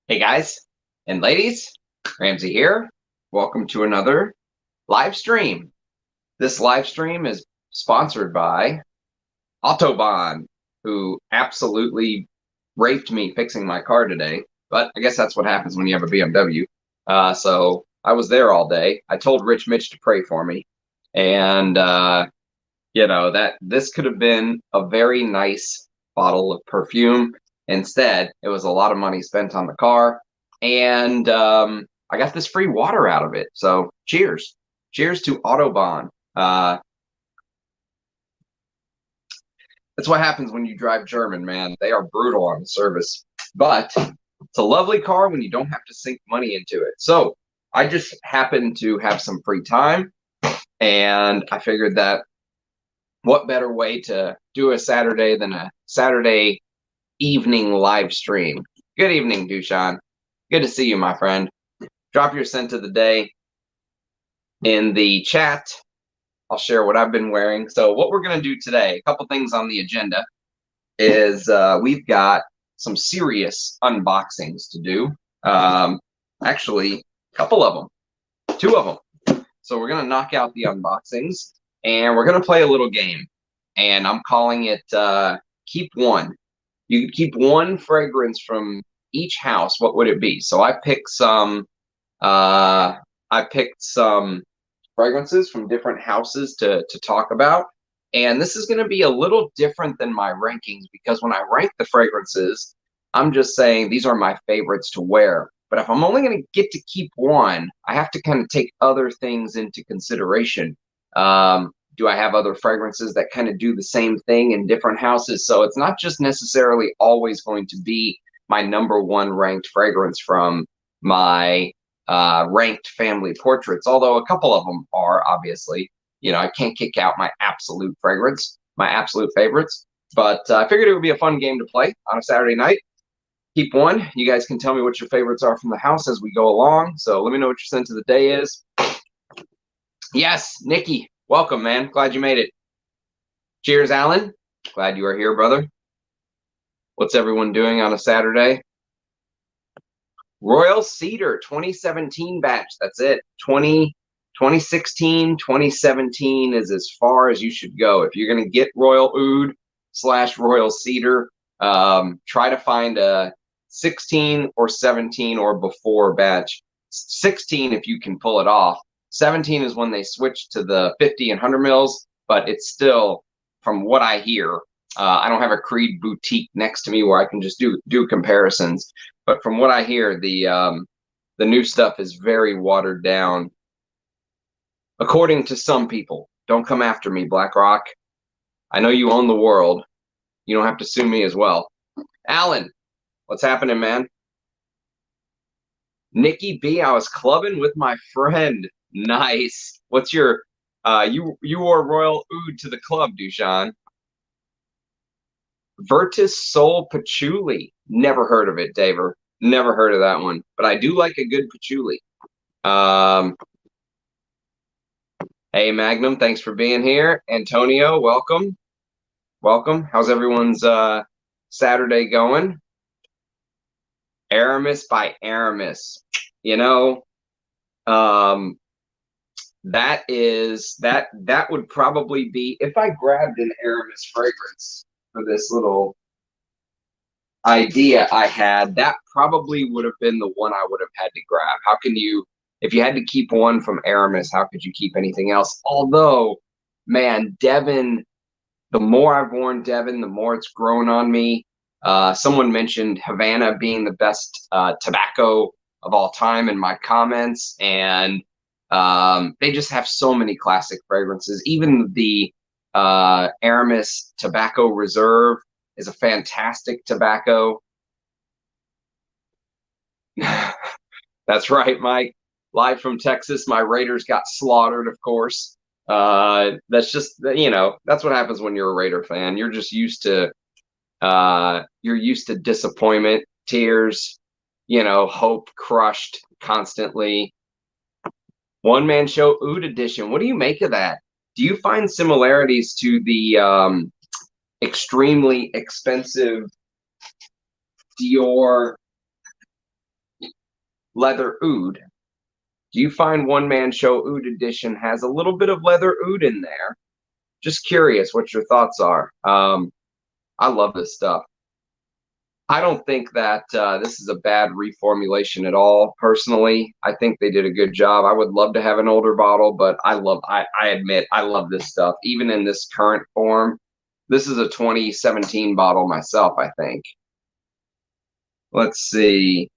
Hey guys and ladies, Ramsey here. Welcome to another live stream. This live stream is sponsored by Autobahn, who absolutely raped me fixing my car today. But I guess that's what happens when you have a BMW. So I was there all day. I told Rich Mitch to pray for me, and that this could have been a very nice bottle of perfume. Instead, it was a lot of money spent on the car, and I got this free water out of it. So cheers. Cheers to Autobahn. That's what happens when you drive German, man. They are brutal on the service. But it's a lovely car when you don't have to sink money into it. So I just happened to have some free time, and I figured that what better way to do a Saturday than a Saturday evening live stream. Good evening, Dushan. Good to see you, my friend. Drop your scent of the day in the chat. I'll share what I've been wearing. So what we're going to do today, a couple things on the agenda, is we've got some serious unboxings to do. Actually, a couple of them. Two of them. So we're going to knock out the unboxings, and we're going to play a little game. And I'm calling it Keep One. You could keep one fragrance from each house. What would it be? So I picked some fragrances from different houses to talk about. And this is going to be a little different than my rankings, because when I rank the fragrances, I'm just saying these are my favorites to wear. But if I'm only going to get to keep one, I have to kind of take other things into consideration. Do I have other fragrances that kind of do the same thing in different houses? So it's not just necessarily always going to be my number one ranked fragrance from my ranked family portraits, although a couple of them are, obviously. I can't kick out my absolute fragrance, my absolute favorites. But I figured it would be a fun game to play on a Saturday night. Keep one. You guys can tell me what your favorites are from the house as we go along. So let me know what your scent of the day is. Yes, Nikki. Welcome, man. Glad you made it. Cheers, Alan. Glad you are here, brother. What's everyone doing on a Saturday? Royal Cedar 2017 batch. That's it. 2016, 2017 is as far as you should go. If you're going to get Royal Oud / Royal Cedar, try to find a 16 or 17 or before batch. 16 if you can pull it off. 17 is when they switched to the 50 and 100 mils, but it's still, from what I hear, I don't have a Creed boutique next to me where I can just do comparisons. But from what I hear, the new stuff is very watered down, according to some people. Don't come after me, BlackRock. I know you own the world. You don't have to sue me as well. Alan, what's happening, man? Nikki B, I was clubbing with my friend. Nice. What's your you wore Royal Oud to the club, Dushan? Virtus Soul Patchouli. Never heard of it, Daver. Never heard of that one. But I do like a good patchouli. Hey, Magnum, thanks for being here. Antonio, welcome. Welcome. How's everyone's Saturday going? Hermes by Hermes. That would probably be, if I grabbed an Hermes fragrance for this little idea I had, that probably would have been the one I would have had to grab. How can you, if you had to keep one from Hermes, how could you keep anything else? Although, man, Devon, the more I've worn Devon, the more it's grown on me. Someone mentioned Havana being the best tobacco of all time in my comments, and they just have so many classic fragrances. Even the Hermes Tobacco Reserve is a fantastic tobacco. That's right, Mike. Live from Texas, my Raiders got slaughtered, of course. That's just, that's what happens when you're a Raider fan. You're just used to disappointment, tears, hope crushed constantly. One Man Show Oud edition. What do you make of that? Do you find similarities to the extremely expensive Dior leather oud. Do you find One Man Show Oud Edition has a little bit of leather oud in there? Just curious what your thoughts are. I love this stuff. I don't think that this is a bad reformulation at all. Personally, I think they did a good job. I would love to have an older bottle, but I admit, I love this stuff, even in this current form. This is a 2017 bottle myself, I think. Let's see.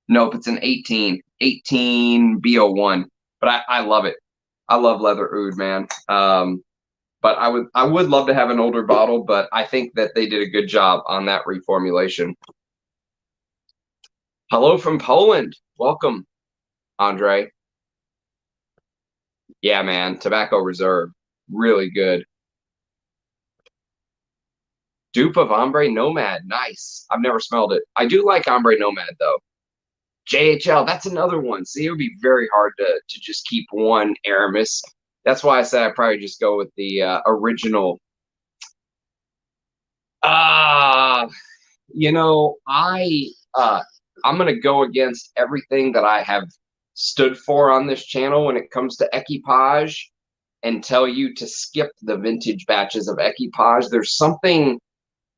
Nope, it's an 18 B01. But I love it. I love leather oud, man. But I would love to have an older bottle, but I think that they did a good job on that reformulation. Hello from Poland. Welcome, Andre. Yeah, man. Tobacco Reserve. Really good. Dupe of Ombre Nomad. Nice. I've never smelled it. I do like Ombre Nomad, though. JHL, that's another one. See, it would be very hard to just keep one Hermes. That's why I said I'd probably just go with the original. You know, I'm gonna go against everything that I have stood for on this channel when it comes to equipage, and tell you to skip the vintage batches of equipage. There's something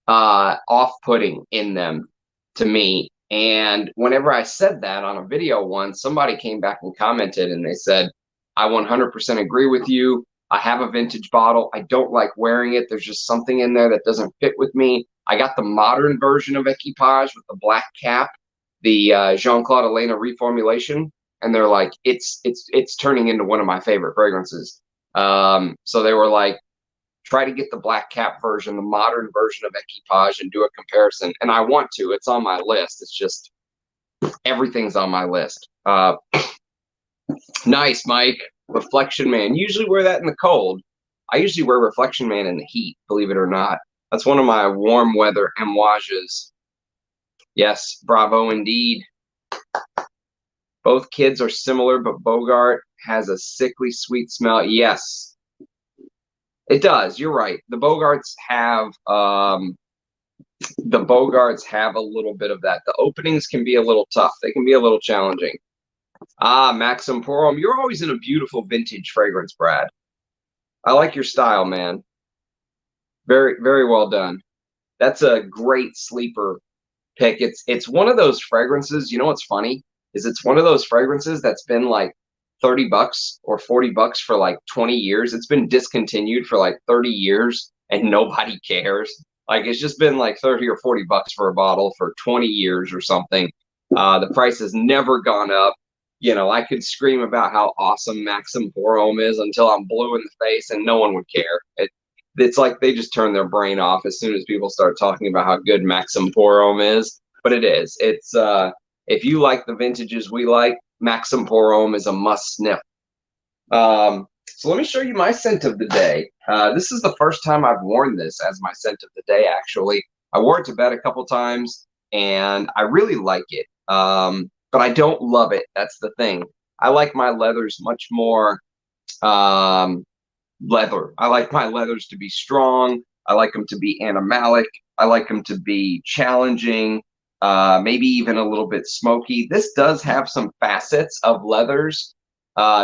off-putting in them to me. And whenever I said that on a video once, somebody came back and commented and they said, I 100% agree with you. I have a vintage bottle. I don't like wearing it. There's just something in there that doesn't fit with me. I got the modern version of equipage with the black cap, the Jean-Claude Elena reformulation, and they're like, it's turning into one of my favorite fragrances. So they were like, try to get the black cap version, the modern version of equipage, and do a comparison. And I want to. It's on my list. It's just everything's on my list. Nice, Mike. Reflection Man. Usually wear that in the cold. I usually wear Reflection Man in the heat, believe it or not. That's one of my warm weather emouages. Yes, bravo indeed. Both kids are similar, but Bogart has a sickly sweet smell. Yes, it does. You're right. The Bogarts have a little bit of that. The openings can be a little tough. They can be a little challenging. Ah, Maxim Porum, you're always in a beautiful vintage fragrance, Brad. I like your style, man. Very, very well done. That's a great sleeper pick. It's one of those fragrances. You know what's funny is it's one of those fragrances that's been like $30 or $40 for like 20 years. It's been discontinued for like 30 years and nobody cares. Like it's just been like 30 or $40 for a bottle for 20 years or something. The price has never gone up. You know, I could scream about how awesome Maxim Homme is until I'm blue in the face and no one would care. It's like they just turn their brain off as soon as people start talking about how good Maxim Homme is. But it is. It's if you like the vintages we like, Maxim Homme is a must sniff. So let me show you my scent of the day. This is the first time I've worn this as my scent of the day, actually. I wore it to bed a couple times, and I really like it. But I don't love it. That's the thing. I like my leathers much more leather. I like my leathers to be strong. I like them to be animalic. I like them to be challenging, maybe even a little bit smoky. This does have some facets of leathers.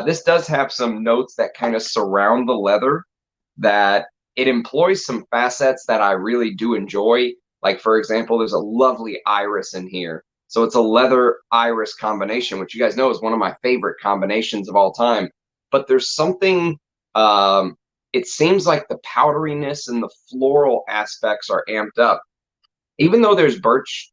This does have some notes that kind of surround the leather, that it employs some facets that I really do enjoy. Like, for example, there's a lovely iris in here. So it's a leather iris combination, which you guys know is one of my favorite combinations of all time. But there's something, it seems like the powderiness and the floral aspects are amped up. Even though there's birch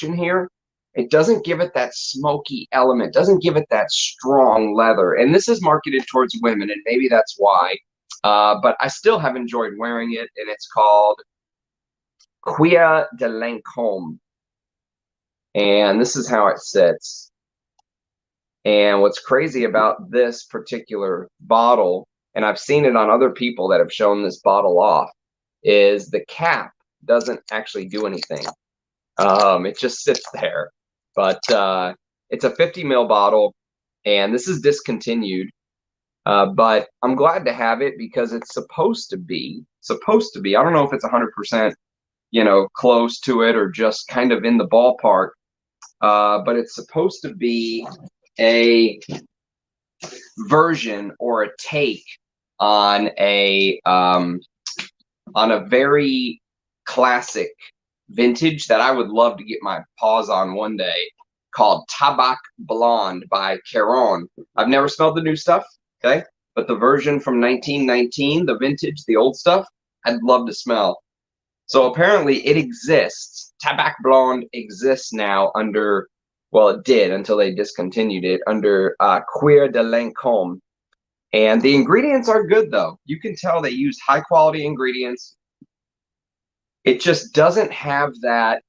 in here, it doesn't give it that smoky element, doesn't give it that strong leather. And this is marketed towards women, and maybe that's why. But I still have enjoyed wearing it, and it's called Cuir de Lacome. And this is how it sits. And what's crazy about this particular bottle, and I've seen it on other people that have shown this bottle off, is the cap doesn't actually do anything. It just sits there. But it's a 50 ml bottle, and this is discontinued. But I'm glad to have it because it's supposed to be. I don't know if it's 100%, you know, close to it or just kind of in the ballpark. but it's supposed to be a version or a take on a very classic vintage that I would love to get my paws on one day, called Tabac Blonde by Caron. I've never smelled the new stuff, okay? But the version from 1919, the vintage, the old stuff, I'd love to smell. So apparently it exists. Tabac Blonde exists now under, well, it did until they discontinued it, under Cuir de Lacome. And the ingredients are good, though. You can tell they used high quality ingredients. It just doesn't have that,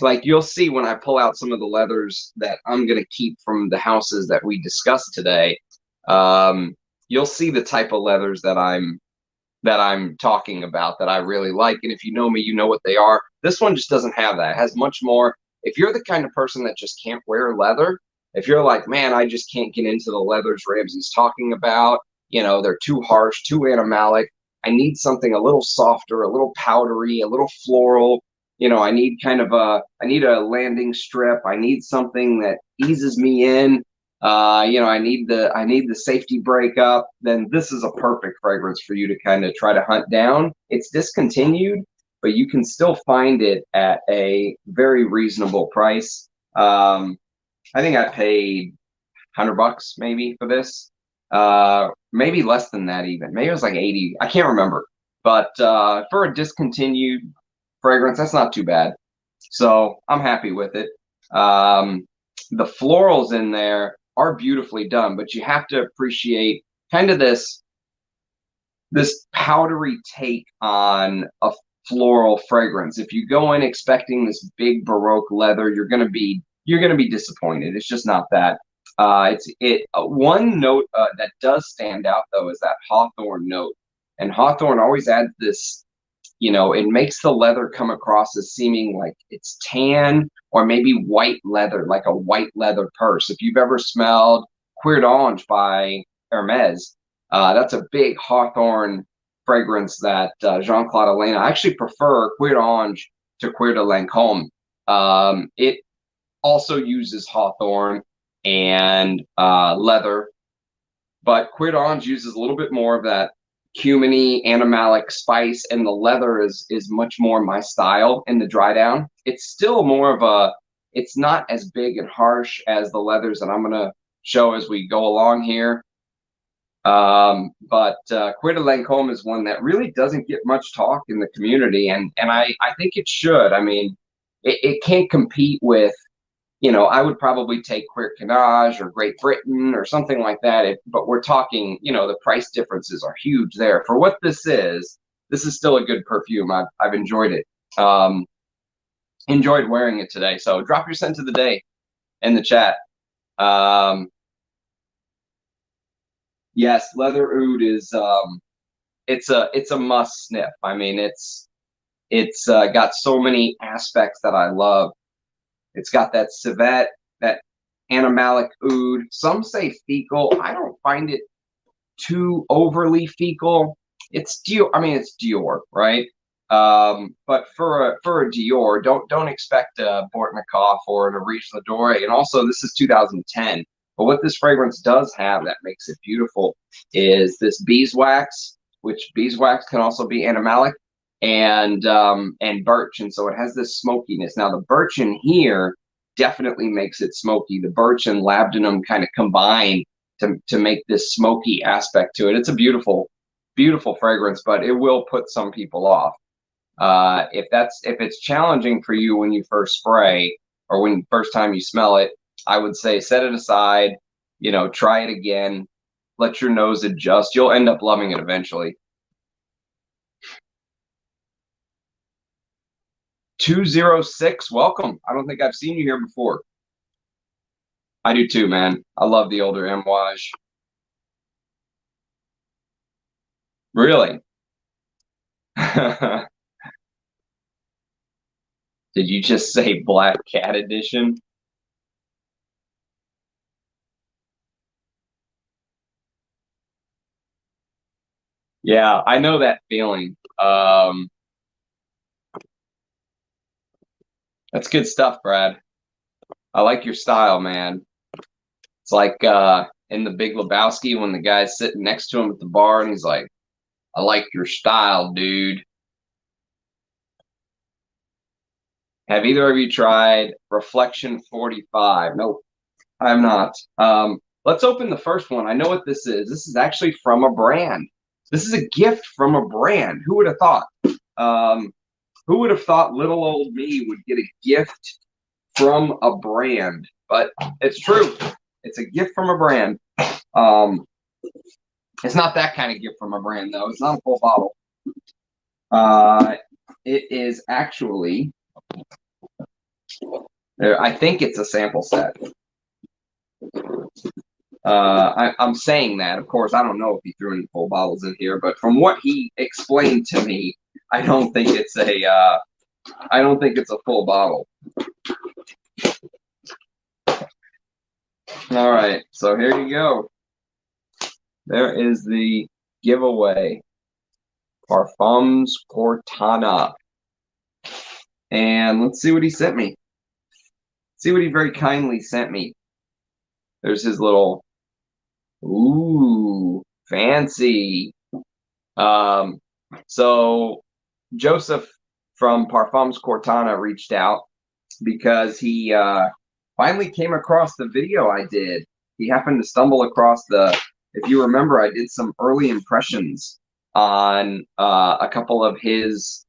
like you'll see when I pull out some of the leathers that I'm going to keep from the houses that we discussed today. You'll see the type of leathers that I'm talking about that I really like. And if you know me, you know what they are. This one just doesn't have that. It has much more. If you're the kind of person that just can't wear leather, if you're like, man, I just can't get into the leathers Ramsey's talking about, you know, they're too harsh, too animalic. I need something a little softer, a little powdery, a little floral. You know, I need I need a landing strip. I need something that eases me in. You know, I need the safety break up. Then this is a perfect fragrance for you to kind of try to hunt down. It's discontinued, but you can still find it at a very reasonable price. I think I paid $100 maybe for this. Maybe less than that even. Maybe it was like 80. I can't remember. But for a discontinued fragrance, that's not too bad. So I'm happy with it. The florals in there are beautifully done, but you have to appreciate kind of this powdery take on a floral fragrance. If you go in expecting this big Baroque leather, you're gonna be disappointed. It's just not that. One note that does stand out though is that hawthorn note, and hawthorn always adds this. You know, it makes the leather come across as seeming like it's tan or maybe white leather, like a white leather purse. If you've ever smelled Cuir d'Ange by Hermes, that's a big hawthorn fragrance that Jean-Claude Elena. I actually prefer Cuir d'Ange to Cuir de Lacome. It also uses hawthorn and leather, but Cuir d'Ange uses a little bit more of that cuminy animalic spice, and the leather is much more my style in the dry down. It's still more of a, it's not as big and harsh as the leathers that I'm gonna show as we go along here. But Cuir de Lacome is one that really doesn't get much talk in the community, and I think it should. I mean, it can't compete with, you know, I would probably take Quartana or Great Britain or something like that. But we're talking, you know, the price differences are huge there. For what this is still a good perfume. I've enjoyed it. Enjoyed wearing it today. So drop your scent of the day in the chat. Yes, leather oud is it's a must sniff. I mean, it's got so many aspects that I love. It's got that civet, that animalic oud. Some say fecal. I don't find it too overly fecal. It's Dior. I mean, it's Dior, right? But for a Dior, don't expect a Bortnikov or an Ariche Ladore. And also, this is 2010. But what this fragrance does have that makes it beautiful is this beeswax, which beeswax can also be animalic, and birch, and so it has this smokiness. Now the birch in here definitely makes it smoky. The birch and labdanum kind of combine to make this smoky aspect to it. It's a beautiful, beautiful fragrance, but it will put some people off. If it's challenging for you when you first spray or when first time you smell it, I would say set it aside, you know, try it again, let your nose adjust. You'll end up loving it eventually. 206, welcome. I don't think I've seen you here before. I do too, man. I love the older Amouage. Really? Did you just say Black Cat Edition? Yeah, I know that feeling. That's good stuff, Brad. I like your style, man. It's like in The Big Lebowski when the guy's sitting next to him at the bar and he's like, I like your style, dude. Have either of you tried Reflection 45? Nope, I have not. Let's open the first one. I know what this is. This is actually from a brand. This is a gift from a brand. Who would have thought? Who would have thought little old me would get a gift from a brand? But it's true. It's a gift from a brand. It's not that kind of gift from a brand, though. It's not a full bottle. It is actually, I think it's a sample set. I'm saying that. Of course, I don't know if he threw any full bottles in here, but from what he explained to me, I don't think it's a full bottle. All right, so here you go. There is the giveaway. Parfums Cortana. And let's see what he sent me. See what he very kindly sent me. There's his little, ooh, fancy. So Joseph from Parfums Cortana reached out because he finally came across the video I did. He happened to stumble across if you remember, I did some early impressions on a couple of his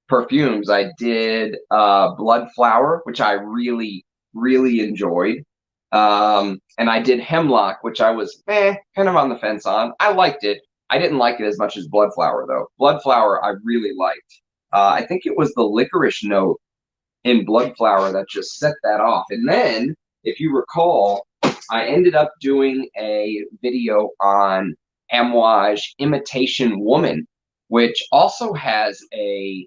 perfumes. I did Bloodflower, which I really, really enjoyed. And I did Hemlock, which I was kind of on the fence on. I liked it. I didn't like it as much as Bloodflower, though. Bloodflower I really liked. I think it was the licorice note in Bloodflower that just set that off. And then, if you recall, I ended up doing a video on Amouage Imitation Woman, which also has a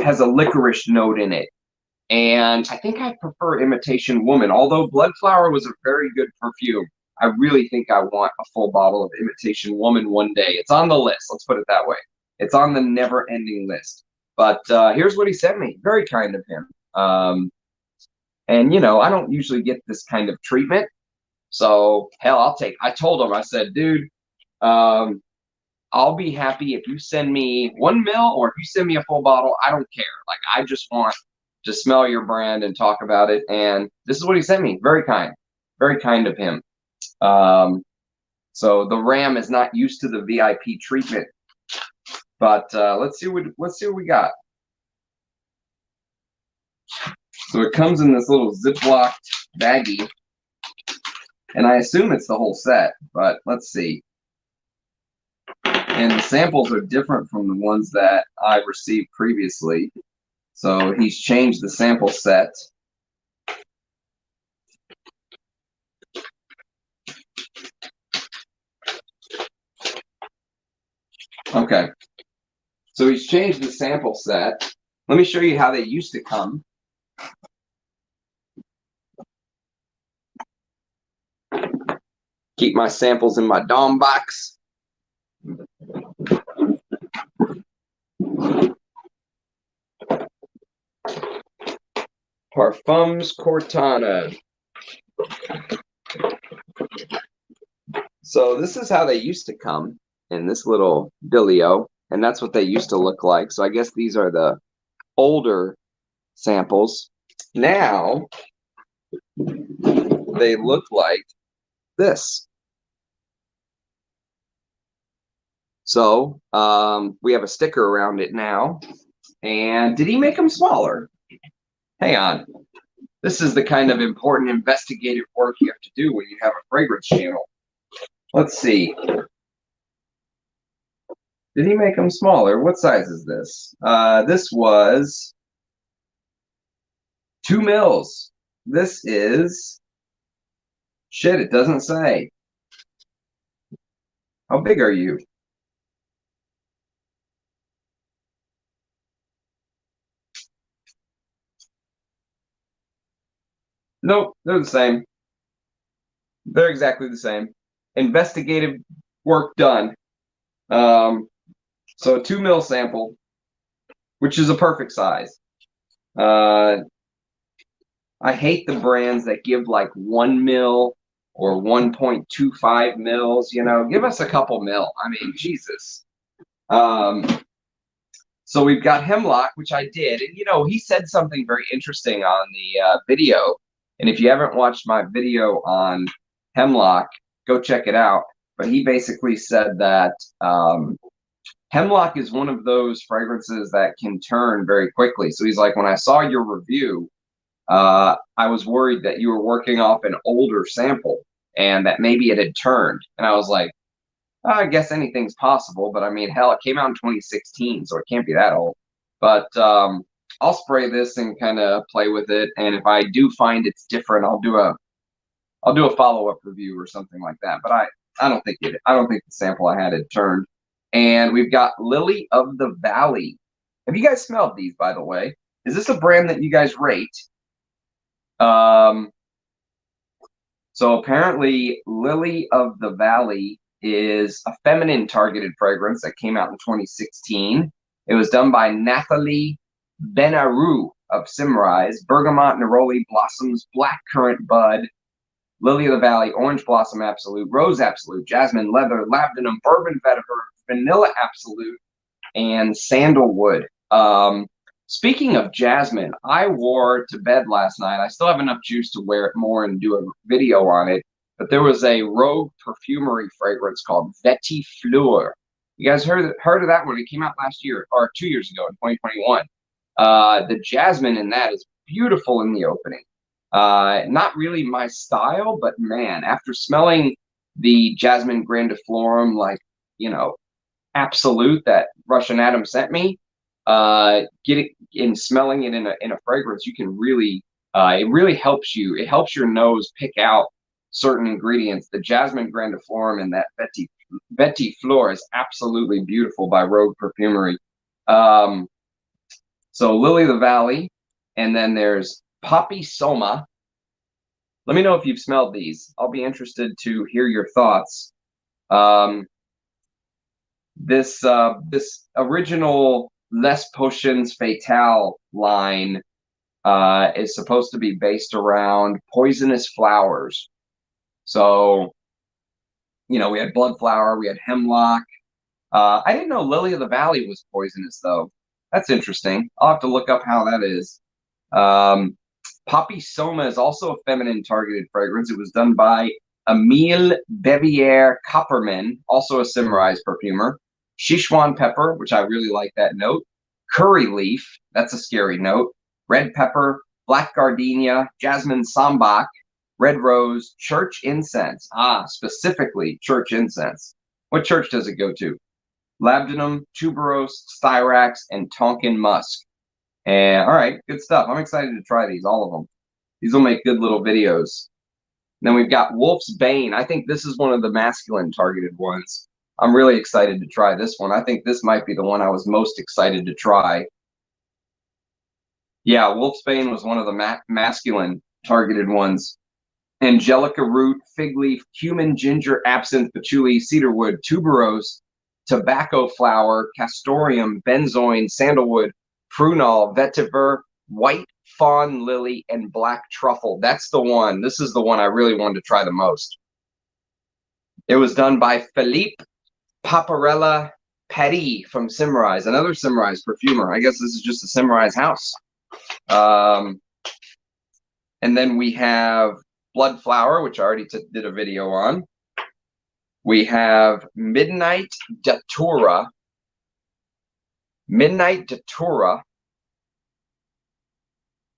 licorice note in it. And I think I prefer Imitation Woman, although Bloodflower was a very good perfume. I really think I want a full bottle of Imitation Woman one day. It's on the list. Let's put it that way. It's on the never-ending list. But here's what he sent me. Very kind of him. And, you know, I don't usually get this kind of treatment. So, hell, I told him, I said, dude, I'll be happy if you send me 1 ml or if you send me a full bottle. I don't care. Like, I just want to smell your brand and talk about it. And this is what he sent me. Very kind of him. So the RAM is not used to the VIP treatment. But let's see what we got. So it comes in this little Ziploc baggie, and I assume it's the whole set, but let's see. And the samples are different from the ones that I received previously. So he's changed the sample set. Okay. So he's changed the sample set. Let me show you how they used to come. Keep my samples in my Dom box. Parfums Cortana. So this is how they used to come in this little dealio, and that's what they used to look like. So I guess these are the older samples. Now they look like this. So we have a sticker around it now. And did he make them smaller? Hang on. This is the kind of important investigative work you have to do when you have a fragrance channel. Let's see. Did he make them smaller? What size is this? This was 2 mils. This is, shit, it doesn't say. How big are you? Nope, they're the same. They're exactly the same. Investigative work done. So a 2 mil sample, which is a perfect size. I hate the brands that give like 1 mil or 1.25 mils. You know, give us a couple mil. I mean, Jesus. So we've got Hemlock, which I did, and you know, he said something very interesting on the video. And if you haven't watched my video on Hemlock, go check it out. But he basically said that Hemlock is one of those fragrances that can turn very quickly. So he's like, when I saw your review, I was worried that you were working off an older sample and that maybe it had turned. And I was like, I guess anything's possible, but I mean, hell, it came out in 2016, so it can't be that old. But I'll spray this and kind of play with it, and if I do find it's different, I'll do a follow-up review or something like that. But I don't think the sample I had had turned. And we've got Lily of the Valley. Have you guys smelled these, by the way? Is this a brand that you guys rate? So apparently, Lily of the Valley is a feminine targeted fragrance that came out in 2016. It was done by Nathalie Benarou of Simrise. Bergamot, Neroli, Blossoms, Blackcurrant Bud, Lily of the Valley, Orange Blossom Absolute, Rose Absolute, Jasmine Leather, Labdanum, Bourbon Vetiver, Vanilla Absolute, and Sandalwood. Speaking of jasmine, I wore to bed last night. I still have enough juice to wear it more and do a video on it. But there was a Rogue perfumery fragrance called Vetifleur. You guys heard of that one? It came out last year, or 2 years ago in 2021. The jasmine in that is beautiful in the opening. Not really my style, but man, after smelling the Jasmine Grandiflorum, like, you know, Absolute that Russian Adam sent me, getting in smelling it in a fragrance, you can really it really helps you. It helps your nose pick out certain ingredients. The Jasmine Grandiflorum and that Vetifleur is absolutely beautiful by Rogue Perfumery. So Lily of the Valley, and then there's Poppy Soma. Let me know if you've smelled these. I'll be interested to hear your thoughts. This original Les Potions Fatale line is supposed to be based around poisonous flowers. So, you know, we had Bloodflower, we had Hemlock. I didn't know Lily of the Valley was poisonous, though. That's interesting. I'll have to look up how that is. Poppy Soma is also a feminine targeted fragrance. It was done by Emile Bevier Copperman, also a Simrise perfumer. Sichuan pepper, which I really like that note. Curry leaf, that's a scary note. Red pepper, black gardenia, jasmine sambac, red rose, church incense. Specifically church incense. What church does it go to? Labdanum, tuberose, styrax, and Tonkin musk. And all right, good stuff. I'm excited to try these, all of them. These will make good little videos. Then we've got Wolfsbane. I think this is one of the masculine targeted ones. I'm really excited to try this one. I think this might be the one I was most excited to try. Yeah, Wolfsbane was one of the masculine targeted ones. Angelica root, fig leaf, cumin, ginger, absinthe, patchouli, cedarwood, tuberose, tobacco flower, castoreum, benzoin, sandalwood, prunal, vetiver, white fawn lily, and black truffle. That's the one. This is the one I really wanted to try the most. It was done by Philippe Paparella Petty from Simrise, another Simrise perfumer. I guess this is just a Simrise house. And then we have Bloodflower, which I already did a video on. We have Midnight Datura. Midnight Datura.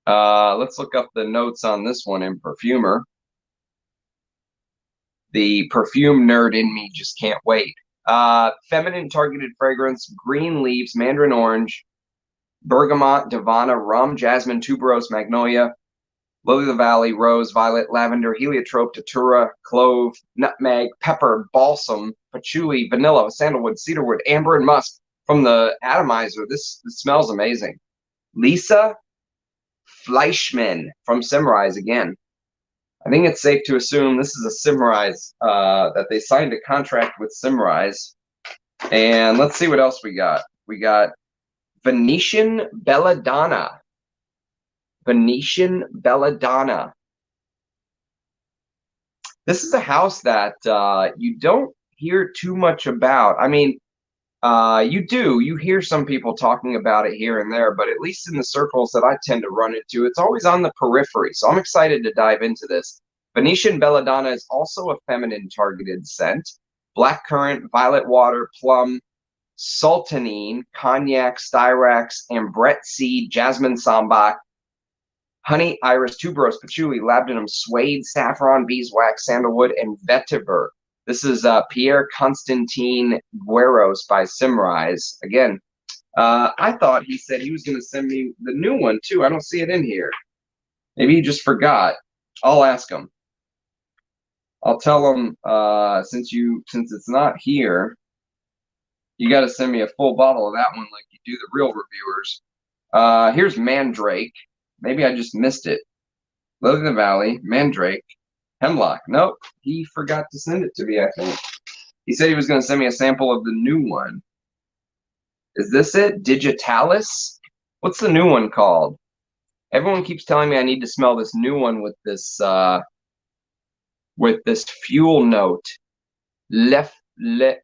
Let's look up the notes on this one in Perfumer. The perfume nerd in me just can't wait. Feminine targeted fragrance, green leaves, mandarin orange, bergamot, divana, rum, jasmine, tuberose, magnolia, lily of the valley, rose, violet, lavender, heliotrope, datura, clove, nutmeg, pepper, balsam, patchouli, vanilla, sandalwood, cedarwood, amber, and musk. From the atomizer, this smells amazing. Lisa Fleischmann from Simrise again. I think it's safe to assume this is a Simrise, that they signed a contract with Simrise. And let's see what else we got. We got Venetian Belladonna. Venetian Belladonna. This is a house that you don't hear too much about. I mean, you hear some people talking about it here and there, but at least in the circles that I tend to run into, it's always on the periphery. So I'm excited to dive into this. Venetian Belladonna is also a feminine targeted scent. Blackcurrant, violet water, plum, sultanine, cognac, styrax, ambrette seed, jasmine sambac, honey, iris, tuberose, patchouli, labdanum, suede, saffron, beeswax, sandalwood, and vetiver. This is Pierre Constantin Gueros by Simrise. Again, I thought he said he was going to send me the new one too. I don't see it in here. Maybe he just forgot. I'll ask him. I'll tell him since it's not here, you got to send me a full bottle of that one like you do the real reviewers. Here's Mandrake. Maybe I just missed it. Lily of the Valley, Mandrake, Hemlock. Nope, he forgot to send it to me, I think. He said he was going to send me a sample of the new one. Is this it? Digitalis? What's the new one called? Everyone keeps telling me I need to smell this new one with this fuel note. L'Erofonte.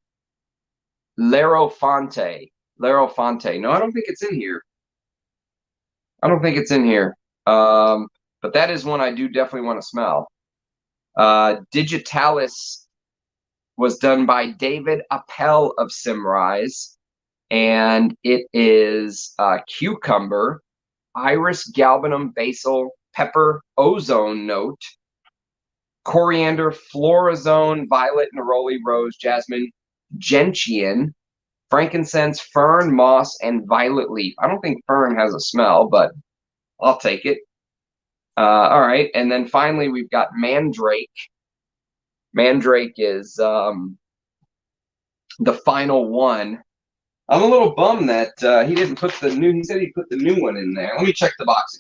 L'Erofonte. No, I don't think it's in here. I don't think it's in here. But that is one I do definitely want to smell. Digitalis was done by David Arpels of Simrise, and it is cucumber, iris, galbanum, basil, pepper, ozone note, coriander, florazone, violet, neroli, rose, jasmine, gentian, frankincense, fern, moss, and violet leaf. I don't think fern has a smell, but I'll take it. All right, and then finally we've got Mandrake. Mandrake is the final one. I'm a little bummed that he didn't put the new. He said he put the new one in there. Let me check the box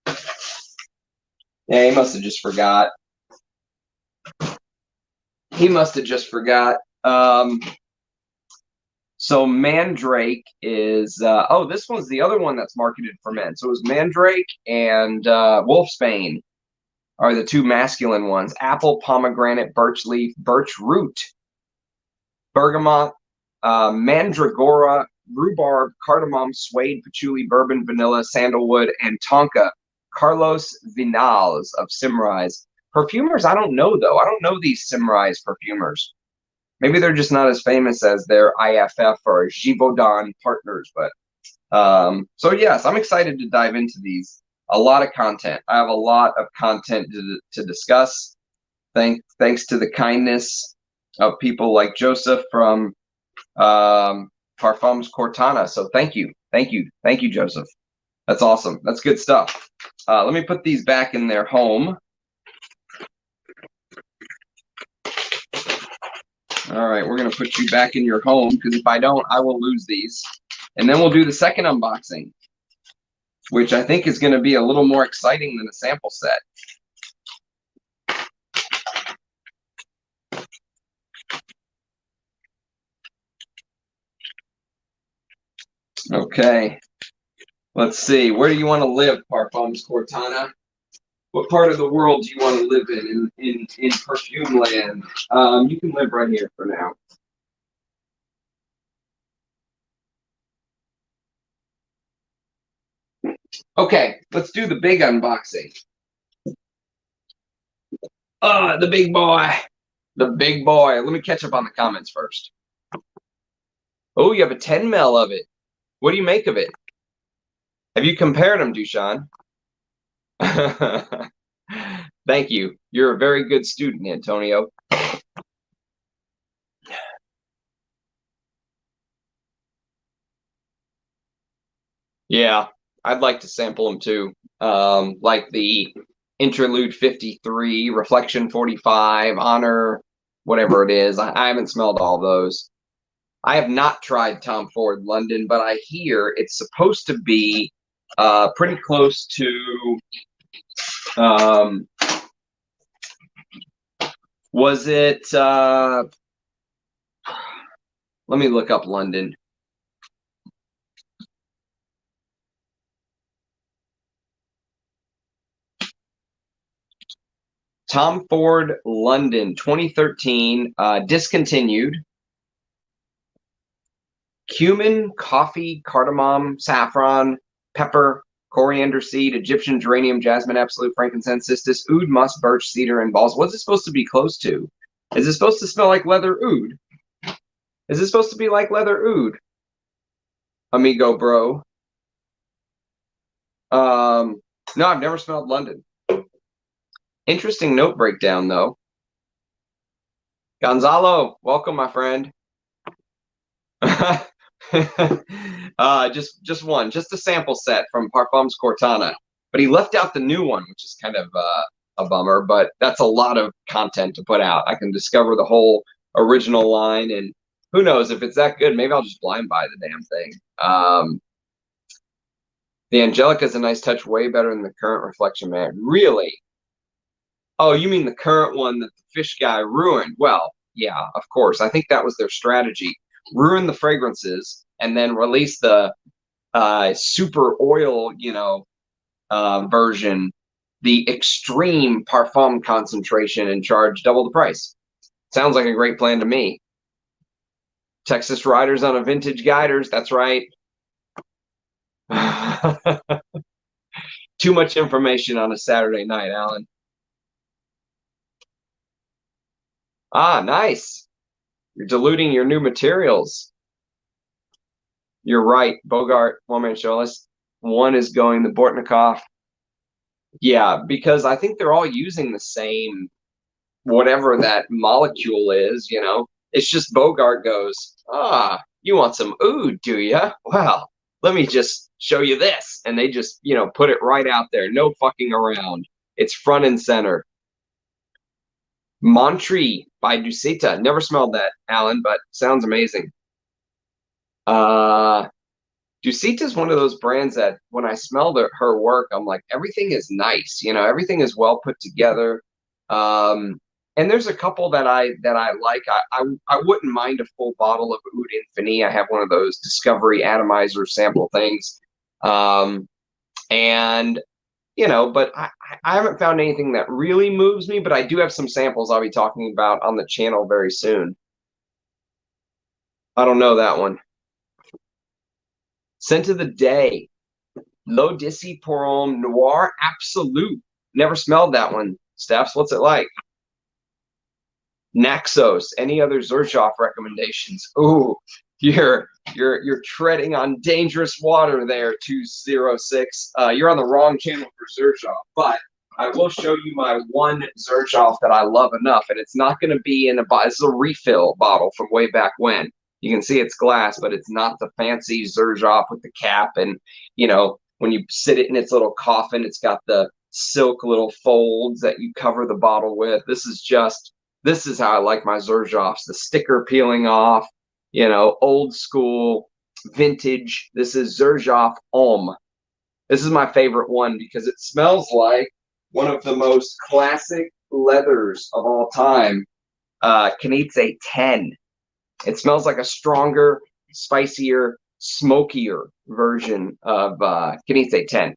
again. Yeah, he must have just forgot. He must have just forgot. So Mandrake is oh, this one's the other one that's marketed for men. So it was Mandrake and Wolfsbane are the two masculine ones. Apple, pomegranate, birch leaf, birch root, bergamot, mandragora, rhubarb, cardamom, suede, patchouli, bourbon, vanilla, sandalwood, and tonka. Carlos Vinales of Simrise. Perfumers, I don't know though. I don't know these Simrise perfumers. Maybe they're just not as famous as their IFF or Givaudan partners. But so yes, I'm excited to dive into these. A lot of content. I have a lot of content to discuss. Thanks to the kindness of people like Joseph from Parfums Cortana. So thank you, Joseph. That's awesome. That's good stuff. Let me put these back in their home. All right, we're going to put you back in your home because if I don't, I will lose these. And then we'll do the second unboxing, which I think is going to be a little more exciting than a sample set. Okay, let's see. Where do you want to live, Parfums Cortana? What part of the world do you want to live in perfume land? You can live right here for now. Okay, let's do the big unboxing. The big boy. The big boy. Let me catch up on the comments first. Oh, you have a 10 ml of it. What do you make of it? Have you compared them, Dushan? Thank you. You're a very good student, Antonio. Yeah, I'd like to sample them too. Like the Interlude 53, Reflection 45, Honor, whatever it is. I haven't smelled all those. I have not tried Tom Ford London, but I hear it's supposed to be pretty close to was it let me look up London. Tom Ford London 2013, discontinued. Cumin, coffee, cardamom, saffron, pepper, coriander seed, Egyptian geranium, jasmine, absolute, frankincense, cistus, oud, musk, birch, cedar, and balls. What's it supposed to be close to? Is it supposed to smell like leather oud? Is it supposed to be like leather oud? Amigo bro. No, I've never smelled London. Interesting note breakdown though. Gonzalo, welcome, my friend. Just one, just a sample set from Parfums Cortana, but he left out the new one, which is kind of a bummer. But that's a lot of content to put out. I can discover the whole original line, and who knows if it's that good? Maybe I'll just blind buy the damn thing. The Angelica is a nice touch, way better than the current Reflection Man. Really? Oh, you mean the current one that the fish guy ruined? Well, yeah, of course. I think that was their strategy. Ruin the fragrances and then release the super oil, version, the extreme parfum concentration, and charge double the price. Sounds like a great plan to me. Texas Riders on a vintage guiders. That's right. Too much information on a Saturday night, Alan. Ah, nice. You're diluting your new materials. You're right. Bogart, one-man show. One is going the Bortnikov. Yeah, because I think they're all using the same, whatever that molecule is, It's just Bogart goes, you want some oud, do you? Well, let me just show you this. And they just, put it right out there. No fucking around. It's front and center. Montree by Dusita. Never smelled that, Alan, but sounds amazing. Dusita is one of those brands that when I smell her work, I'm like, everything is nice. Everything is well put together. And there's a couple that I like. I wouldn't mind a full bottle of Oud Infini. I have one of those Discovery atomizer sample things. And but I haven't found anything that really moves me, but I do have some samples I'll be talking about on the channel very soon. I don't know that one. Scent of the Day. L'Odyssée pour Homme Noir Absolute. Never smelled that one. Stephs, what's it like? Naxos. Any other Xerjoff recommendations? Ooh, you're treading on dangerous water there, 206. You're on the wrong channel for Xerjoff, but I will show you my one Xerjoff that I love enough, and it's not going to be in a bottle. This is a refill bottle from way back when. You can see it's glass, but it's not the fancy Xerjoff with the cap, and when you sit it in its little coffin, it's got the silk little folds that you cover the bottle with. This is how I like my Xerjoffs. The sticker peeling off, old school, vintage. This is Xerjoff Homme. This is my favorite one because it smells like one of the most classic leathers of all time, Canitze 10. It smells like a stronger, spicier, smokier version of Canitze 10.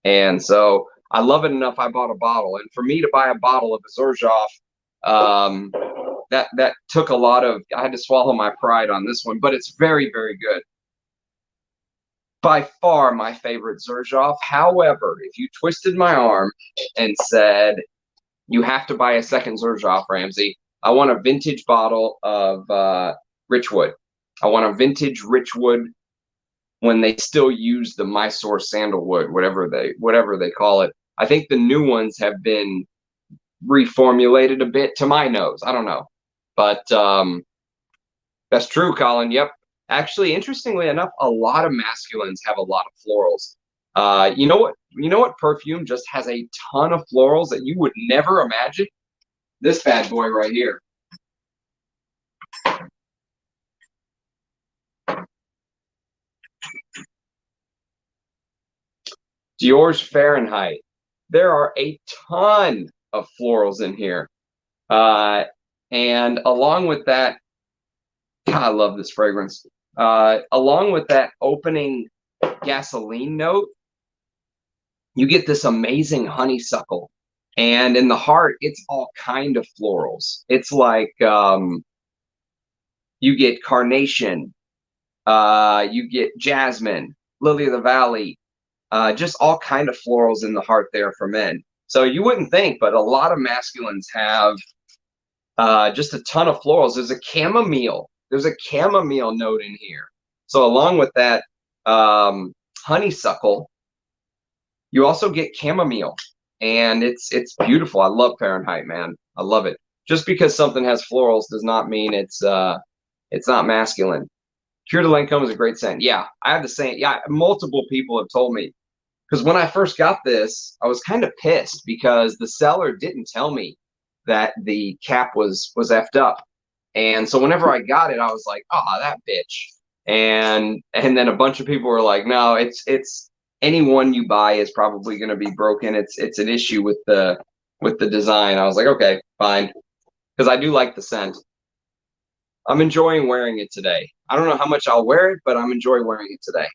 And so I love it enough I bought a bottle. And for me to buy a bottle of a Xerjoff, that took a lot of, I had to swallow my pride on this one, but it's very, very good. By far my favorite Xerjoff. However, if you twisted my arm and said, you have to buy a second Xerjoff, Ramsey, I want a vintage bottle of Richwood. I want a vintage Richwood when they still use the Mysore sandalwood, whatever they call it. I think the new ones have been reformulated a bit to my nose. I don't know. But that's true, Colin. Yep. Actually, interestingly enough, a lot of masculines have a lot of florals. You know what perfume just has a ton of florals that you would never imagine? This bad boy right here. Dior's Fahrenheit. There are a ton of florals in here. And along with that, God, I love this fragrance. Along with that opening gasoline note, you get this amazing honeysuckle And in the heart, it's all kind of florals. It's like you get carnation, you get jasmine, lily of the valley, just all kind of florals in the heart there for men. So you wouldn't think, but a lot of masculines have just a ton of florals. There's a chamomile. There's a chamomile note in here. So along with that honeysuckle, you also get chamomile, and it's beautiful. I love Fahrenheit, man. I love it. Just because something has florals does not mean it's not masculine. Cuir de Lancome is a great scent. Yeah, I have the same. Yeah, multiple people have told me, because when I first got this, I was kind of pissed because the seller didn't tell me that the cap was effed up. And so whenever I got it, I was like, oh, that bitch. And then a bunch of people were like, no, it's any one you buy is probably going to be broken. It's an issue with the design. I was like, okay, fine, because I do like the scent. I'm enjoying wearing it today. I don't know how much I'll wear it, but I'm enjoying wearing it today.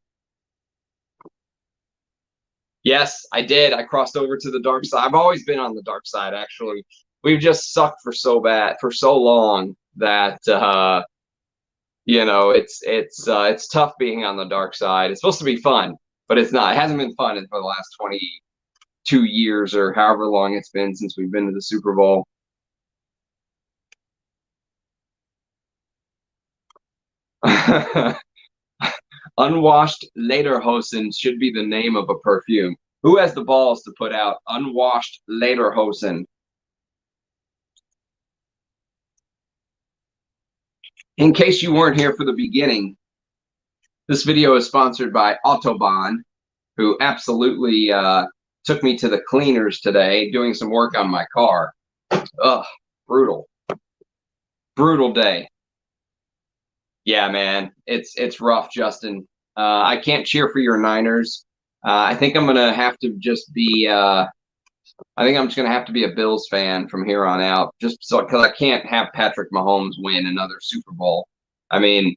Yes, I did. I crossed over to the dark side. I've always been on the dark side, actually. We've just sucked for so long that it's tough being on the dark side. It's supposed to be fun, but it's not. It hasn't been fun for the last 22 years or however long it's been since we've been to the Super Bowl. Unwashed Lederhosen should be the name of a perfume. Who has the balls to put out unwashed Lederhosen? In case you weren't here for the beginning, this video is sponsored by Autobahn, who absolutely took me to the cleaners today, doing some work on my car. Ugh, brutal. Brutal day. Yeah, man, it's rough, Justin. I can't cheer for your Niners. I think I'm gonna have to just be. I think I'm just gonna have to be a Bills fan from here on out, just so because I can't have Patrick Mahomes win another Super Bowl. I mean,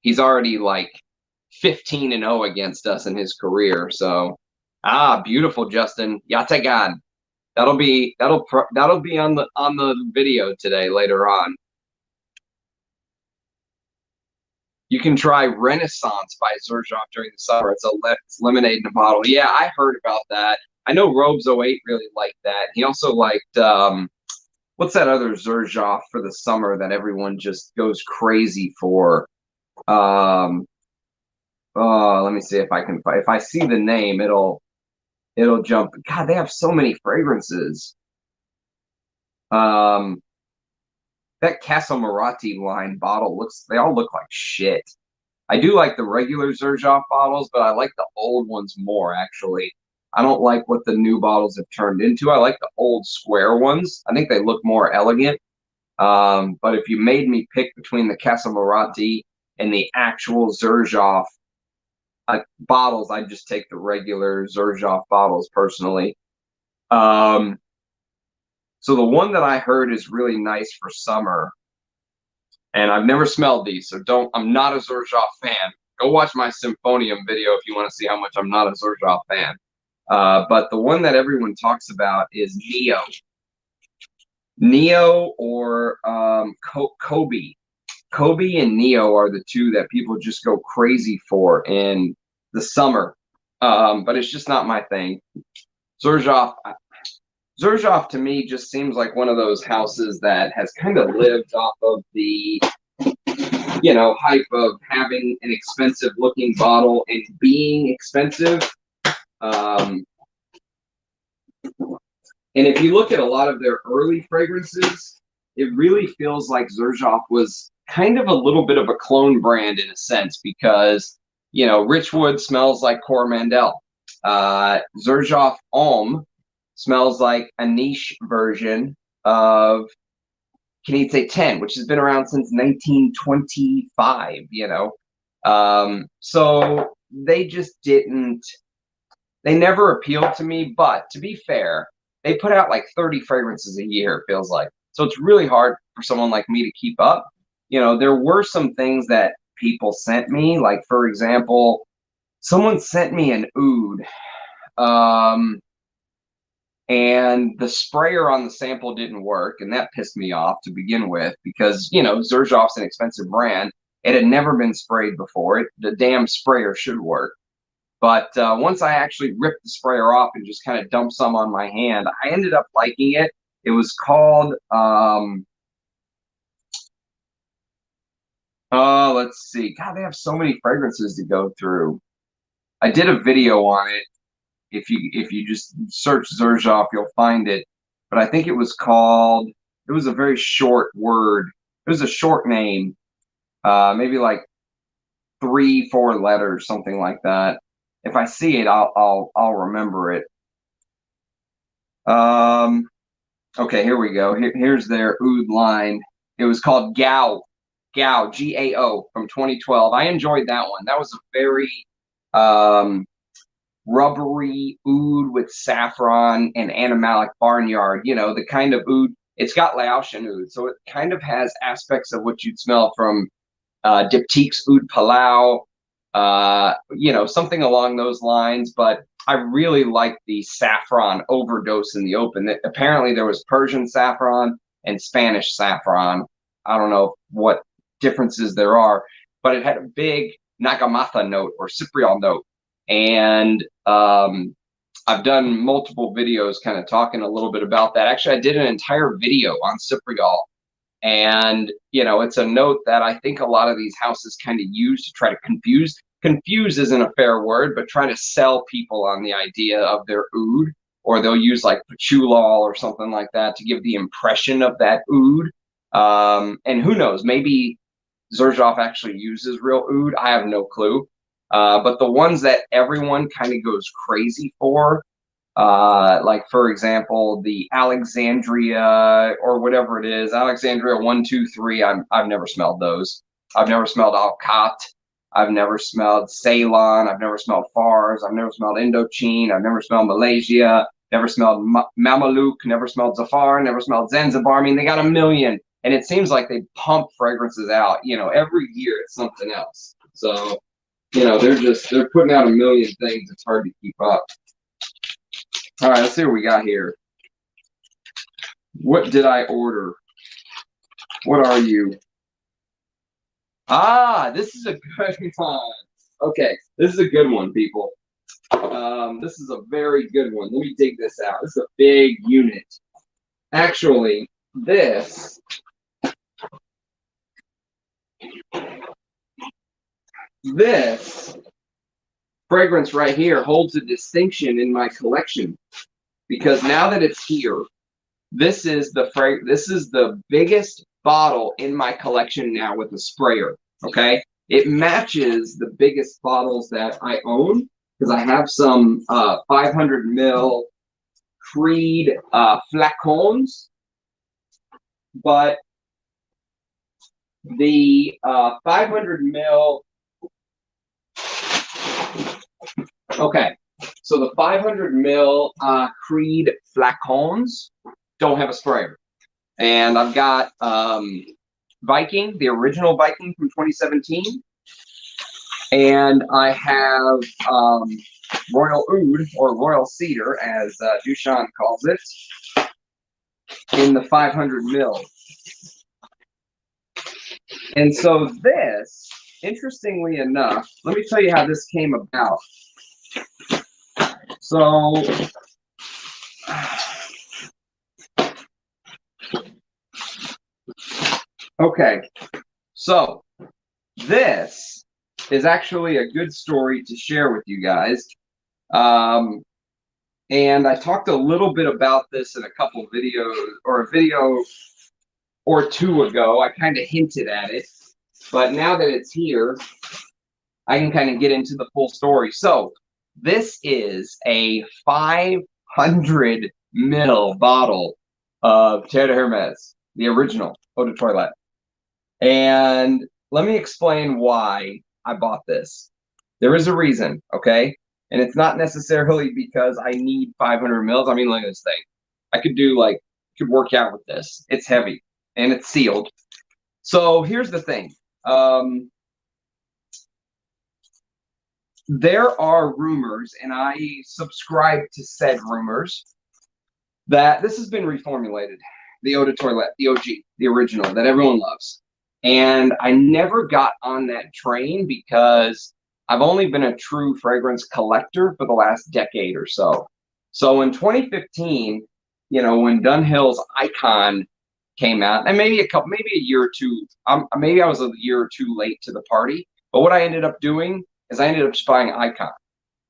he's already like 15-0 against us in his career. So, beautiful, Justin. Yatagan. That'll be on the video today later on. You can try Renaissance by Xerjoff during the summer. It's lemonade in a bottle. Yeah, I heard about that. I know Robes '08 really liked that. He also liked what's that other Xerjoff for the summer that everyone just goes crazy for? Oh, let me see if I can if I see the name, it'll jump. God, they have so many fragrances. That Casa Marati line bottle they all look like shit. I do like the regular Xerjoff bottles, but I like the old ones more, actually. I don't like what the new bottles have turned into. I like the old square ones. I think they look more elegant. But if you made me pick between the Casa Marati and the actual Xerjoff bottles, I'd just take the regular Xerjoff bottles personally. So the one that I heard is really nice for summer, and I've never smelled these, so I'm not a Xerjoff fan. Go watch my Symphonium video if you want to see how much I'm not a Xerjoff fan. But the one that everyone talks about is Neo. Neo or Kobe. Kobe and Neo are the two that people just go crazy for in the summer. But it's just not my thing. Xerjoff to me just seems like one of those houses that has kind of lived off of the hype of having an expensive looking bottle and being expensive. And if you look at a lot of their early fragrances, it really feels like Xerjoff was kind of a little bit of a clone brand in a sense, because Richwood smells like Coromandel. Xerjoff Homme smells like a niche version of Canite 10, which has been around since 1925, So they just they never appealed to me, but to be fair, they put out like 30 fragrances a year, it feels like. So it's really hard for someone like me to keep up. There were some things that people sent me, like, for example, someone sent me an oud. and the sprayer on the sample didn't work, and that pissed me off to begin with because, you know, Xerjoff's an expensive brand. It had never been sprayed before. The damn sprayer should work. But once I actually ripped the sprayer off and just kind of dumped some on my hand, I ended up liking it. It was called, let's see. God, they have so many fragrances to go through. I did a video on it. If you just search Xerjoff, you'll find it. But I think it was called, it was a very short word. It was a short name, maybe like 3-4 letters, something like that. If I see it, I'll remember it. Okay, here we go. Here's their oud line. It was called Gao, Gao, from 2012. I enjoyed that one. That was a very rubbery oud with saffron and animalic barnyard. You know, the kind of oud. It's got Laotian oud, so it kind of has aspects of what you'd smell from Diptyque's Oud Palau, you know, something along those lines. But I really like the saffron overdose in the open. Apparently there was Persian saffron and Spanish saffron. I don't know what differences there are, but it had a big Nagamatha note or Cypriol note. And I've done multiple videos kind of talking a little bit about that. Actually, I did an entire video on Cypriol. And, you know, it's a note that I think a lot of these houses kind of use to try to confuse. Confuse isn't a fair word, but try to sell people on the idea of their oud, or they'll use like patchoulol or something like that to give the impression of that oud. And who knows, maybe Xerjoff actually uses real oud. I have no clue. But the ones that everyone kind of goes crazy for, like for example, the Alexandria or whatever it is, Alexandria 123. I've never smelled those. I've never smelled Alcat. I've never smelled Ceylon. I've never smelled Fars. I've never smelled Indochine. I've never smelled Malaysia. Never smelled Mameluke. Never smelled Zafar. Never smelled Zanzibar. I mean, they got a million, and it seems like they pump fragrances out. You know, every year it's something else. So, you know, they're putting out a million things. It's hard to keep up. All right, let's see what we got here. What did I order? What are you? Ah, this is a good one. Okay, this is a good one, people. This is a very good one. Let me dig this out. This is a big unit. Actually, this fragrance right here holds a distinction in my collection because now that it's here, this is the biggest bottle in my collection now with a sprayer. Okay, it matches the biggest bottles that I own because I have some 500 ml Creed flacons, but the 500 ml. Okay, so the 500 ml Creed flacons don't have a sprayer. And I've got Viking, the original Viking from 2017. And I have Royal Oud, or Royal Cedar, as Dushan calls it, in the 500 ml. And so this, interestingly enough, let me tell you how this came about. So, okay, so this is actually a good story to share with you guys. And I talked a little bit about this in a couple videos, or a video or two ago. I kind of hinted at it, but now that it's here, I can kind of get into the full story. So this is a 500 ml bottle of Terre de Hermes, the original Eau de Toilette. And let me explain why I bought this. There is a reason, okay? And it's not necessarily because I need 500 mils. I mean, look at this thing. I could work out with this. It's heavy and it's sealed. So here's the thing. There are rumors, and I subscribe to said rumors, that this has been reformulated. The Eau de Toilette, the OG, the original that everyone loves. And I never got on that train because I've only been a true fragrance collector for the last decade or so. So in 2015, you know, when Dunhill's Icon came out, and maybe a year or two, maybe I was a year or two late to the party. But what I ended up doing is I ended up just buying Icon.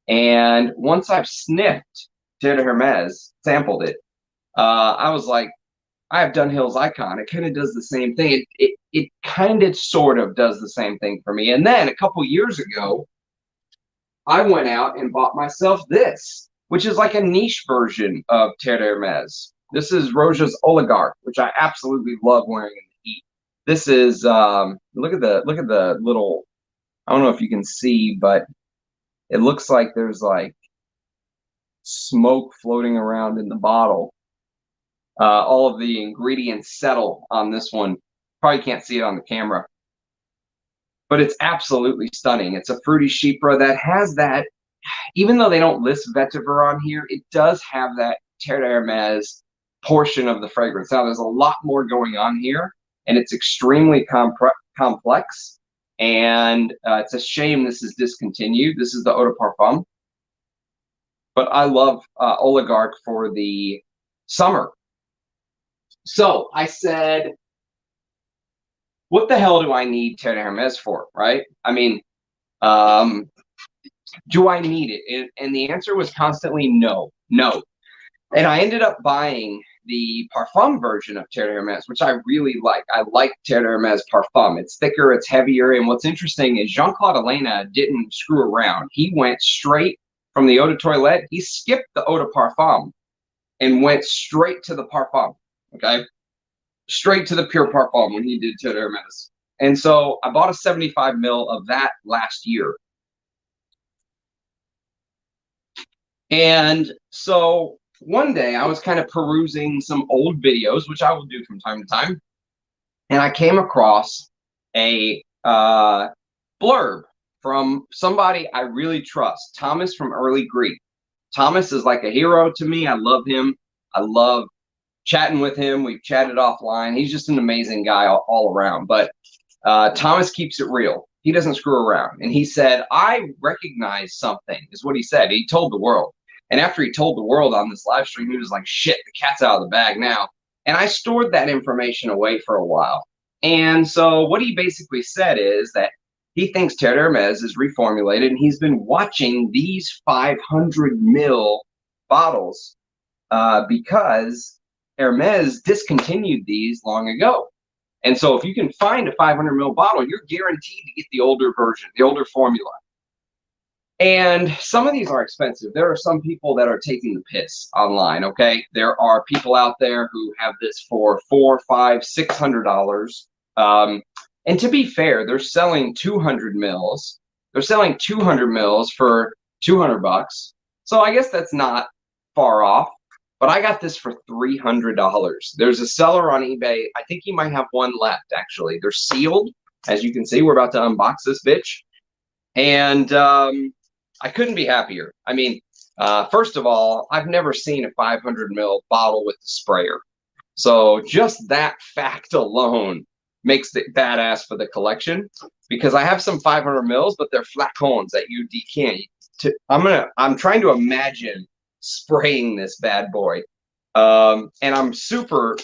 And once I've sniffed Terre de Hermes, sampled it, I was like, I have Dunhill's Icon. It kind of does the same thing. It kind of sort of does the same thing for me. And then a couple years ago, I went out and bought myself this, which is like a niche version of Terre de Hermes. This is Roja's Oligarch, which I absolutely love wearing in the heat. This is look at the little, I don't know if you can see, but it looks like there's like smoke floating around in the bottle. All of the ingredients settle on this one. Probably can't see it on the camera, but it's absolutely stunning. It's a fruity chypre that has that, even though they don't list vetiver on here, it does have that Terre de Hermes portion of the fragrance. Now, there's a lot more going on here, and it's extremely complex, and it's a shame this is discontinued. This is the Eau de Parfum, but I love Oligarch for the summer. So I said, what the hell do I need Terre de Hermes for, right? I mean, do I need it? And the answer was constantly no. And I ended up buying the Parfum version of Terre de Hermes, which I really like. I like Terre de Hermes Parfum. It's thicker, it's heavier, and what's interesting is Jean-Claude Elena didn't screw around. He went straight from the Eau de Toilette. He skipped the Eau de Parfum and went straight to the Parfum. Okay, straight to the pure Parfum when he did Terre de Hermes. And so I bought a 75 mil of that last year. And so one day I was kind of perusing some old videos, which I will do from time to time, and I came across a blurb from somebody I really trust, Thomas from Early Greek. Thomas is like a hero to me. I love him. I love chatting with him. We've chatted offline. He's just an amazing guy all around. But Thomas keeps it real. He doesn't screw around. And he said, I recognize something, is what he said. He told the world. And after he told the world on this live stream, he was like, shit, the cat's out of the bag now. And I stored that information away for a while. And so what he basically said is that he thinks Terre de Hermes is reformulated, and he's been watching these 500 ml bottles because Hermes discontinued these long ago. And so if you can find a 500 ml bottle, you're guaranteed to get the older version, the older formula. And some of these are expensive. There are some people that are taking the piss online, okay? There are people out there who have this for $400, $500, $600. And to be fair, they're selling 200 mils. They're selling 200 mils for $200. So I guess that's not far off. But I got this for $300. There's a seller on eBay. I think he might have one left, actually. They're sealed. As you can see, we're about to unbox this bitch. And I couldn't be happier. I mean, first of all, I've never seen a 500 ml bottle with the sprayer. So just that fact alone makes it badass for the collection, because I have some 500 mils, but they're flacons that you decant. I'm trying to imagine spraying this bad boy. And I'm super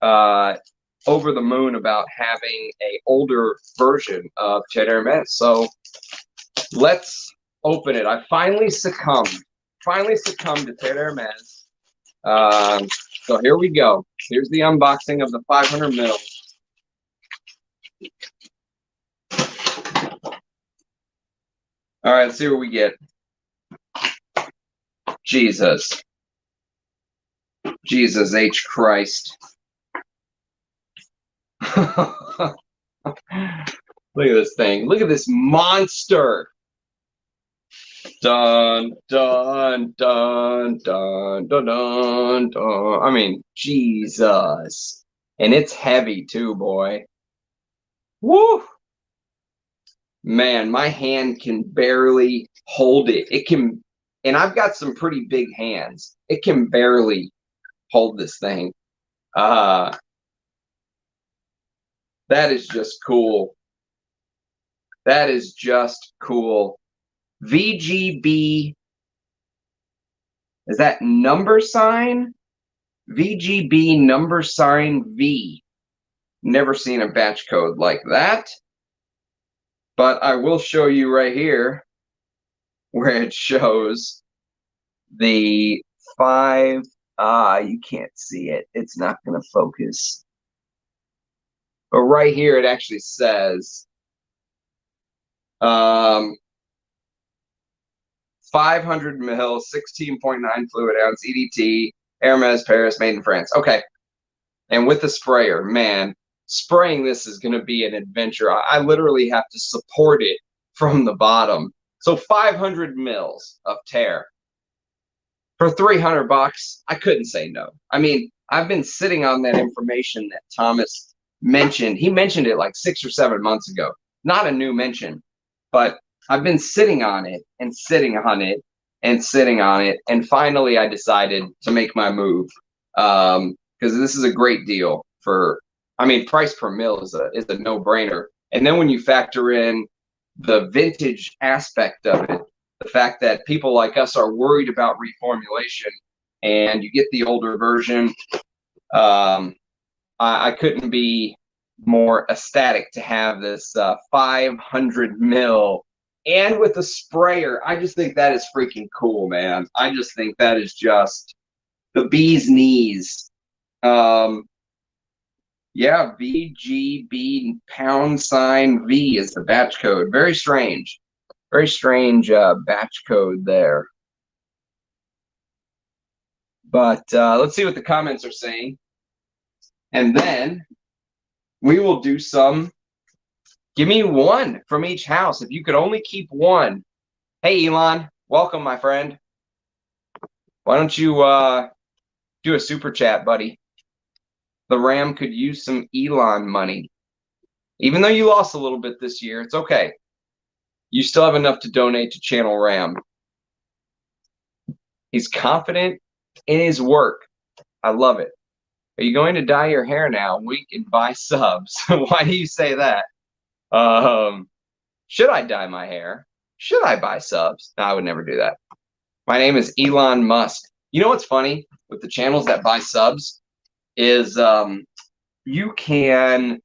over the moon about having a older version of Terre de Hermes. So let's open it. I finally succumbed to Terre de Hermes. So here we go. Here's the unboxing of the 500 ml. All right, let's see what we get. Jesus H. Christ. Look at this thing. Look at this monster. Dun, dun, dun, dun, dun, dun, dun. I mean, Jesus. And it's heavy too, boy. Woo! Man, my hand can barely hold it. It can, and I've got some pretty big hands. It can barely hold this thing. That is just cool. That is just cool. VGB, is that number sign? VGB number sign V. Never seen a batch code like that. But I will show you right here where it shows the 5. You can't see it. It's not going to focus. But right here, it actually says 500 ml, 16.9 fluid ounce EDT, Hermes Paris, made in France. Okay. And with the sprayer, man, spraying this is going to be an adventure. I literally have to support it from the bottom. So 500 mils of Terre for $300. I couldn't say no. I mean, I've been sitting on that information that Thomas mentioned. He mentioned it like 6 or 7 months ago. Not a new mention, but I've been sitting on it and sitting on it and sitting on it. And finally, I decided to make my move. Because this is a great deal for, I mean, price per mil is a no-brainer. And then when you factor in the vintage aspect of it, the fact that people like us are worried about reformulation, and you get the older version, I couldn't be more ecstatic to have this 500 mil. And with the sprayer, I just think that is freaking cool, man. I just think that is just the bee's knees. Yeah, VGB #V is the batch code. Very strange batch code there. But let's see what the comments are saying, and then we will do some. Give me one from each house. If you could only keep one. Hey, Elon, welcome, my friend. Why don't you do a super chat, buddy? The Ram could use some Elon money. Even though you lost a little bit this year, it's okay. You still have enough to donate to Channel Ram. He's confident in his work. I love it. Are you going to dye your hair now? We can buy subs. Why do you say that? Should I dye my hair? Should I buy subs? No, I would never do that. My name is Elon Musk. You know what's funny with the channels that buy subs is you can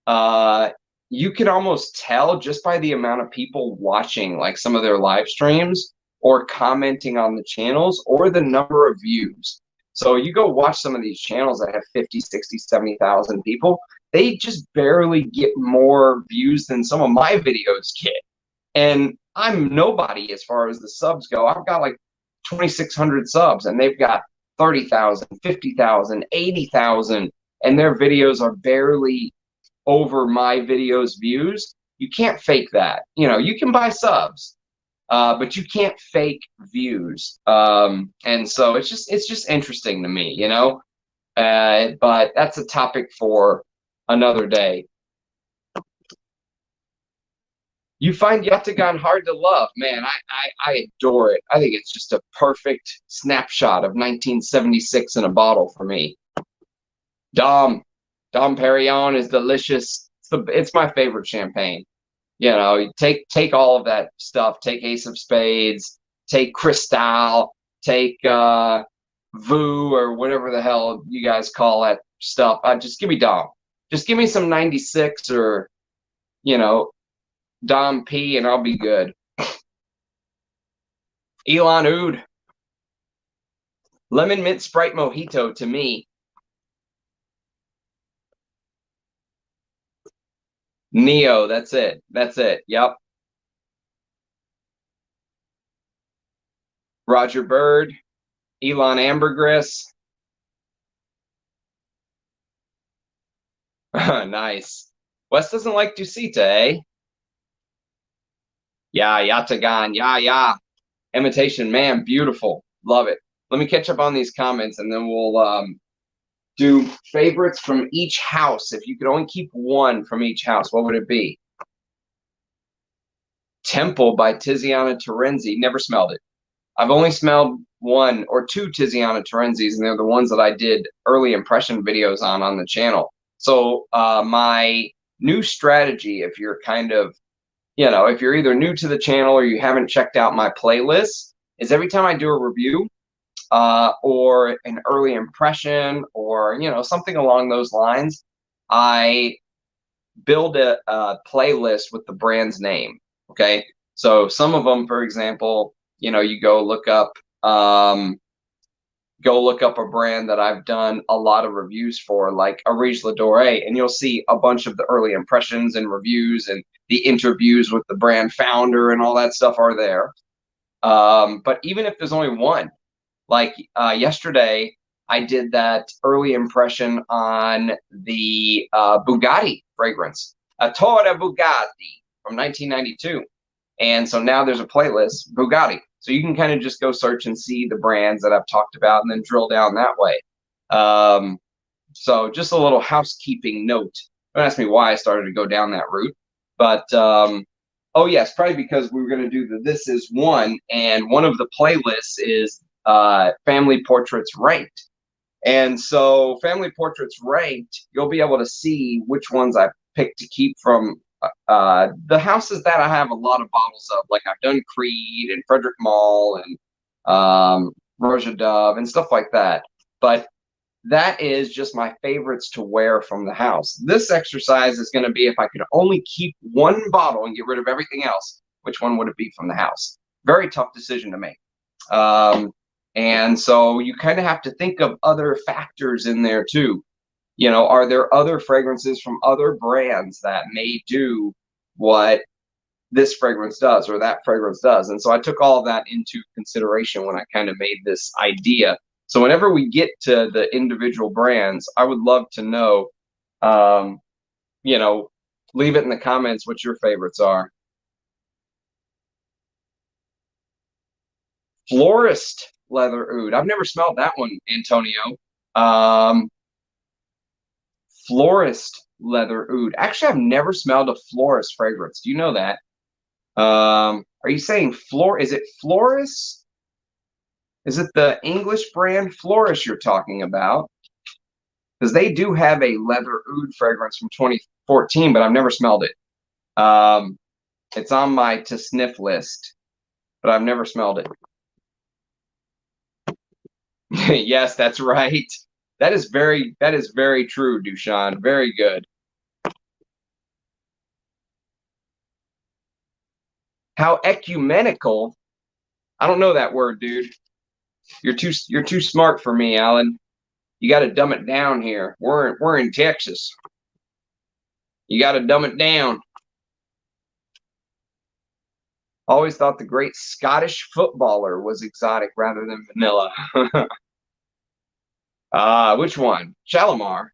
almost tell just by the amount of people watching like some of their live streams or commenting on the channels or the number of views. So you go watch some of these channels that have 50, 60, 70,000 people, they just barely get more views than some of my videos get. And I'm nobody as far as the subs go. I've got like 2,600 subs and they've got 30,000, 50,000, 80,000, and their videos are barely over my videos views. You can't fake that. You know, you can buy subs, but you can't fake views. And so it's just interesting to me, you know. But that's a topic for another day. You find Yatagan hard to love, man. I adore it. I think it's just a perfect snapshot of 1976 in a bottle for me. Dom Perignon is delicious. It's my favorite champagne. You know, you take all of that stuff. Take Ace of Spades. Take Cristal. Take Vu or whatever the hell you guys call that stuff. Just give me Dom. Just give me some 96 or, you know, Dom P, and I'll be good. Elon Oud. Lemon Mint Sprite Mojito to me. Neo, that's it. That's it. Yep. Roger Bird. Elon Ambergris. Nice. Wes doesn't like Dusita, eh? Yeah, Yatagan. Yeah. Imitation Man, beautiful. Love it. Let me catch up on these comments, and then we'll do favorites from each house. If you could only keep one from each house, what would it be? Temple by Tiziana Terenzi. Never smelled it. I've only smelled one or two Tiziana Terenzis, and they're the ones that I did early impression videos on the channel. So my new strategy, if you're kind of, if you're either new to the channel or you haven't checked out my playlist, is every time I do a review or an early impression or, something along those lines, I build a playlist with the brand's name. Okay. So some of them, for example, you go look up a brand that I've done a lot of reviews for, like Arige Ladore, and you'll see a bunch of the early impressions and reviews and the interviews with the brand founder and all that stuff are there. But even if there's only one, like yesterday, I did that early impression on the Bugatti fragrance, Datura Bugatti from 1992. And so now there's a playlist, Bugatti. So you can kind of just go search and see the brands that I've talked about and then drill down that way. So just a little housekeeping note. Don't ask me why I started to go down that route. But, oh, yes, probably because we were going to do the This Is One. And one of the playlists is Family Portraits Ranked. And so Family Portraits Ranked, you'll be able to see which ones I've picked to keep from the houses that I have a lot of bottles of. Like I've done Creed and Frederick Mall and Roja Dove and stuff like that. But that is just my favorites to wear from the house. This exercise is going to be if I could only keep one bottle and get rid of everything else, which one would it be from the house? Very tough decision to make. And so you kind of have to think of other factors in there too. Are there other fragrances from other brands that may do what this fragrance does or that fragrance does? And so I took all of that into consideration when I kind of made this idea. So whenever we get to the individual brands, I would love to know, leave it in the comments what your favorites are. Florist Leather Oud. I've never smelled that one, Antonio. Florist Leather Oud. Actually, I've never smelled a florist fragrance. Do you know that? Are you saying is it Florist? Is it the English brand Florist you're talking about? Because they do have a Leather Oud fragrance from 2014, but I've never smelled it. It's on my to sniff list, but I've never smelled it. Yes, that's right. That is very true, Dushan. Very good. How ecumenical? I don't know that word, dude. You're too smart for me, Alan. You got to dumb it down here. We're in Texas. You got to dumb it down. Always thought the great Scottish footballer was exotic rather than vanilla. Which one? Shalimar.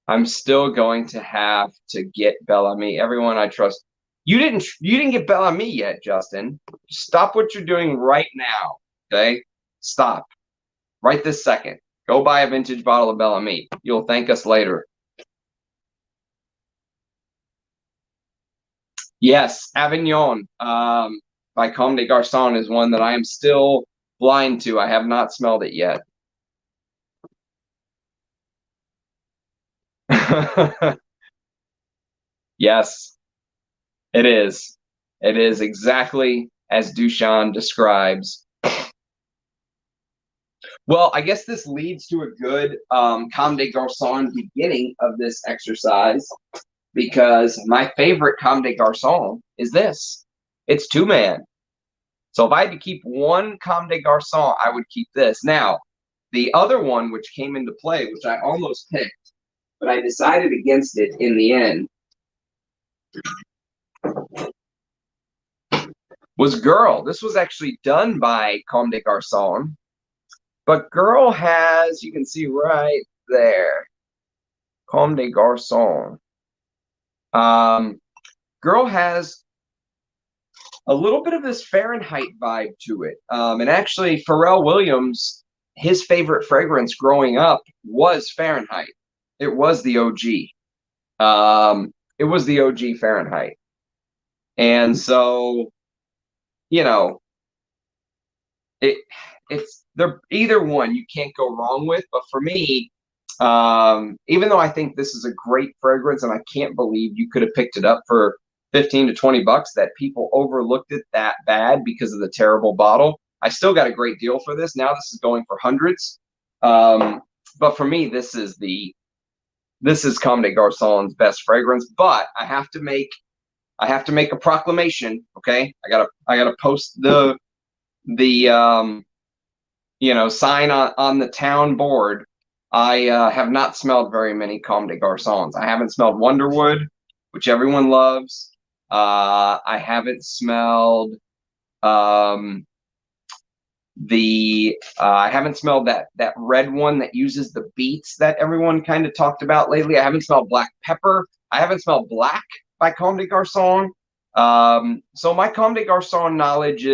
I'm still going to have to get Bel Ami. Everyone I trust. You didn't get Bel Ami yet, Justin. Stop what you're doing right now. Okay? Stop. Right this second. Go buy a vintage bottle of Bel Ami. You'll thank us later. Yes, Avignon by Comme des Garçons is one that I am still blind to. I have not smelled it yet. Yes, it is. It is exactly as Dushan describes. Well, I guess this leads to a good Comme des Garçons beginning of this exercise, because my favorite Comme des Garçons is this. It's two-man. So if I had to keep one Comme des Garçons, I would keep this. Now, the other one which came into play, which I almost picked, but I decided against it in the end, was Girl. This was actually done by Comme des Garçons. But Girl has, you can see right there, Comme des Garçons. Girl has a little bit of this Fahrenheit vibe to it. And actually, Pharrell Williams, his favorite fragrance growing up was Fahrenheit. It was the OG. It was the OG Fahrenheit. And so, it they're either one you can't go wrong with. But for me, even though I think this is a great fragrance, and I can't believe you could have picked it up for 15 to 20 bucks, that people overlooked it that bad because of the terrible bottle. I still got a great deal for this. Now this is going for hundreds. But for me, this is Comme des Garçons' best fragrance. But I have to make a proclamation. Okay, I gotta post the sign on the town board. I have not smelled very many Comme des Garçons. I haven't smelled Wonderwood, which everyone loves. I haven't smelled I haven't smelled that red one that uses the beets that everyone kind of talked about lately. I haven't smelled Black Pepper. I haven't smelled Black by Comme des Garçons. So my Comme des Garçons knowledge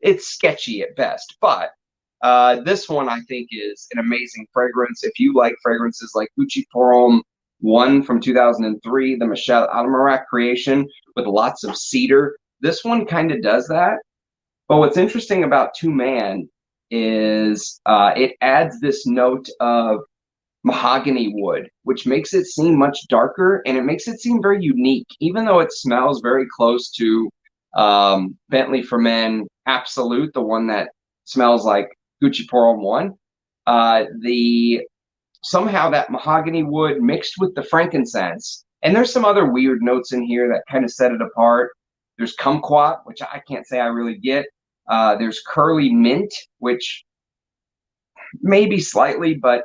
it's sketchy at best, but this one I think is an amazing fragrance. If you like fragrances like Gucci Pour Homme 1 from 2003, the Michel Almerac creation with lots of cedar, this one kind of does that. But what's interesting about Two Man is it adds this note of mahogany wood, which makes it seem much darker, and it makes it seem very unique, even though it smells very close to Bentley for Men Absolute, the one that smells like Gucci Pour Homme 1. Somehow that mahogany wood mixed with the frankincense, and there's some other weird notes in here that kind of set it apart. There's kumquat, which I can't say I really get. There's curly mint, which maybe slightly, but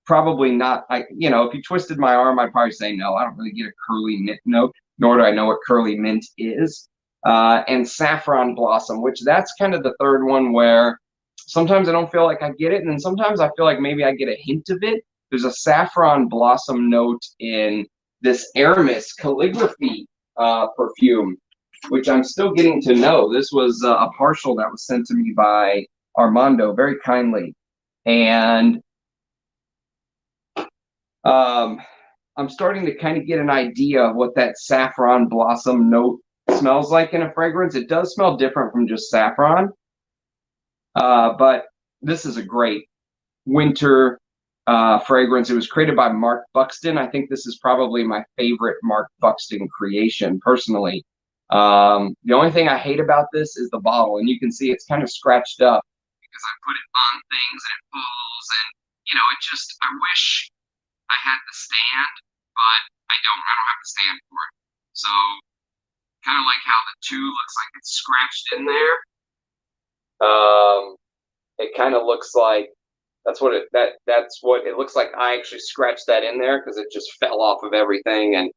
probably not. If you twisted my arm, I'd probably say no. I don't really get a curly mint note, nor do I know what curly mint is. And saffron blossom, which that's kind of the third one where sometimes I don't feel like I get it, and then sometimes I feel like maybe I get a hint of it. There's a saffron blossom note in this Hermes calligraphy perfume, which I'm still getting to know. This was a partial that was sent to me by Armando very kindly. And I'm starting to kind of get an idea of what that saffron blossom note smells like in a fragrance. It does smell different from just saffron. But this is a great winter fragrance. It was created by Mark Buxton. I think this is probably my favorite Mark Buxton creation, personally. The only thing I hate about this is the bottle, and you can see it's kind of scratched up because I put it on things and it pulls, and I wish I had the stand, but I don't have the stand for it. So kind of like how the 2 looks like it's scratched in there. It kind of looks like that's what it looks like. I actually scratched that in there because it just fell off of everything, and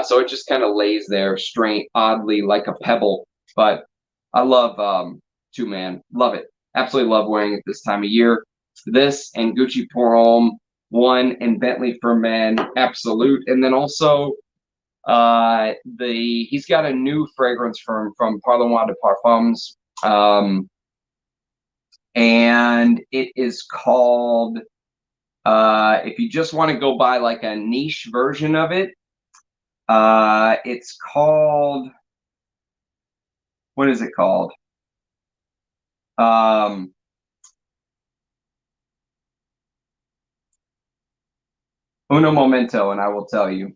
so it just kind of lays there strange, oddly like a pebble. But I love Two Man, love it, absolutely love wearing it this time of year. This and Gucci Pour Homme 1 and Bentley for Men Absolute, and then also he's got a new fragrance from Parloir de Parfums. And it is called, if you just want to go buy like a niche version of it, it's called, what is it called? Uno momento, and I will tell you.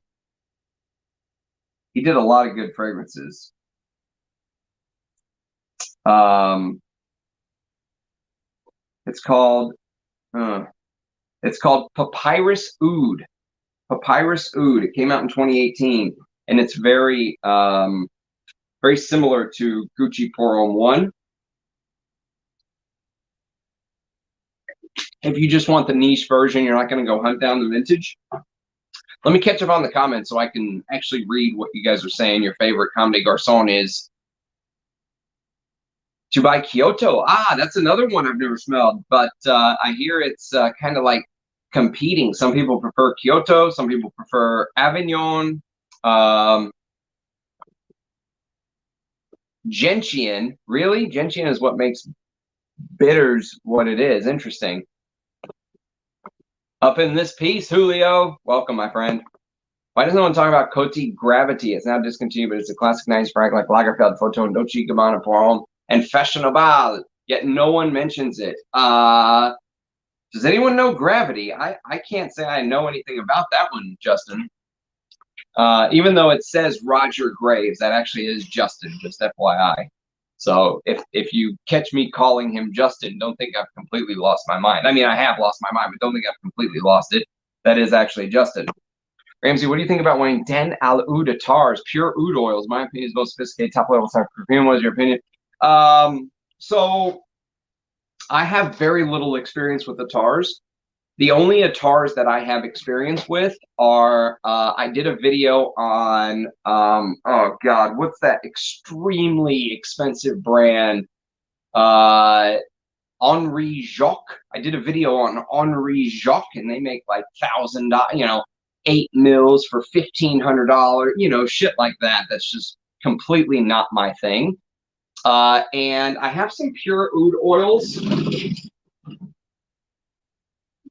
He did a lot of good fragrances. It's called Papyrus Oud. Papyrus Oud. It came out in 2018, and it's very very similar to Gucci Pour Homme 1. If you just want the niche version, you're not going to go hunt down the vintage. Let me catch up on the comments so I can actually read what you guys are saying. Your favorite Comme des Garçons is to buy Kyoto. That's another one I've never smelled, but I hear it's kind of like competing. Some people prefer Kyoto, some people prefer Avignon. Gentian, really? Gentian is what makes bitters what it is. Interesting. Up in this piece, Julio. Welcome, my friend. Why doesn't no one talk about Coty Gravity? It's now discontinued, but it's a classic 90s brand like Lagerfeld, Photo, and Dolce & Gabbana Pour Homme. and fashionable, yet no one mentions it. Does anyone know Gravity? I can't say I know anything about that one, Justin. Even though it says Roger Graves, that actually is Justin, just FYI. So if you catch me calling him Justin, don't think I've completely lost my mind. I mean, I have lost my mind, but don't think I've completely lost it. That is actually Justin. Ramsey, what do you think about wearing 10 al oud attars, pure oud oils? My opinion is most sophisticated, top level type perfume. What is your opinion? So I have very little experience with attars. The only attars that I have experience with are, I did a video on, oh God, what's that extremely expensive brand? Henri Jacques. I did a video on Henri Jacques, and they make like $1,000, 8 mils for $1,500, shit like that. That's just completely not my thing. And I have some pure oud oils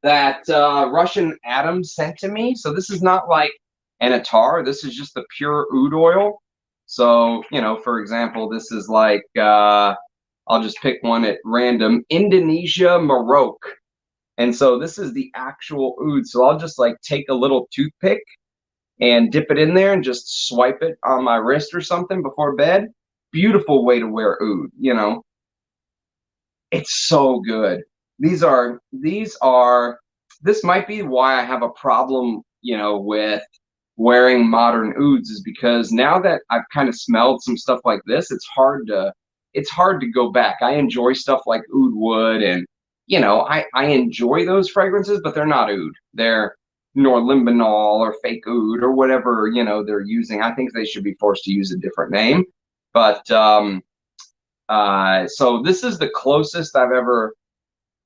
that Russian Adam sent to me. So this is not like an attar. This is just the pure oud oil. So, for example, this is like, I'll just pick one at random, Indonesia Morocco. And so this is the actual oud. So I'll just like take a little toothpick and dip it in there and just swipe it on my wrist or something before bed. Beautiful way to wear oud, It's so good. This might be why I have a problem, with wearing modern ouds, is because now that I've kind of smelled some stuff like this, it's hard to go back. I enjoy stuff like oud wood, and I enjoy those fragrances, but they're not oud. They're norlimbanol or fake oud or whatever, they're using. I think they should be forced to use a different name. But so this is the closest I've ever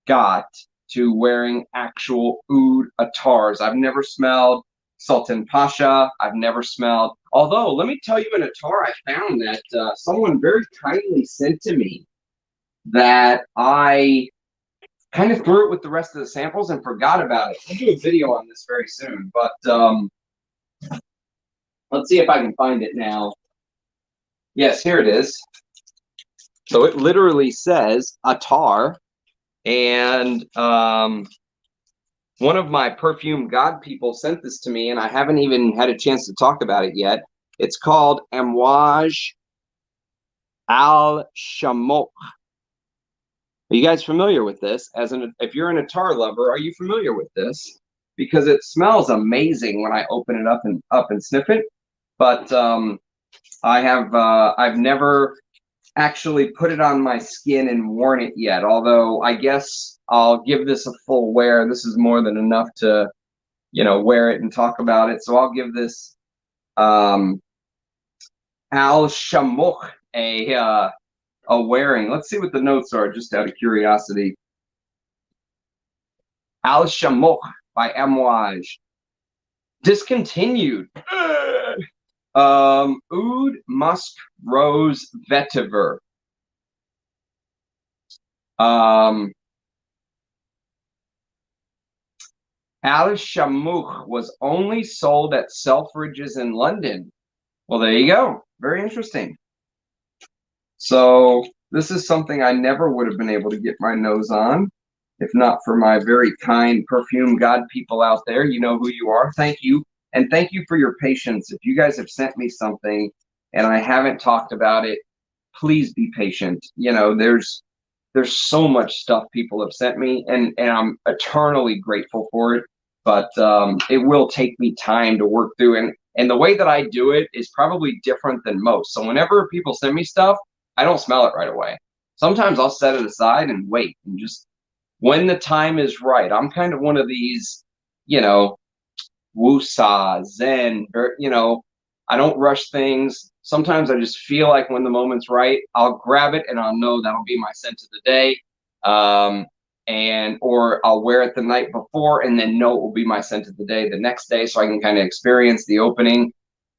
got to wearing actual oud attars. I've never smelled Sultan Pasha. I've never smelled, although let me tell you an attar I found that someone very kindly sent to me that I kind of threw it with the rest of the samples and forgot about it. I'll do a video on this very soon, but let's see if I can find it now. Yes, here it is. So it literally says attar, and one of my perfume god people sent this to me, and I haven't even had a chance to talk about it yet. It's called Amouage al Shamokh. Are you guys familiar with this? If you're an attar lover, are you familiar with this? Because it smells amazing when I open it up and sniff it. But I've never actually put it on my skin and worn it yet. Although I guess I'll give this a full wear. This is more than enough to, wear it and talk about it. So I'll give this Al Shamokh a wearing. Let's see what the notes are, just out of curiosity. Al Shamokh by Amouage. Discontinued. Oud, musk, rose, vetiver. Al Shamokh was only sold at Selfridges in London. Well, there you go. Very interesting. So this is something I never would have been able to get my nose on if not for my very kind perfume god people out there. You know who you are. Thank you. And thank you for your patience. If you guys have sent me something and I haven't talked about it, please be patient. There's so much stuff people have sent me, and I'm eternally grateful for it. But it will take me time to work through. And the way that I do it is probably different than most. So whenever people send me stuff, I don't smell it right away. Sometimes I'll set it aside and wait, and just when the time is right. I'm kind of one of these, wusa, zen, I don't rush things. Sometimes I just feel like when the moment's right, I'll grab it and I'll know that'll be my scent of the day. Or I'll wear it the night before and then know it will be my scent of the day the next day, so I can kind of experience the opening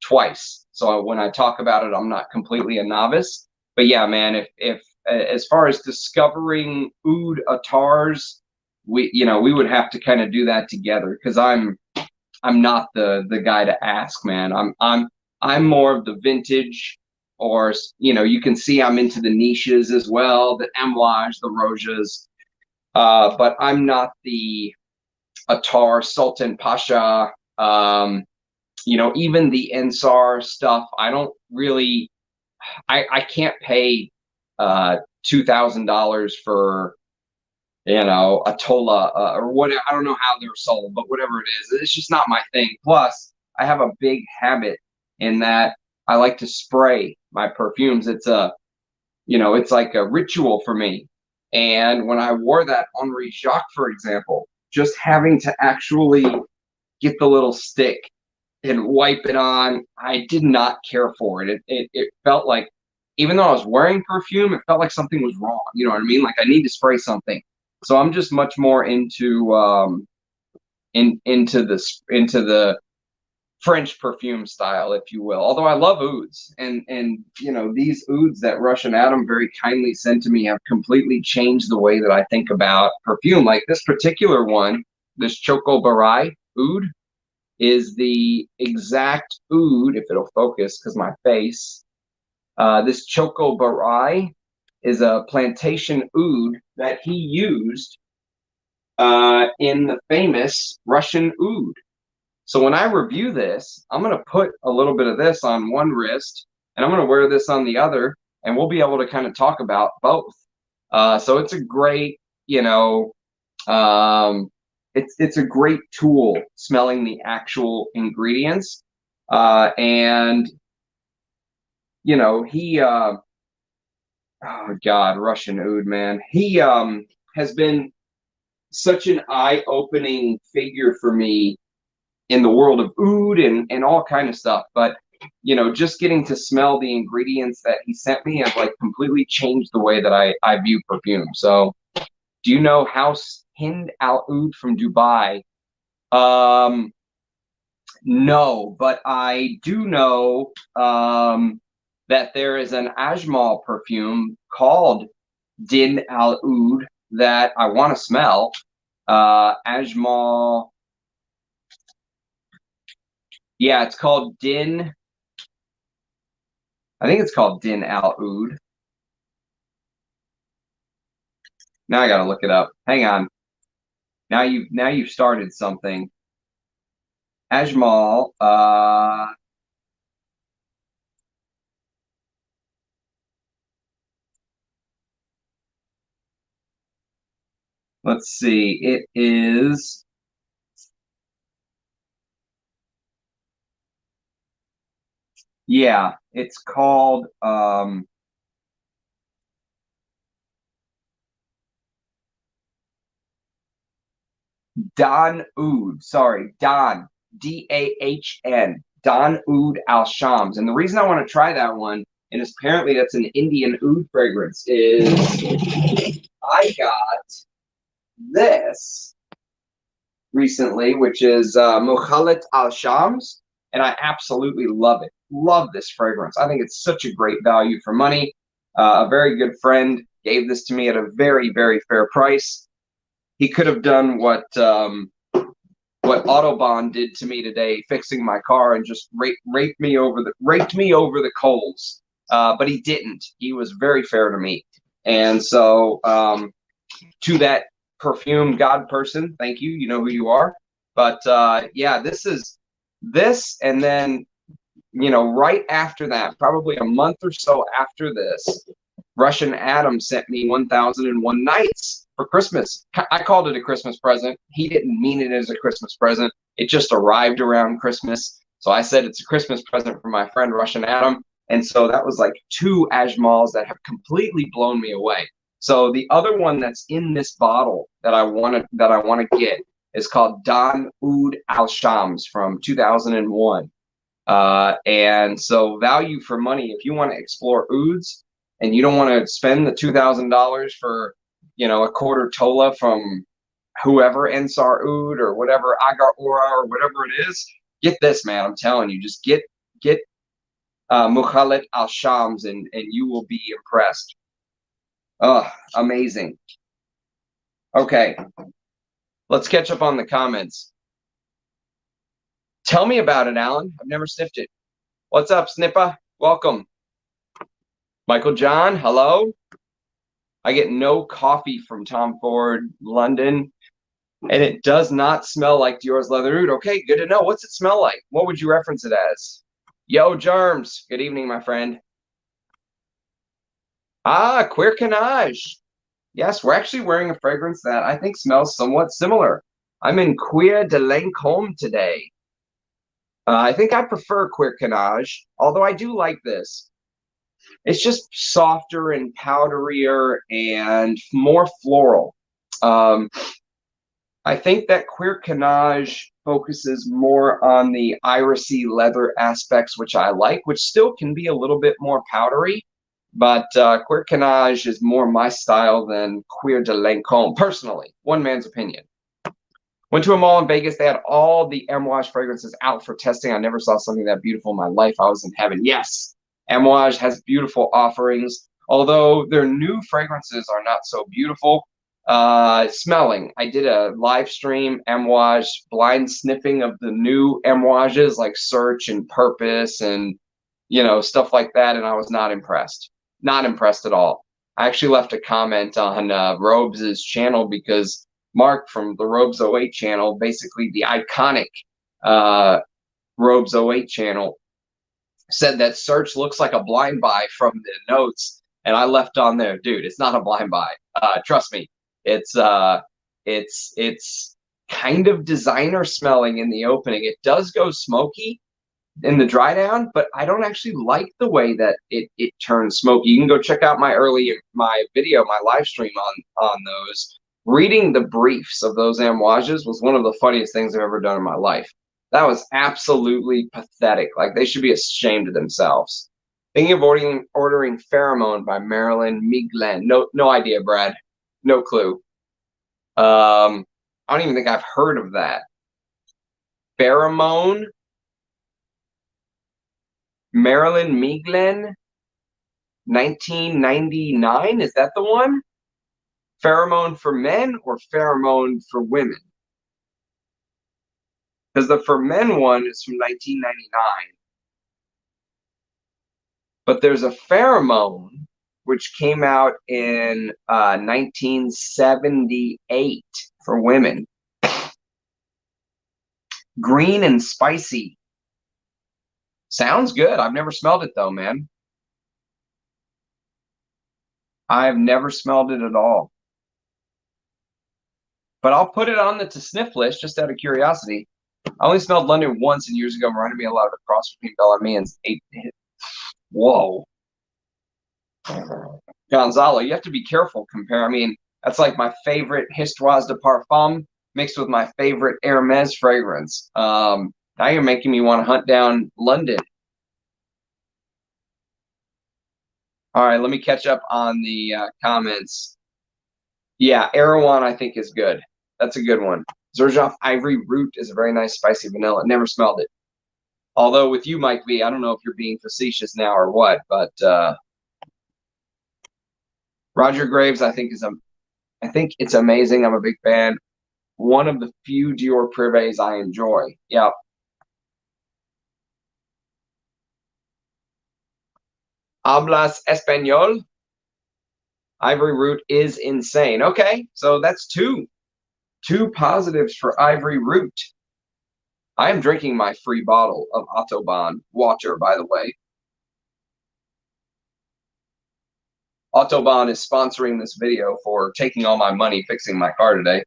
twice. So when I talk about it, I'm not completely a novice. But yeah, man, if as far as discovering oud attars, we would have to kind of do that together, because I'm not the guy to ask, man. I'm more of the vintage or, you know, you can see I'm into the niches as well, the Emouage, the Rojas. But I'm not the Attar, Sultan Pasha, you know, even the Ensar stuff. I don't really, I can't pay $2,000 for, you know, a Tola or what. I don't know how they're sold, but whatever it is, it's just not my thing. Plus, I have a big habit in that I like to spray my perfumes. It's a, you know, it's like a ritual for me. And when I wore that Henri Jacques, for example, just having to actually get the little stick and wipe it on, I did not care for it. It felt like, even though I was wearing perfume, it felt like something was wrong. You know what I mean? Like I need to spray something. So I'm just much more into into the French perfume style, if you will. Although I love ouds, and you know, these ouds that Russian Adam very kindly sent to me have completely changed the way that I think about perfume. Like this particular one, this Choco Barai oud, is the exact oud, if it'll focus, because my face. This Choco Barai is a plantation oud that he used in the famous Russian oud. So when I review this, I'm going to put a little bit of this on one wrist, and I'm going to wear this on the other, and we'll be able to kind of talk about both. So it's a great, you know, it's a great tool smelling the actual ingredients. And, you know, he, oh God, Russian oud, man. He has been such an eye-opening figure for me in the world of oud and all kind of stuff. But, you know, just getting to smell the ingredients that he sent me have like completely changed the way that I view perfume. So do you know House Hind Al Oud from Dubai? No, but I do know that there is an Ajmal perfume called Din Al Oud that I want to smell. Ajmal. Yeah, it's called Din. I think it's called Din Al Oud. Now I gotta look it up. Hang on. Now you've started something. Ajmal. Let's see. It is. Yeah, it's called Don Oud. Sorry, Don, Dahn, Don Oud Al Shams. And the reason I want to try that one, and apparently that's an Indian oud fragrance, is I got this recently, which is Mukhalet Al Shams, and I absolutely love it. Love this fragrance. I think it's such a great value for money. A very good friend gave this to me at a very, very fair price. He could have done what Autobahn did to me today, fixing my car and just raped me over the coals. But he didn't. He was very fair to me, and so to that perfume god person, thank you. You know who you are. But yeah, this, and then, you know, right after that, probably a month or so after this, Russian Adam sent me 1001 Nights for Christmas. I called it a Christmas present. He didn't mean it as a Christmas present. It just arrived around Christmas. So I said it's a Christmas present for my friend Russian Adam. And so that was like 2 Ajmals that have completely blown me away. So the other one that's in this bottle that I want to get is called Don Oud Al Shams from 2001. And so value for money, if you want to explore ouds and you don't want to spend the $2,000 for, you know, a quarter tola from whoever, Ensar Oud or whatever, Agar Ora or whatever it is, get this, man. I'm telling you, just get Mukhalet Al Shams and you will be impressed. Oh, amazing. Okay, let's catch up on the comments. Tell me about it, Alan. I've never sniffed it. What's up, Snippa? Welcome. Michael John, hello. I get no coffee from Tom Ford London, and it does not smell like Dior's Leather Oud. Okay, good to know. What's it smell like? What would you reference it as? Yo, Germs. Good evening, my friend. Ah, Cuir. Yes, we're actually wearing a fragrance that I think smells somewhat similar. I'm in Cuir de Lacome today. I think I prefer Cuir, although I do like this. It's just softer and powderier and more floral. I think that Cuir focuses more on the irisy leather aspects, which I like, which still can be a little bit more powdery. But Cuir is more my style than Cuir de Lacome, personally. One man's opinion. Went to a mall in Vegas. They had all the Amouage fragrances out for testing. I never saw something that beautiful in my life. I was in heaven. Yes, Amouage has beautiful offerings, although their new fragrances are not so beautiful. Smelling. I did a live stream Amouage blind sniffing of the new Amouages like Search and Purpose and, you know, stuff like that, and I was not impressed. Not impressed at all. I actually left a comment on Robes' channel because Mark from the Robes 08 channel, basically the iconic Robes 08 channel, said that Search looks like a blind buy from the notes, and I left on there, dude, it's not a blind buy. Trust me, it's kind of designer smelling in the opening. It does go smoky in the dry down, but I don't actually like the way that it turns smoky. You can go check out my video, my live stream on those. Reading the briefs of those Amouages was one of the funniest things I've ever done in my life. That was absolutely pathetic. Like, they should be ashamed of themselves. Thinking of ordering Pheromone by Marilyn Miglen. No idea, Brad. No clue. I don't even think I've heard of that. Pheromone. Marilyn Miglen. 1999. Is that the one? Pheromone for men or Pheromone for women? Because the for men one is from 1999. But there's a Pheromone which came out in 1978 for women. Green and spicy. Sounds good. I've never smelled it though, man. I've never smelled it at all. But I'll put it on the to sniff list just out of curiosity. I only smelled London once, and years ago, reminded me a lot of a cross between Bel Ami and Whoa. Gonzalo, you have to be careful compare. I mean, that's like my favorite Histoire de Parfum mixed with my favorite Hermes fragrance. Now you're making me want to hunt down London. All right, let me catch up on the comments. Yeah, Erewhon I think is good. That's a good one. Xerjoff Ivory Root is a very nice spicy vanilla. Never smelled it. Although with you, Mike V, I don't know if you're being facetious now or what, but Roger Graves I think it's amazing. I'm a big fan. One of the few Dior Privés I enjoy. Yeah. Hablas Español? Ivory Root is insane. Okay, so that's two positives for Ivory Root. I am drinking my free bottle of Autobahn water, by the way. Autobahn is sponsoring this video for taking all my money fixing my car today.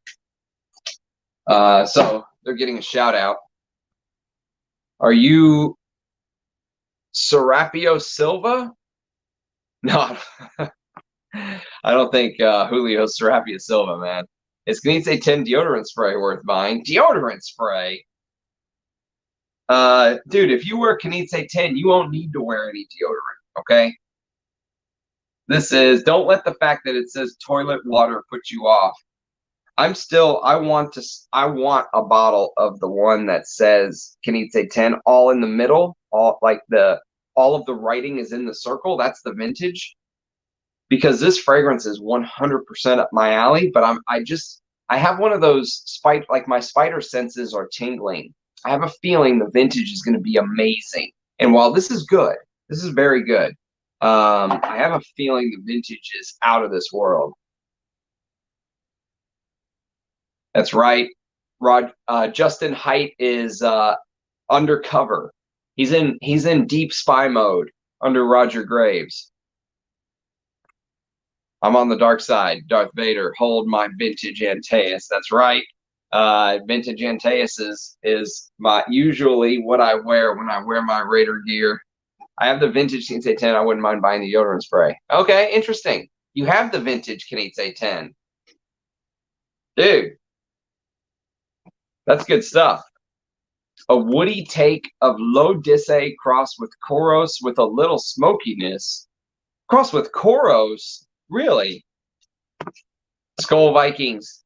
So they're getting a shout out. Are you Serapio Silva? No, I don't think Julio Serapio Silva, man. Is Canite 10 deodorant spray worth buying? Deodorant spray? Dude, if you wear Canite 10, you won't need to wear any deodorant, okay? This is, don't let the fact that it says toilet water put you off. I want a bottle of the one that says Canite 10 all in the middle, all of the writing is in the circle. That's the vintage. Because this fragrance is 100% up my alley, but I have one of those like my spider senses are tingling. I have a feeling the vintage is going to be amazing. And while this is good, this is very good. I have a feeling the vintage is out of this world. That's right. Justin Haidt is undercover. He's in deep spy mode under Roger Graves. I'm on the dark side. Darth Vader, hold my vintage Antaeus. That's right. Vintage Antaeus is my usually what I wear when I wear my Raider gear. I have the vintage Kinite 10. I wouldn't mind buying the deodorant spray. Okay, interesting. You have the vintage Kinite 10. Dude, that's good stuff. A woody take of low Disse crossed with Koros with a little smokiness. Crossed with Koros? Really? Skull Vikings.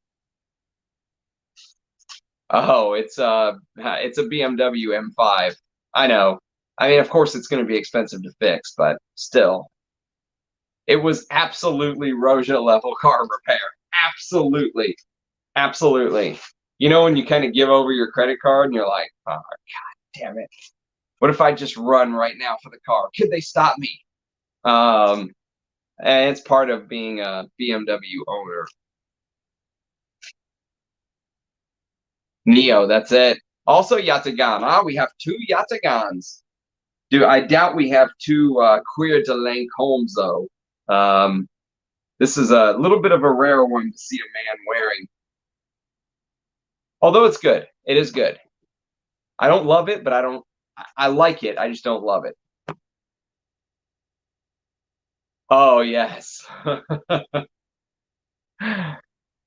Oh, it's a BMW M5. I know. I mean, of course, it's going to be expensive to fix, but still. It was absolutely Roja level car repair. Absolutely. Absolutely. You know, when you kind of give over your credit card and you're like, oh, God damn it. What if I just run right now for the car? Could they stop me? And it's part of being a BMW owner. Neo, that's it. Also Yatagan. Ah, we have two Yatagans. Dude, I doubt we have two Cuir de Lancômes, though. This is a little bit of a rare one to see a man wearing. Although it's good. It is good. I don't love it, but I like it. I just don't love it. Oh, yes.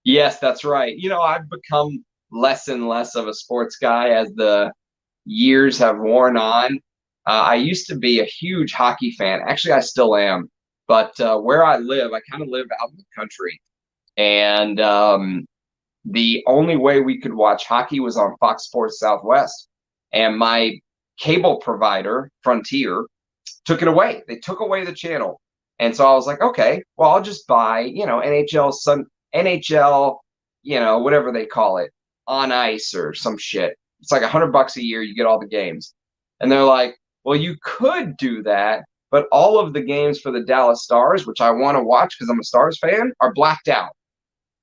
Yes, that's right. You know, I've become less and less of a sports guy as the years have worn on. I used to be a huge hockey fan. Actually, I still am. But where I live, I kind of live out in the country. And the only way we could watch hockey was on Fox Sports Southwest. And my cable provider, Frontier, took it away. They took away the channel. And so I was like, okay, well, I'll just buy, you know, NHL, you know, whatever they call it, on ice or some shit. It's like $100 a year. You get all the games. And they're like, well, you could do that, but all of the games for the Dallas Stars, which I want to watch because I'm a Stars fan, are blacked out.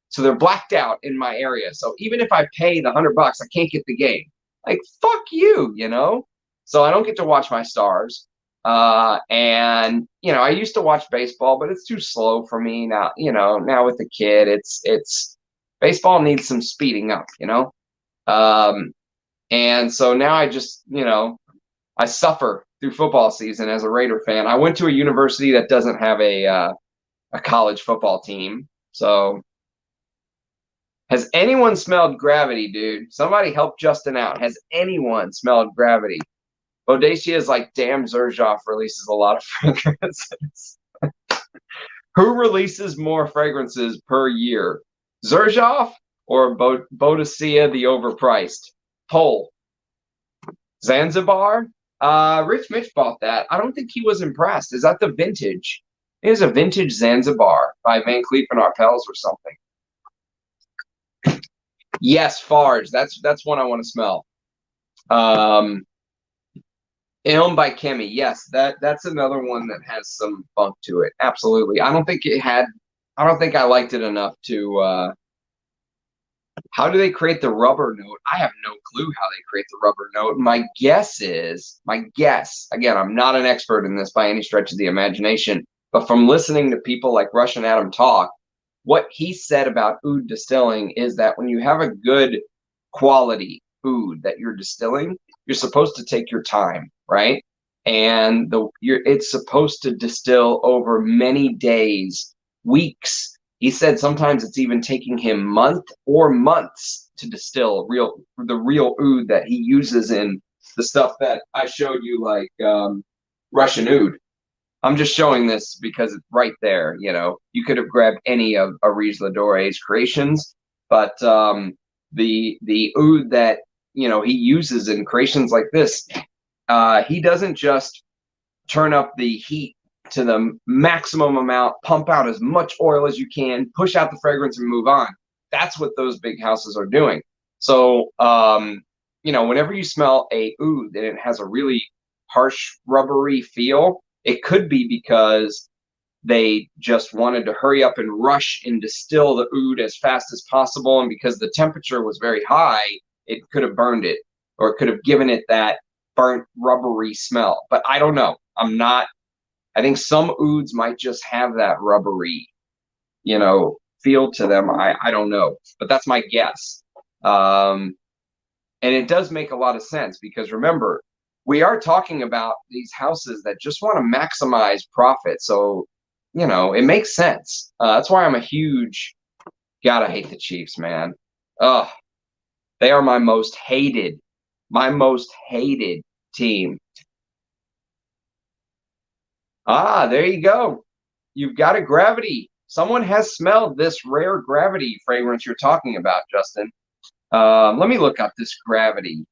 So they're blacked out in my area. So even if I pay the $100, I can't get the game. Like, fuck you, you know? So I don't get to watch my Stars. And you know, I used to watch baseball, but it's too slow for me now. You know, now with the kid, it's baseball needs some speeding up. You know, and so now I just, you know, I suffer through football season as a Raider fan. I went to a university that doesn't have a college football team. So, has anyone smelled Gravity, dude? Somebody help Justin out. Has anyone smelled Gravity? Bodacia is like, damn, Xerjoff releases a lot of fragrances. Who releases more fragrances per year? Xerjoff or Bodacia, the overpriced? Poll. Zanzibar? Rich Mitch bought that. I don't think he was impressed. Is that the vintage? It is a vintage Zanzibar by Van Cleef and Arpels or something. Yes, Farge. That's one I want to smell. Homme by Chemi. Yes, that's another one that has some funk to it. Absolutely. I don't think I liked it enough to how do they create the rubber note? I have no clue how they create the rubber note. My guess, again, I'm not an expert in this by any stretch of the imagination, but from listening to people like Russian Adam talk, what he said about oud distilling is that when you have a good quality oud that you're distilling, you're supposed to take your time, right? And it's supposed to distill over many days, weeks. He said sometimes it's even taking him months to distill the real oud that he uses in the stuff that I showed you, like Russian oud. I'm just showing this because it's right there. You know, you could have grabbed any of Aries Ladore's creations, but the oud that, you know, he uses in creations like this, he doesn't just turn up the heat to the maximum amount, pump out as much oil as you can, push out the fragrance and move on. That's what those big houses are doing. So, you know, whenever you smell a oud and it has a really harsh, rubbery feel, It could be because they just wanted to hurry up and rush and distill the oud as fast as possible. And because the temperature was very high, it could have burned it, or it could have given it that burnt rubbery smell. But I don't know. I think some ouds might just have that rubbery, feel to them. I don't know, but that's my guess. And it does make a lot of sense because remember, we are talking about these houses that just want to maximize profit. So, it makes sense. That's why I'm a huge, God, I hate the Chiefs, man. Ugh, they are my most hated team. Ah, there you go. You've got a gravity. Someone has smelled this rare gravity fragrance you're talking about, Justin. Let me look up this gravity.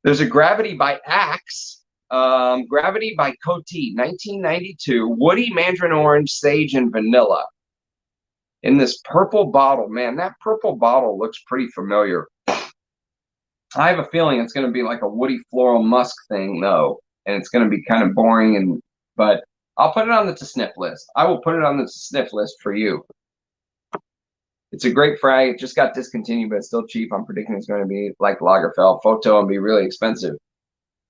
There's a gravity by Axe, gravity by Coty, 1992, woody, mandarin orange, sage, and vanilla. In this purple bottle, man, that purple bottle looks pretty familiar. I have a feeling it's going to be like a woody floral musk thing, though, and it's going to be kind of boring. But I'll put it on the to sniff list. I will put it on the to sniff list for you. It's a great frag. It just got discontinued, but it's still cheap. I'm predicting it's going to be like Lagerfeld Photo and be really expensive.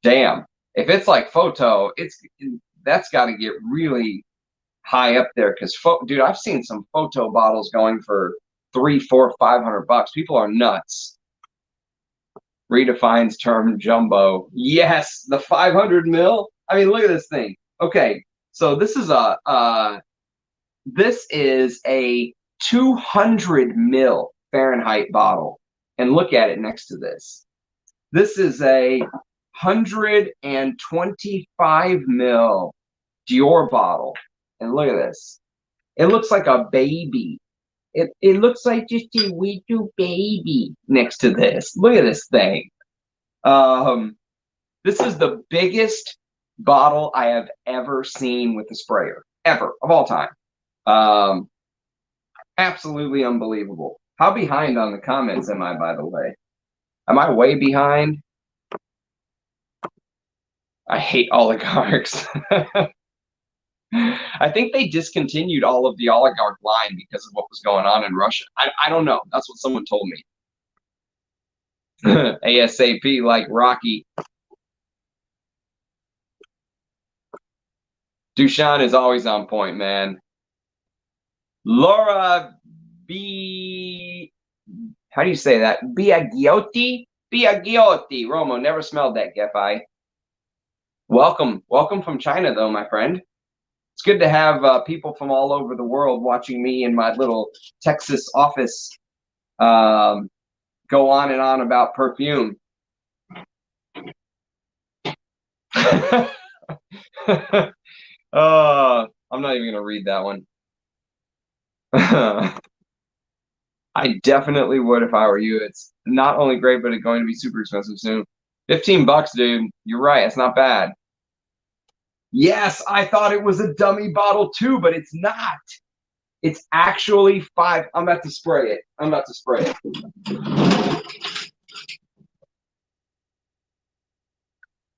Damn. If it's like Photo, that's got to get really high up there because, dude, I've seen some Photo bottles going for $300, $400, $500. People are nuts. Redefines term jumbo. Yes, the 500 mil. I mean, look at this thing. Okay, so this is a 200 mil Fahrenheit bottle, and look at it next to this. This is a 125 mil Dior bottle, and look at this. It looks like a baby. It looks like just a wee little baby next to this. Look at this thing. This is the biggest bottle I have ever seen with a sprayer, ever, of all time. Absolutely unbelievable. How behind on the comments am I, by the way? Am I way behind? I hate oligarchs. I think they discontinued all of the oligarch line because of what was going on in Russia. I don't know. That's what someone told me. ASAP like Rocky. Dushan is always on point, man. Laura B. How do you say that? Biagiotti? Biagiotti. Romo, never smelled that, Geffi. Welcome. Welcome from China, though, my friend. It's good to have people from all over the world watching me in my little Texas office go on and on about perfume. I'm not even going to read that one. I definitely would if I were you. It's not only great, but it's going to be super expensive soon. $15, dude. You're right. It's not bad. Yes, I thought it was a dummy bottle too, but it's not. It's actually $5. I'm about to spray it. I'm about to spray it.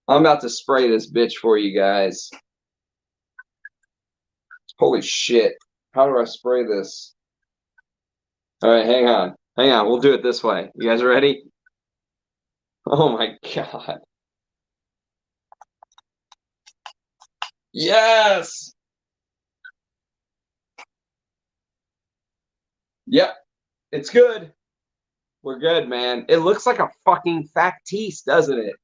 I'm about to spray this bitch for you guys. Holy shit. How do I spray this? All right, hang on. Hang on. We'll do it this way. You guys ready? Oh my God. Yes. Yep. It's good. We're good, man. It looks like a fucking factice, doesn't it?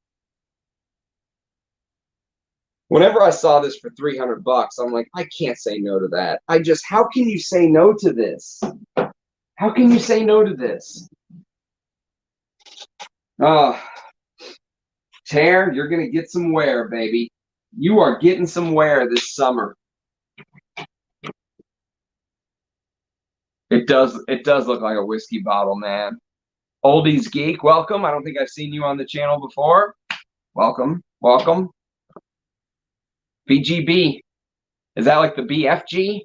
Whenever I saw this for $300, I'm like, I can't say no to that. How can you say no to this? How can you say no to this? Oh, Terre, you're going to get some wear, baby. You are getting some wear this summer. It does look like a whiskey bottle, man. Oldies Geek, welcome. I don't think I've seen you on the channel before. Welcome, welcome. BGB. Is that like the BFG?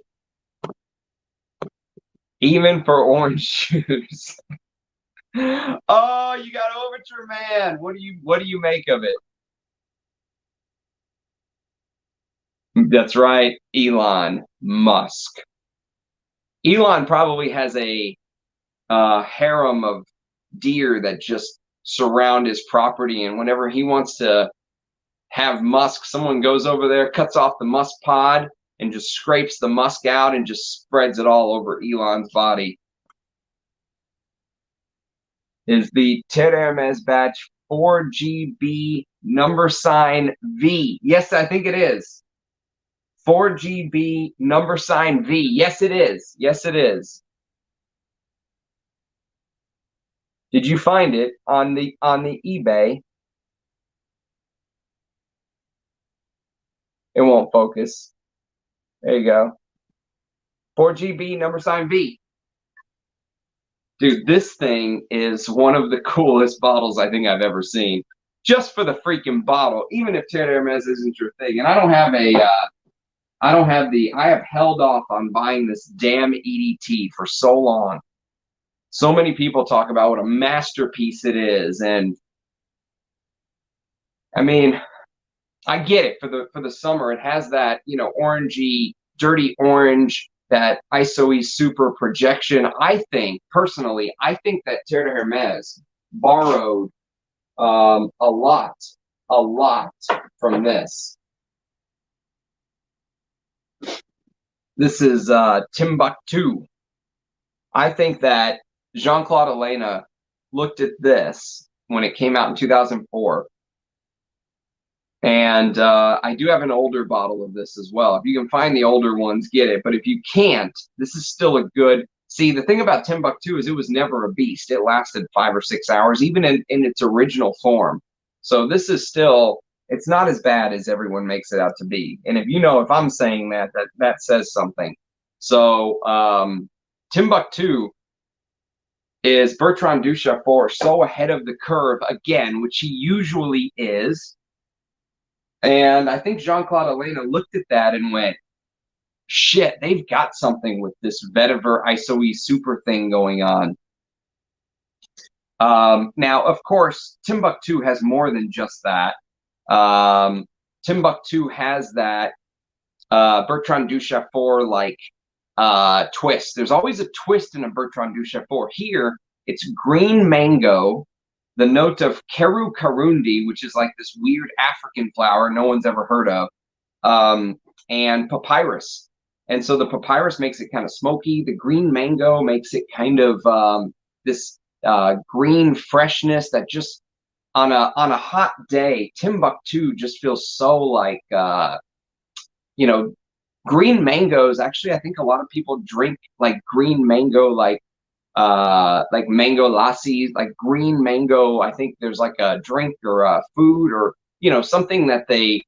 Even for orange shoes. Oh, you got Overture Man. What do you make of it? That's right, Elon Musk. Elon probably has a harem of deer that just surround his property, and whenever he wants to have musk, someone goes over there, cuts off the musk pod, and just scrapes the musk out and just spreads it all over Elon's body. Is the Terre Hermes batch 4GB number sign V? Yes, I think it is. 4GB number sign V. Yes, it is. Yes, it is. Did you find it on the eBay? It won't focus. There you go. 4GB number sign V. Dude, this thing is one of the coolest bottles I think I've ever seen. Just for the freaking bottle, even if Terre Hermes isn't your thing. And I don't have I have held off on buying this damn EDT for so long. So many people talk about what a masterpiece it is. And I mean, I get it for the summer. It has that, you know, orangey, dirty orange, that ISOE super projection. I think personally, I think that Terre de Hermes borrowed a lot from this. This is Timbuktu. I think that Jean-Claude Elena looked at this when it came out in 2004. And I do have an older bottle of this as well. If you can find the older ones, get it. But if you can't, this is still a good... See, the thing about Timbuktu is it was never a beast. It lasted 5 or 6 hours, even in its original form. So this is still... It's not as bad as everyone makes it out to be. And if you know, if I'm saying that, that says something. So Timbuktu is Bertrand Duchaufour so ahead of the curve again, which he usually is. And I think Jean-Claude Elena looked at that and went, shit, they've got something with this vetiver ISOE super thing going on. Now, of course, Timbuktu has more than just that. Timbuktu has that Bertrand Duchaufour like twist. There's always a twist in a Bertrand Duchaufour. Here, it's green mango, the note of Keru Karundi, which is like this weird African flower no one's ever heard of, and papyrus. And so the papyrus makes it kind of smoky. The green mango makes it kind of this green freshness that just on a hot day, Timbuktu just feels so like you know, green mangoes. Actually, I think a lot of people drink like green mango, like mango lassi, like green mango. I think there's like a drink or a food or, you know, something that they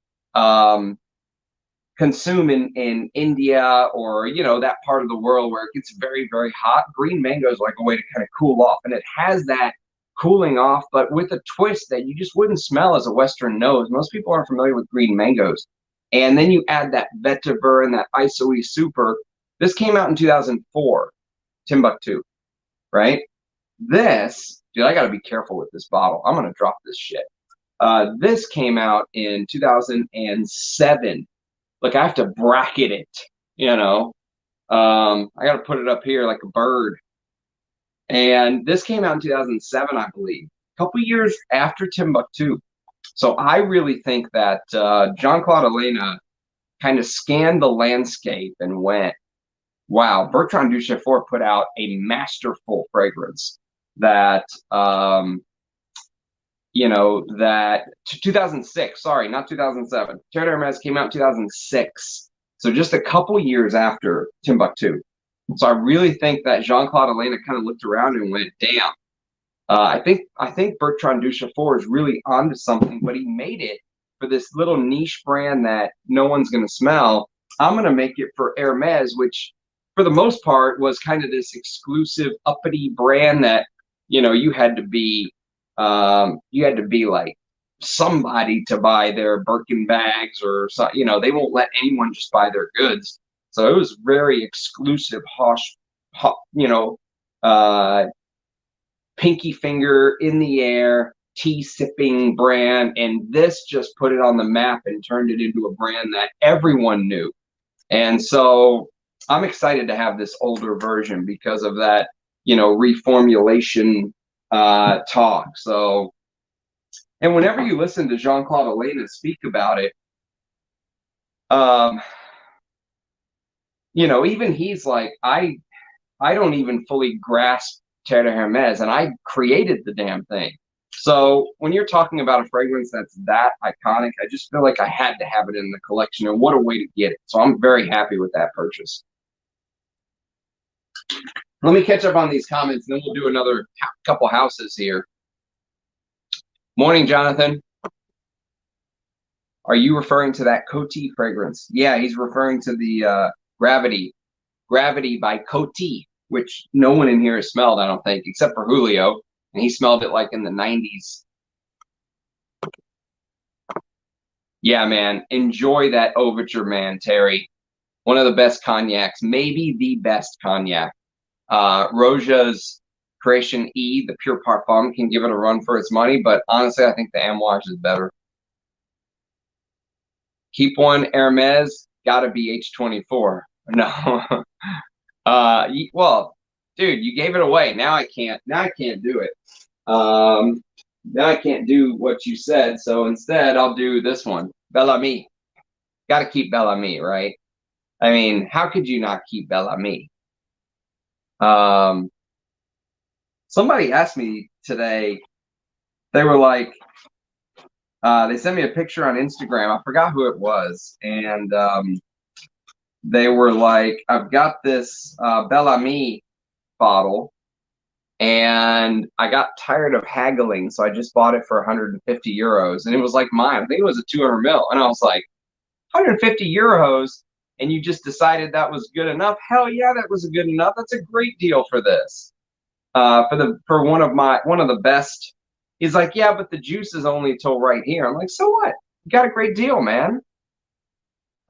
consume in India or, you know, that part of the world where it gets very, very hot. Green mango is like a way to kind of cool off. And it has that cooling off, but with a twist that you just wouldn't smell as a Western nose. Most people aren't familiar with green mangoes. And then you add that vetiver and that ISOE super. This came out in 2004, Timbuktu. Right? This, dude, I got to be careful with this bottle. I'm going to drop this shit. This came out in 2007. Look, I have to bracket it, you know. I got to put it up here like a bird. And this came out in 2007, I believe, a couple years after Timbuktu. So I really think that Jean-Claude Elena kind of scanned the landscape and went, wow, Bertrand Duchaufour put out a masterful fragrance that, you know, that 2006, sorry, not 2007. Terre Hermes came out in 2006. So just a couple years after Timbuktu. So I really think that Jean-Claude Elena kind of looked around and went, damn, I think Bertrand Duchaufour is really onto something, but he made it for this little niche brand that no one's going to smell. I'm going to make it for Hermes, which for the most part was kind of this exclusive uppity brand that, you know, you had to be like somebody to buy their Birkin bags or something. You know, they won't let anyone just buy their goods. So it was very exclusive, you know, pinky finger in the air. tea sipping brand, and this just put it on the map and turned it into a brand that everyone knew. And so I'm excited to have this older version because of that, you know, reformulation talk. So, and whenever you listen to Jean-Claude Elena speak about it, you know, even he's like, I don't even fully grasp Terre de Hermes, and I created the damn thing. So when you're talking about a fragrance that's that iconic, I just feel like I had to have it in the collection, and what a way to get it. So I'm very happy with that purchase. Let me catch up on these comments, and then we'll do another couple houses here. Morning, Jonathan. Are you referring to that Coty fragrance? Yeah, he's referring to the Gravity by Coty, which no one in here has smelled, I don't think, except for Julio, and he smelled it like in the 90s. Yeah, man, enjoy that Overture, man, Terry. One of the best cognacs, maybe the best cognac. Roja's Creation E, the Pure Parfum, can give it a run for its money, but honestly, I think the Amouage is better. Keep one Hermes, gotta be H24. No. Well, dude, you gave it away. Now I can't do it. Now I can't do what you said, so instead I'll do this one. Bel Ami. Gotta keep Bel Ami, right? I mean, how could you not keep Bel Ami? Somebody asked me today, they were like, they sent me a picture on Instagram. I forgot who it was. And they were like, I've got this Bel Ami bottle, and I got tired of haggling, so I just bought it for 150 euros. And it was like mine. I think it was a 200 mil. And I was like, 150 euros? And you just decided that was good enough? Hell yeah, that was good enough. That's a great deal for this. For one of the best. He's like, yeah, but the juice is only till right here. I'm like, so what? You got a great deal, man.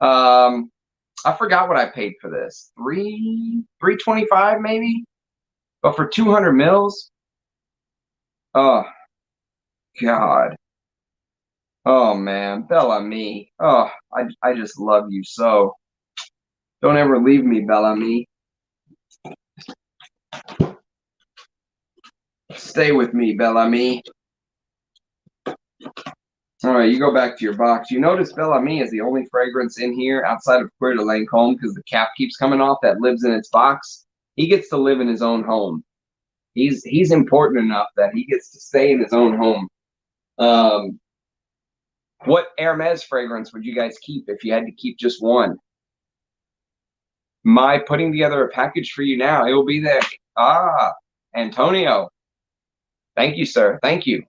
I forgot what I paid for this. $325 maybe? But for 200 mils? Oh, God. Oh, man. Bel Ami. Oh, I just love you so. Don't ever leave me, Bel Ami. Stay with me, Bel Ami. All right, you go back to your box. You notice Bel Ami is the only fragrance in here outside of Cuir de Lacome, because the cap keeps coming off, that lives in its box. He gets to live in his own home. He's important enough that he gets to stay in his own home. What Hermes fragrance would you guys keep if you had to keep just one? My putting together a package for you now. It will be there. Ah, Antonio. Thank you, sir. Thank you.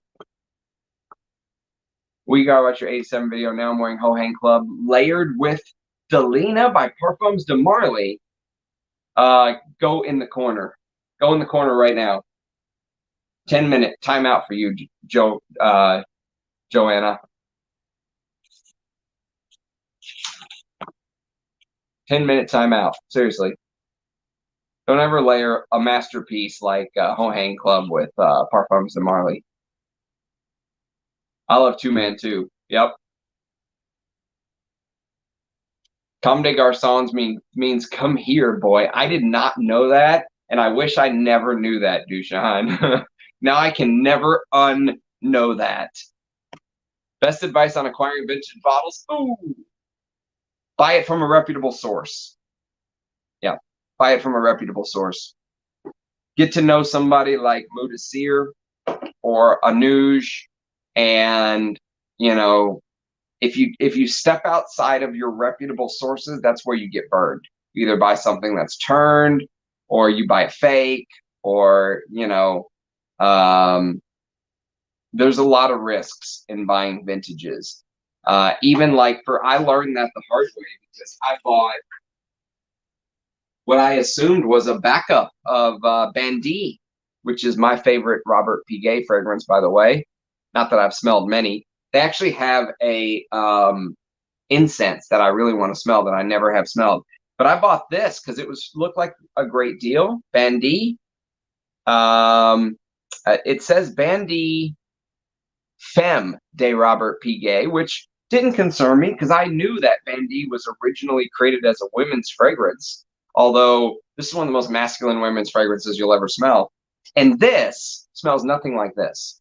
We gotta watch your 87 video now. I'm wearing Homme Club layered with Delina by Parfums de Marly. Go in the corner. Go in the corner right now. 10-minute timeout for you, Joanna. 10-minute timeout. Seriously. Don't ever layer a masterpiece like Homme Club with Parfums de Marly. I love Two Man too. Yep. Comme des Garçons means come here, boy. I did not know that, and I wish I never knew that, Dushan. Now I can never unknow that. Best advice on acquiring vintage bottles? Ooh. Buy it from a reputable source. Yeah, buy it from a reputable source. Get to know somebody like Mudasir or Anuj, and you know, if you step outside of your reputable sources, that's where you get burned. You either buy something that's turned, or you buy a fake, or you know, there's a lot of risks in buying vintages. Even like I learned that the hard way, because I bought what I assumed was a backup of Bandit, which is my favorite Robert Piguet fragrance, by the way. Not that I've smelled many. They actually have a incense that I really want to smell that I never have smelled. But I bought this because it looked like a great deal. Bandit. It says Bandit Femme de Robert Piguet, which didn't concern me because I knew that Van D was originally created as a women's fragrance, although this is one of the most masculine women's fragrances you'll ever smell. And this smells nothing like this.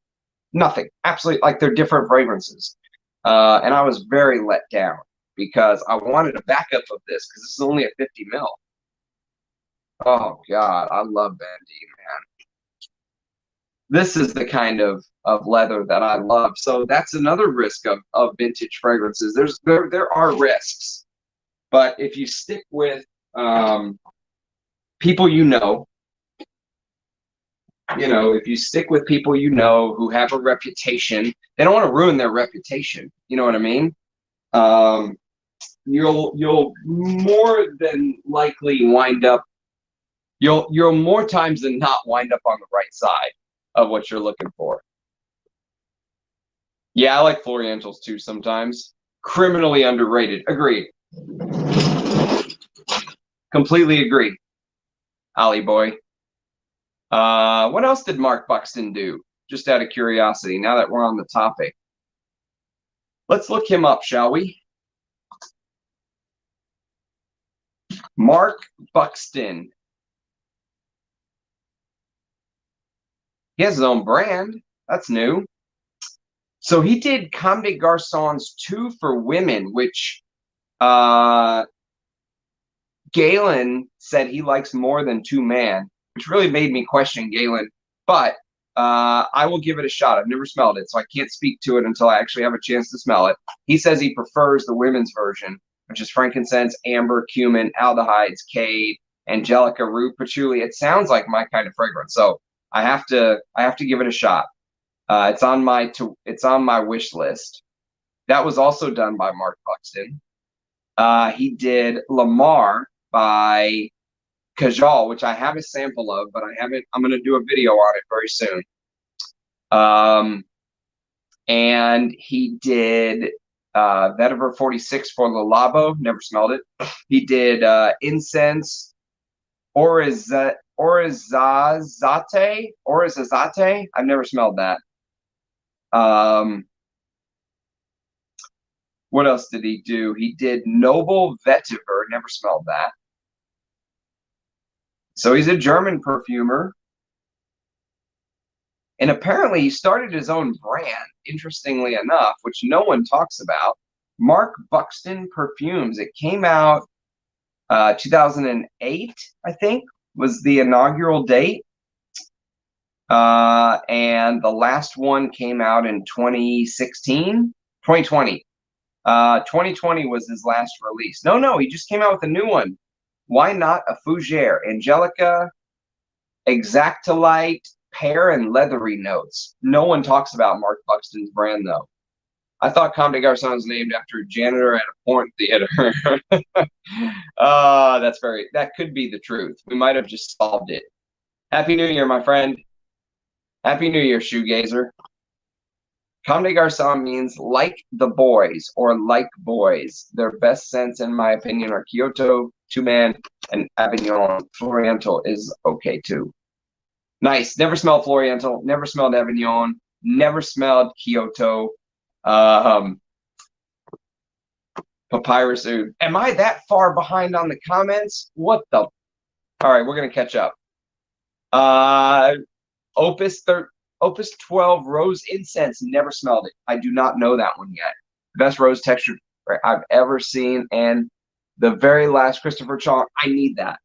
Nothing. Absolutely, like they're different fragrances. And I was very let down because I wanted a backup of this because this is only a 50 mil. Oh God, I love Van D, man. This is the kind of leather that I love. So that's another risk of vintage fragrances. There are risks, but if you stick with people if you stick with people who have a reputation, they don't want to ruin their reputation. You know what I mean? You'll more than likely wind up. You'll more times than not wind up on the right side of what you're looking for. Yeah, I like Florientals too sometimes. Criminally underrated. Agreed. Completely agree. Ollie boy. What else did Mark Buxton do? Just out of curiosity, now that we're on the topic. Let's look him up, shall we? Mark Buxton. He has his own brand. That's new. So he did Comme des Garçons 2 for women, which Galen said he likes more than 2 Man, which really made me question Galen. But I will give it a shot. I've never smelled it, so I can't speak to it until I actually have a chance to smell it. He says he prefers the women's version, which is frankincense, amber, cumin, aldehydes, cade, angelica, root, patchouli. It sounds like my kind of fragrance, so I have to give it a shot. It's on my wish list. That was also done by Mark Buxton. He did Lamar by Kajal, which I have a sample of, but I haven't. I'm going to do a video on it very soon. And he did Vetiver 46 for Le Labo. Never smelled it. He did Incense Orizazate. I've never smelled that. What else did he do? He did Noble Vetiver. Never smelled that. So he's a German perfumer. And apparently he started his own brand, interestingly enough, which no one talks about. Mark Buxton Perfumes. It came out 2008, I think, was the inaugural date. And the last one came out in 2020. 2020 was his last release. No, he just came out with a new one. Why not a Fougere? Angelica, Exactolite, pear, and leathery notes. No one talks about Mark Buxton's brand, though. I thought Comme des Garçons was named after a janitor at a porn theater. That could be the truth. We might have just solved it. Happy New Year, my friend. Happy New Year, shoegazer. Comme des Garçons means like the boys or like boys. Their best scents, in my opinion, are Kyoto, 2 Man, and Avignon. Floriental is okay too. Nice. Never smelled Floriental. Never smelled Avignon. Never smelled Kyoto. Papyrus Oud. Am I that far behind on the comments? What the? All right, we're gonna catch up. Opus 12 Rose Incense. Never smelled it. I do not know that one yet. Best rose texture I've ever seen. And the very last Christopher Chong. I need that.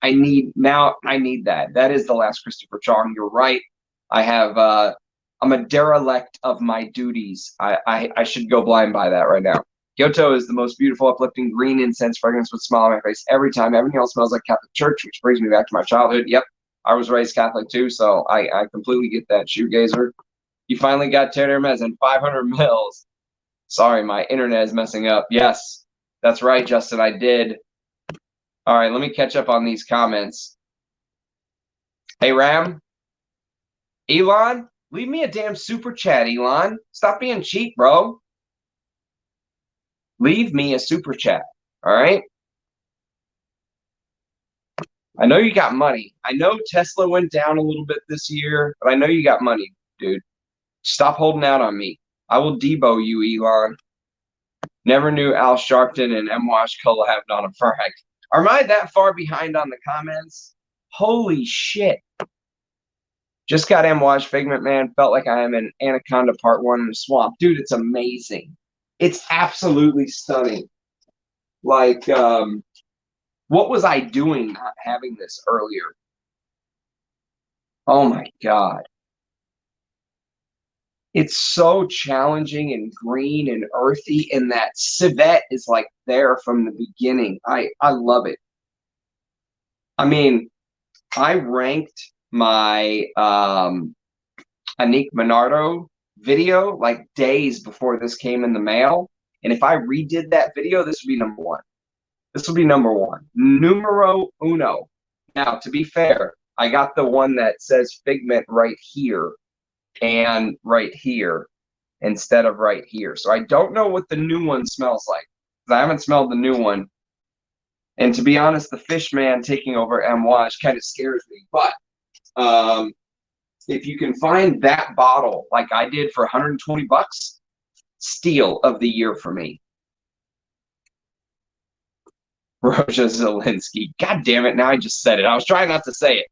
I need that. That is the last Christopher Chong. You're right. I'm a derelict of my duties. I should go blind by that right now. Kyoto is the most beautiful, uplifting green incense fragrance with a smile on my face every time. Everything else smells like Catholic Church, which brings me back to my childhood. Yep. I was raised Catholic too, so I completely get that, shoegazer. You finally got Terre Hermes and 500 mils. Sorry, my internet is messing up. Yes, that's right, Justin, I did. All right, let me catch up on these comments. Hey, Ram. Elon, leave me a damn super chat, Elon. Stop being cheap, bro. Leave me a super chat, all right? I know you got money. I know Tesla went down a little bit this year, but I know you got money, dude. Stop holding out on me. I will Debo you, Elon. Never knew Al Sharpton and M. Wash collabed on a frag. Am I that far behind on the comments? Holy shit. Just got M. Wash Figment, man. Felt like I am in Anaconda Part 1 in a swamp. Dude, it's amazing. It's absolutely stunning. Like, what was I doing not having this earlier? Oh my God. It's so challenging and green and earthy, and that civet is like there from the beginning. I love it. I mean, I ranked my Anique Minardo video like days before this came in the mail. And if I redid that video, this would be number one. This would be number one. Numero uno. Now, to be fair, I got the one that says Figment right here and right here instead of right here. So I don't know what the new one smells like. I haven't smelled the new one. And to be honest, the fish man taking over M. Wash kind of scares me. But if you can find that bottle like I did for 120 bucks, steal of the year for me. Roja Zelensky. God damn it. Now I just said it. I was trying not to say it.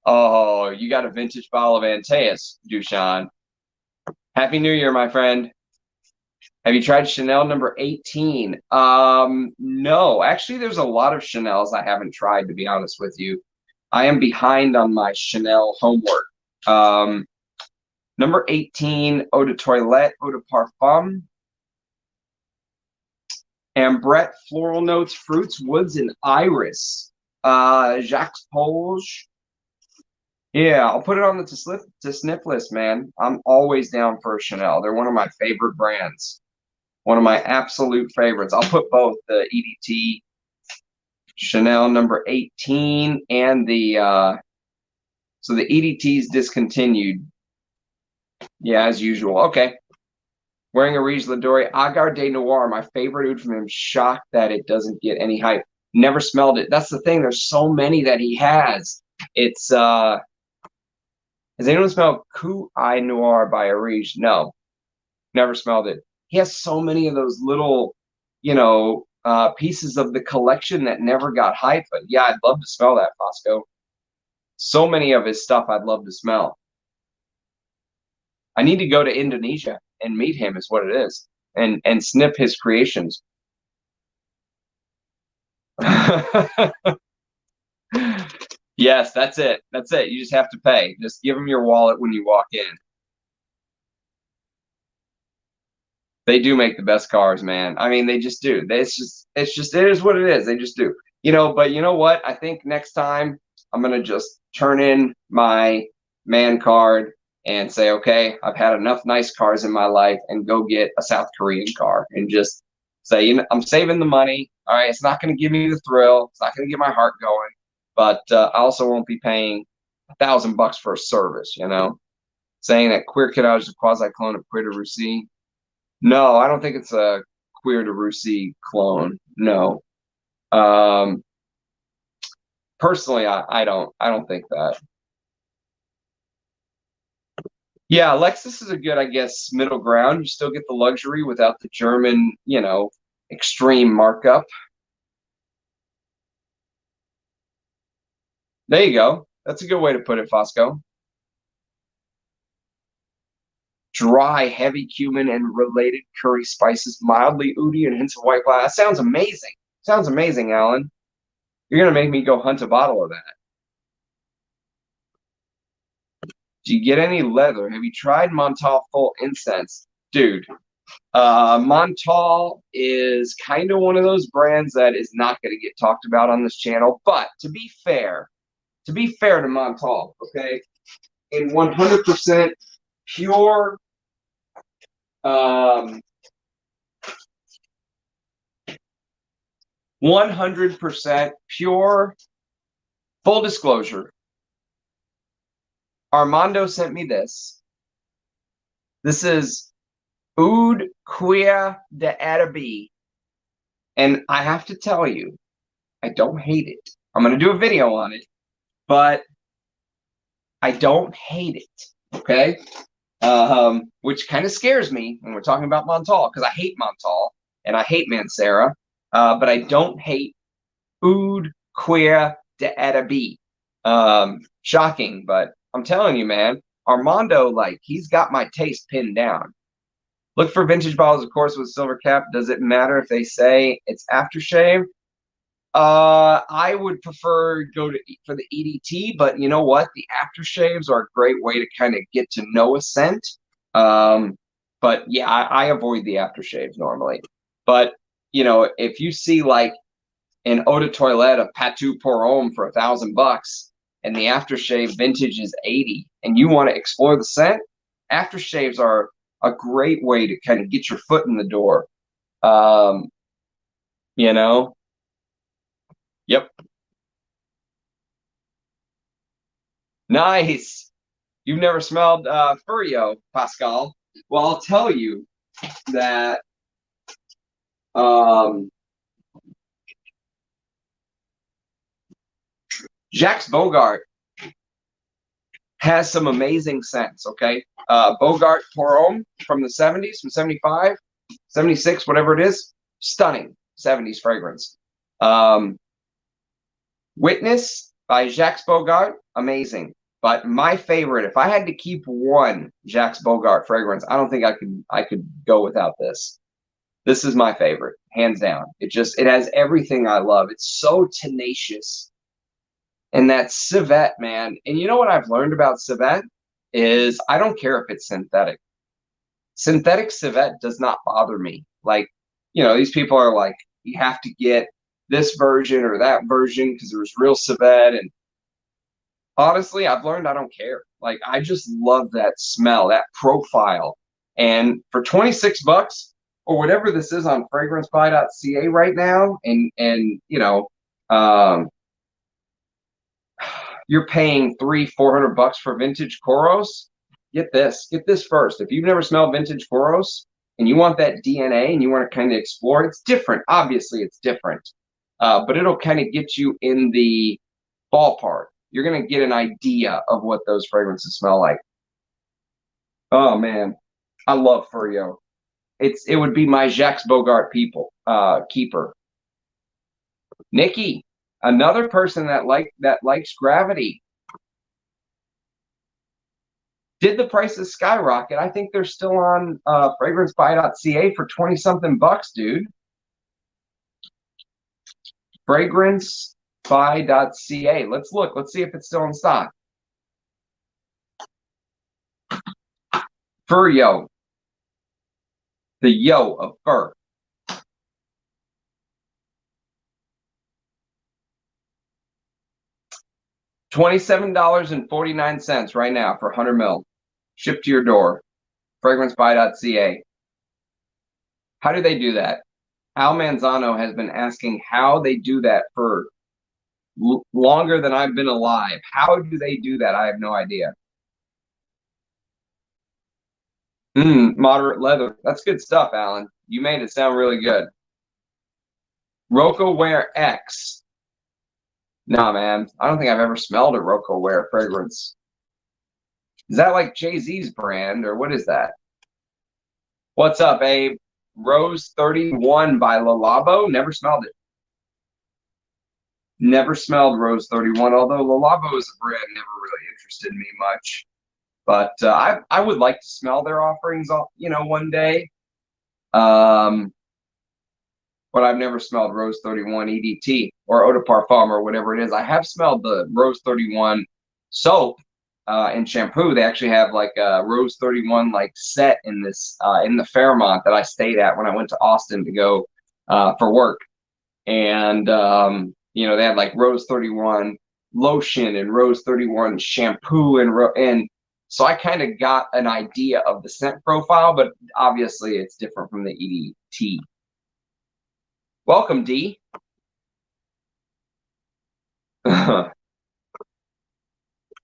Oh, you got a vintage bottle of Antaeus, Dushan. Happy New Year, my friend. Have you tried Chanel number 18? No. Actually, there's a lot of Chanels I haven't tried, to be honest with you. I am behind on my Chanel homework. Number 18, Eau de Toilette, Eau de Parfum. Ambrette, floral notes, fruits, woods, and iris. Jacques Polge. Yeah, I'll put it on the to sniff list, man. I'm always down for a Chanel. They're one of my favorite brands. One of my absolute favorites. I'll put both the EDT Chanel number 18 and the so the EDT's discontinued. Yeah, as usual. Okay. Wearing a Riche Ladori Agar de Noir, my favorite oud from him. Shocked that it doesn't get any hype. Never smelled it. That's the thing. There's so many that he has. It's has anyone smelled Coup I Noir by Riche? No. Never smelled it. He has so many of those little, you know, pieces of the collection that never got hype. But yeah, I'd love to smell that, Fosco. So many of his stuff I'd love to smell. I need to go to Indonesia and meet him is what it is. And sniff his creations. Yes, that's it. That's it. You just have to pay. Just give him your wallet when you walk in. They do make the best cars, man. I mean, they just do. It is what it is. They just do. You know, but you know what? I think next time I'm going to just turn in my man card and say, okay, I've had enough nice cars in my life and go get a South Korean car and just say, you know, I'm saving the money. All right, it's not going to give me the thrill. It's not going to get my heart going. But I also won't be paying $1,000 for a service, you know? Saying that Cuir Cadage is a quasi-clone of Cuir de Russie. No, I don't think it's a Cuir de Russie clone. No. Personally, I don't think that. Yeah, Lexus is a good, I guess, middle ground. You still get the luxury without the German, you know, extreme markup. There you go. That's a good way to put it, Fosco. Dry, heavy cumin and related curry spices, mildly oody and hints of white pepper. That sounds amazing. Sounds amazing, Alan. You're going to make me go hunt a bottle of that. Do you get any leather? Have you tried Montal Full Incense? Dude, Montal is kind of one of those brands that is not going to get talked about on this channel. But to be fair to Montal, okay, in 100% pure 100% pure, full disclosure, Armando sent me this. This is Oud Cuir de Arabi. And I have to tell you, I don't hate it. I'm going to do a video on it, but I don't hate it. Okay. Which kind of scares me when we're talking about Montal, because I hate Montal and I hate Mancera, but I don't hate Oud, Cuir d'Adabi. Shocking, but I'm telling you, man, Armando, like, he's got my taste pinned down. Look for vintage bottles, of course, with silver cap. Does it matter if they say it's aftershave? I would prefer for the EDT, but you know what? The aftershaves are a great way to kind of get to know a scent. But yeah, I avoid the aftershaves normally. But you know, if you see like an eau de toilette of Patou pour Homme for $1,000 and the aftershave vintage is 80 and you want to explore the scent, aftershaves are a great way to kind of get your foot in the door. Um, you know, yep. Nice. You've never smelled Furio, Pascal. Well, I'll tell you that um, Jacques Bogart has some amazing scents, okay? Bogart Pour Homme from the 70s, from 75, 76, whatever it is, stunning 70s fragrance. Witness by Jacques Bogart, amazing. But my favorite, if I had to keep one Jacques Bogart fragrance, I don't think I could go without this. This is my favorite, hands down. It has everything I love. It's so tenacious. And that civet, man. And you know what I've learned about civet is I don't care if it's synthetic. Synthetic civet does not bother me. Like, you know, these people are like, you have to get this version or that version because there's real civet. And honestly, I've learned I don't care. Like, I just love that smell, that profile. And for $26 or whatever this is on fragrancebuy.ca right now, and you know, you're paying $300-400 for vintage Koros. Get this first. If you've never smelled vintage Koros and you want that DNA and you want to kind of explore, it's different. Obviously, it's different, but it'll kind of get you in the ballpark. You're gonna get an idea of what those fragrances smell like. Oh man, I love Furio. It would be my Jacques Bogart keeper. Nikki, another person that likes gravity. Did the prices skyrocket? I think they're still on fragrancebuy.ca for 20-something bucks, dude. Fragrancebuy.ca. Let's look. Let's see if it's still in stock. Furio. The yo of fur. $27.49 right now for 100 ml. Shipped to your door. Fragrancebuy.ca. How do they do that? Al Manzano has been asking how they do that for longer than I've been alive. How do they do that? I have no idea. Moderate leather. That's good stuff, Alan. You made it sound really good. Rocco Wear X. Nah, man. I don't think I've ever smelled a Rocco Wear fragrance. Is that like Jay-Z's brand, or what is that? What's up, Abe? Rose 31 by Le Labo. Never smelled it. Never smelled Rose 31, although Le Labo is a brand never really interested me much. But I would like to smell their offerings, you know, one day. But I've never smelled Rose 31 EDT or Eau de Parfum or whatever it is. I have smelled the Rose 31 soap and shampoo. They actually have like a Rose 31 like set in this in the Fairmont that I stayed at when I went to Austin to go for work. And you know, they had like Rose 31 lotion and Rose 31 shampoo and so I kind of got an idea of the scent profile, but obviously it's different from the EDT. Welcome, D.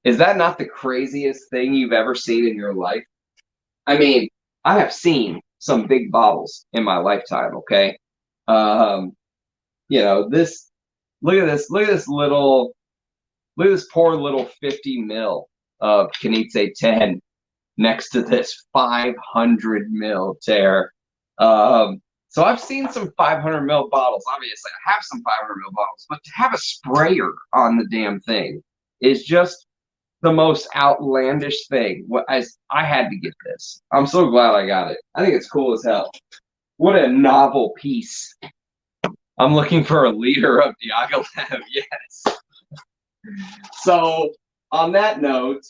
Is that not the craziest thing you've ever seen in your life? I mean, I have seen some big bottles in my lifetime, okay? You know, look at this poor little 50 ml of Canitze 10. next to this 500 ml Terre. So I've seen some 500 ml bottles. Obviously, I have some 500 ml bottles, but to have a sprayer on the damn thing is just the most outlandish thing. I had to get this. I'm so glad I got it. I think it's cool as hell. What a novel piece. I'm looking for a liter of Diaghilev. Yes. So on that note,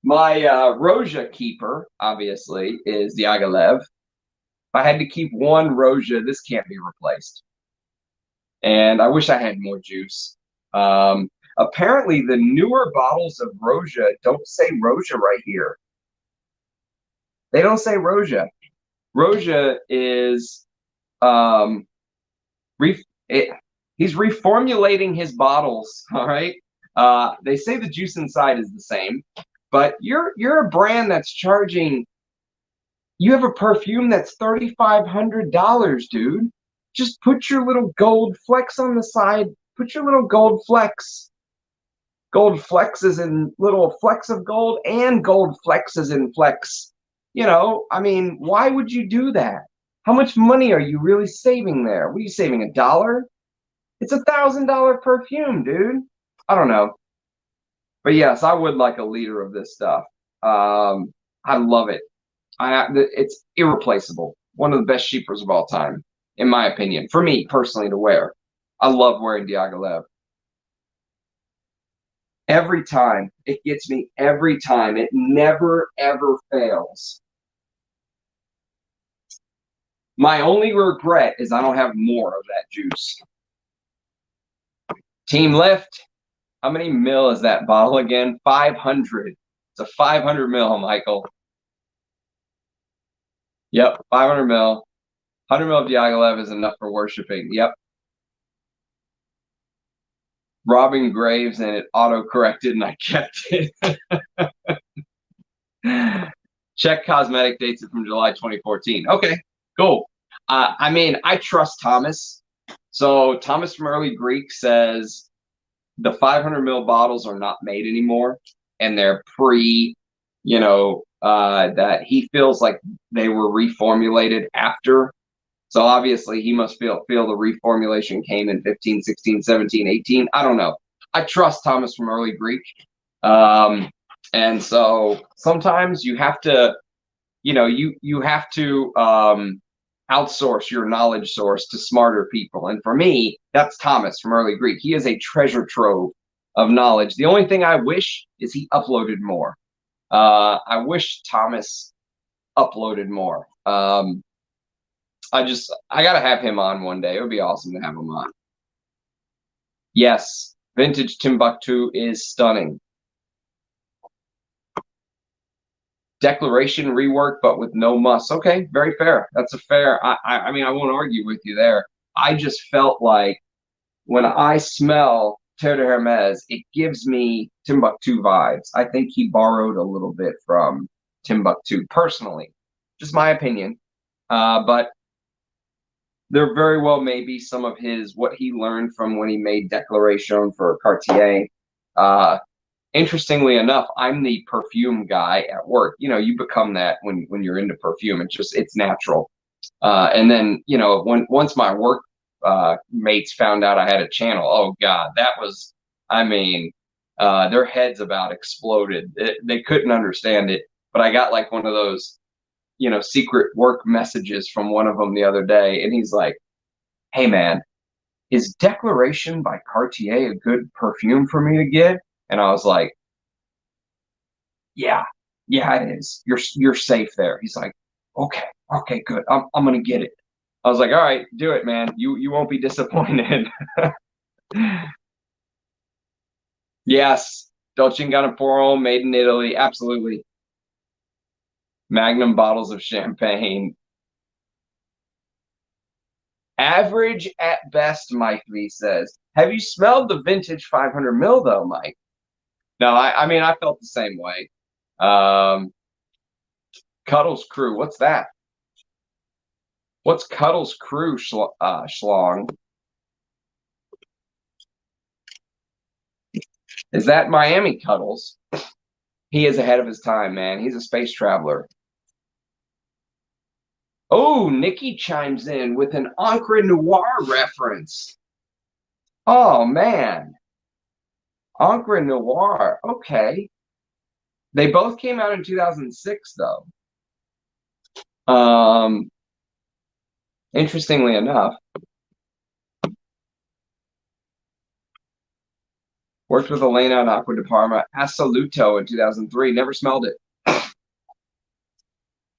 my Roja keeper, obviously, is Diaghilev. If I had to keep one Roja, this can't be replaced. And I wish I had more juice. Apparently, the newer bottles of Roja don't say Roja right here. They don't say Roja. Roja is he's reformulating his bottles. All right. They say the juice inside is the same, but you're a brand that's charging. You have a perfume that's $3,500, dude. Just put your little gold flecks on the side. Put your little gold flecks. Gold flexes in little flecks of gold, and gold flexes in flecks. You know, I mean, why would you do that? How much money are you really saving there? What are you saving, $1? It's $1,000 perfume, dude. I don't know. But yes, I would like a liter of this stuff. I love it. It's irreplaceable. One of the best sheepers of all time, in my opinion. For me, personally, to wear. I love wearing Diaghilev. Every time. It gets me every time. It never, ever fails. My only regret is I don't have more of that juice. Team Lift. How many mil is that bottle again? 500. It's a 500 mil, Michael. Yep, 500 mil. 100 mil of Diaghilev is enough for worshiping. Yep. Robin Graves, and it auto-corrected, and I kept it. Check cosmetic dates from July 2014. Okay, cool. I mean, I trust Thomas. So Thomas from Early Greek says the 500 ml bottles are not made anymore, and they're that he feels like they were reformulated after. So obviously he must feel the reformulation came in 15, 16, 17, 18. I don't know. I trust Thomas from Early Greek. And so sometimes you have to, you have to outsource your knowledge source to smarter people. And for me, that's Thomas from Early Greek. He is a treasure trove of knowledge. The only thing I wish is he uploaded more. I wish Thomas uploaded more. I gotta have him on one day. It would be awesome to have him on. Yes, vintage Timbuktu is stunning. Declaration rework, but with no muss. Okay, very fair. That's a fair. I mean, I won't argue with you there. I just felt like when I smell Terre de Hermes, it gives me Timbuktu vibes. I think he borrowed a little bit from Timbuktu, personally. Just my opinion. But there very well may be some of what he learned from when he made Declaration for Cartier. Interestingly enough, I'm the perfume guy at work. You become that when you're into perfume. It's natural. And then, once my work mates found out I had a channel, oh God, that was, their heads about exploded. They couldn't understand it. But I got like one of those, secret work messages from one of them the other day. And he's like, hey man, is Declaration by Cartier a good perfume for me to get? And I was like, yeah, it is. You're safe there. He's like, okay, good. I'm gonna get it. I was like, all right, do it, man. You won't be disappointed. Yes, Dolce & Gabbana made in Italy, absolutely. Magnum bottles of champagne. Average at best, Mike V says. Have you smelled the vintage 500 ml though, Mike? No, I felt the same way. Cuddles Crew, what's that? What's Cuddles Crew, Schlong? Is that Miami Cuddles? He is ahead of his time, man. He's a space traveler. Oh, Nikki chimes in with an Encre Noir reference. Oh, man. Encre Noir. Okay. They both came out in 2006, though. Interestingly enough. Worked with Elena on Acqua di Parma. Assoluto in 2003. Never smelled it.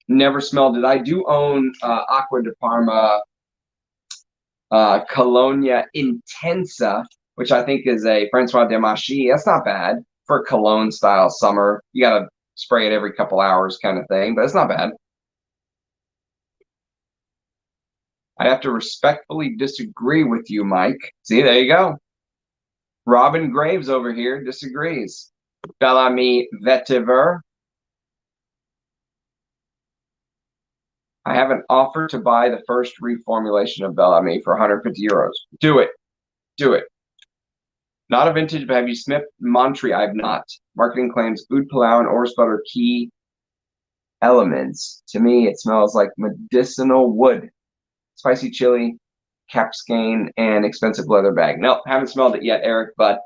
Never smelled it. I do own Acqua di Parma Colonia Intensa, which I think is a Francois Demachy. That's not bad for cologne style summer. You got to spray it every couple hours kind of thing, but it's not bad. I have to respectfully disagree with you, Mike. See, there you go. Robin Graves over here disagrees. Bel Ami Vetiver. I have an offer to buy the first reformulation of Bel Ami for 150 euros. Do it. Do it. Not a vintage, but have you sniffed Montre? I have not. Marketing claims oud palau and orris butter key elements. To me, it smells like medicinal wood. Spicy chili, capsicane, and expensive leather bag. Nope, haven't smelled it yet, Eric, but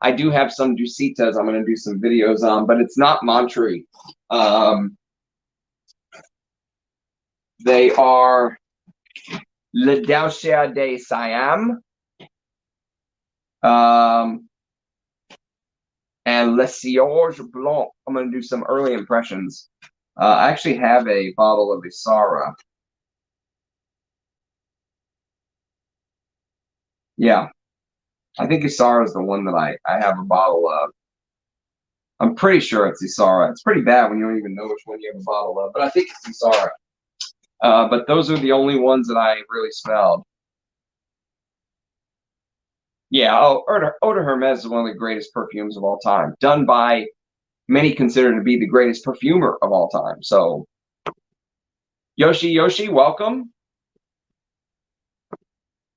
I do have some Ducitas I'm going to do some videos on, but it's not Montre. They are Le Daucher de Siam and Le Cierge Blanc. I'm going to do some early impressions. I actually have a bottle of Isara. Yeah, I think Isara is the one that I have a bottle of. I'm pretty sure it's Isara. It's pretty bad when you don't even know which one you have a bottle of, but I think it's Isara. But those are the only ones that I really smelled. Yeah, Eau de Hermes is one of the greatest perfumes of all time, done by many considered to be the greatest perfumer of all time. So, Yoshi, welcome.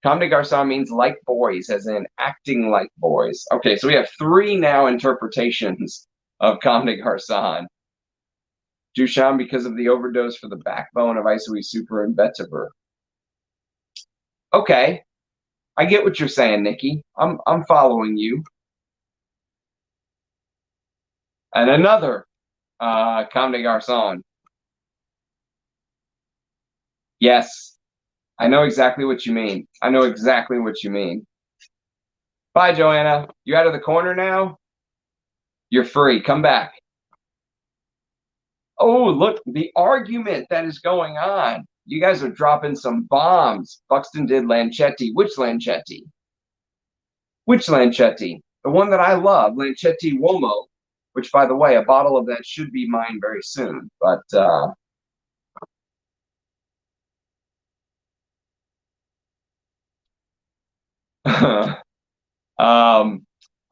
Comme des Garçons means like boys, as in acting like boys. Okay, so we have 3 now interpretations of Comme des Garçons. Duchamp because of the overdose for the backbone of Isoe Super and Vetiver. Okay, I get what you're saying, Nikki. I'm following you. And another Comme des Garçons. Yes, I know exactly what you mean. I know exactly what you mean. Bye, Joanna. You out of the corner now? You're free. Come back. Oh, look, the argument that is going on. You guys are dropping some bombs. Buxton did Lancetti. Which Lancetti? Which Lancetti? The one that I love, Lancetti Uomo, which, by the way, a bottle of that should be mine very soon. But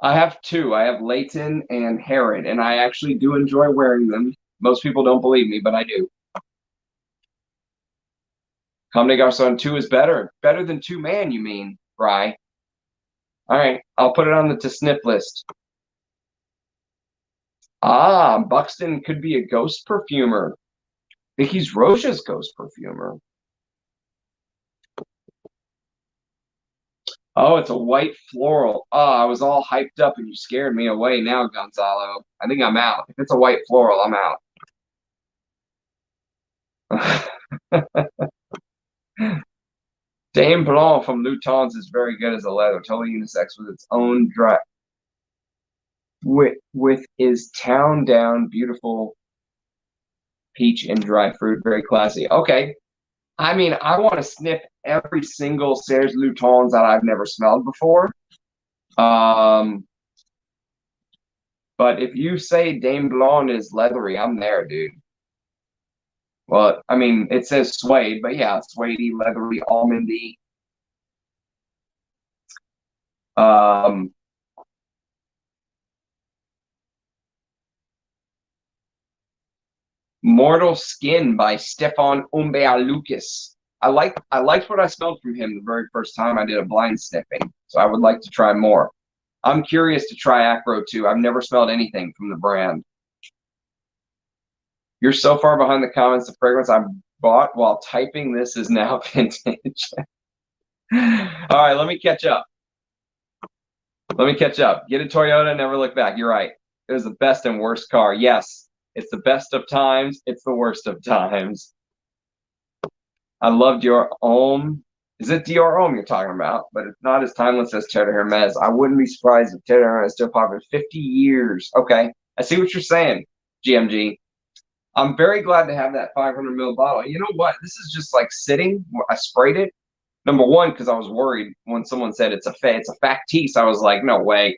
I have 2. I have Leighton and Herod, and I actually do enjoy wearing them. Most people don't believe me, but I do. Comme des Garçons 2 is better. Better than 2 Man, you mean, Bry? All right, I'll put it on the to sniff list. Ah, Buxton could be a ghost perfumer. I think he's Roja's ghost perfumer. Oh, it's a white floral. Oh, I was all hyped up and you scared me away now, Gonzalo. I think I'm out. If it's a white floral, I'm out. Dame Blanc from Louton's is very good as a leather, totally unisex with its own dry with his town down beautiful peach and dry fruit, very classy. Okay. I mean, I want to sniff every single Serge Louton's that I've never smelled before. But if you say Dame Blanc is leathery, I'm there, dude. Well, I mean, it says suede, but yeah, suede, leathery, almondy. Mortal Skin by Stefan Umbealucas. I liked what I smelled from him the very first time I did a blind sniffing, so I would like to try more. I'm curious to try Acro too. I've never smelled anything from the brand. You're so far behind the comments. The fragrance I bought while typing this is now vintage. All right, let me catch up. Let me catch up. Get a Toyota, never look back. You're right. It was the best and worst car. Yes, it's the best of times. It's the worst of times. I loved your Homme. Is it Dior Homme you're talking about? But it's not as timeless as Terre de Hermes. I wouldn't be surprised if Terre de Hermes is still popular 50 years. Okay, I see what you're saying, GMG. I'm very glad to have that 500 ml bottle. You know what? This is just like sitting. I sprayed it. Number one, because I was worried when someone said it's a Factice. I was like, no way.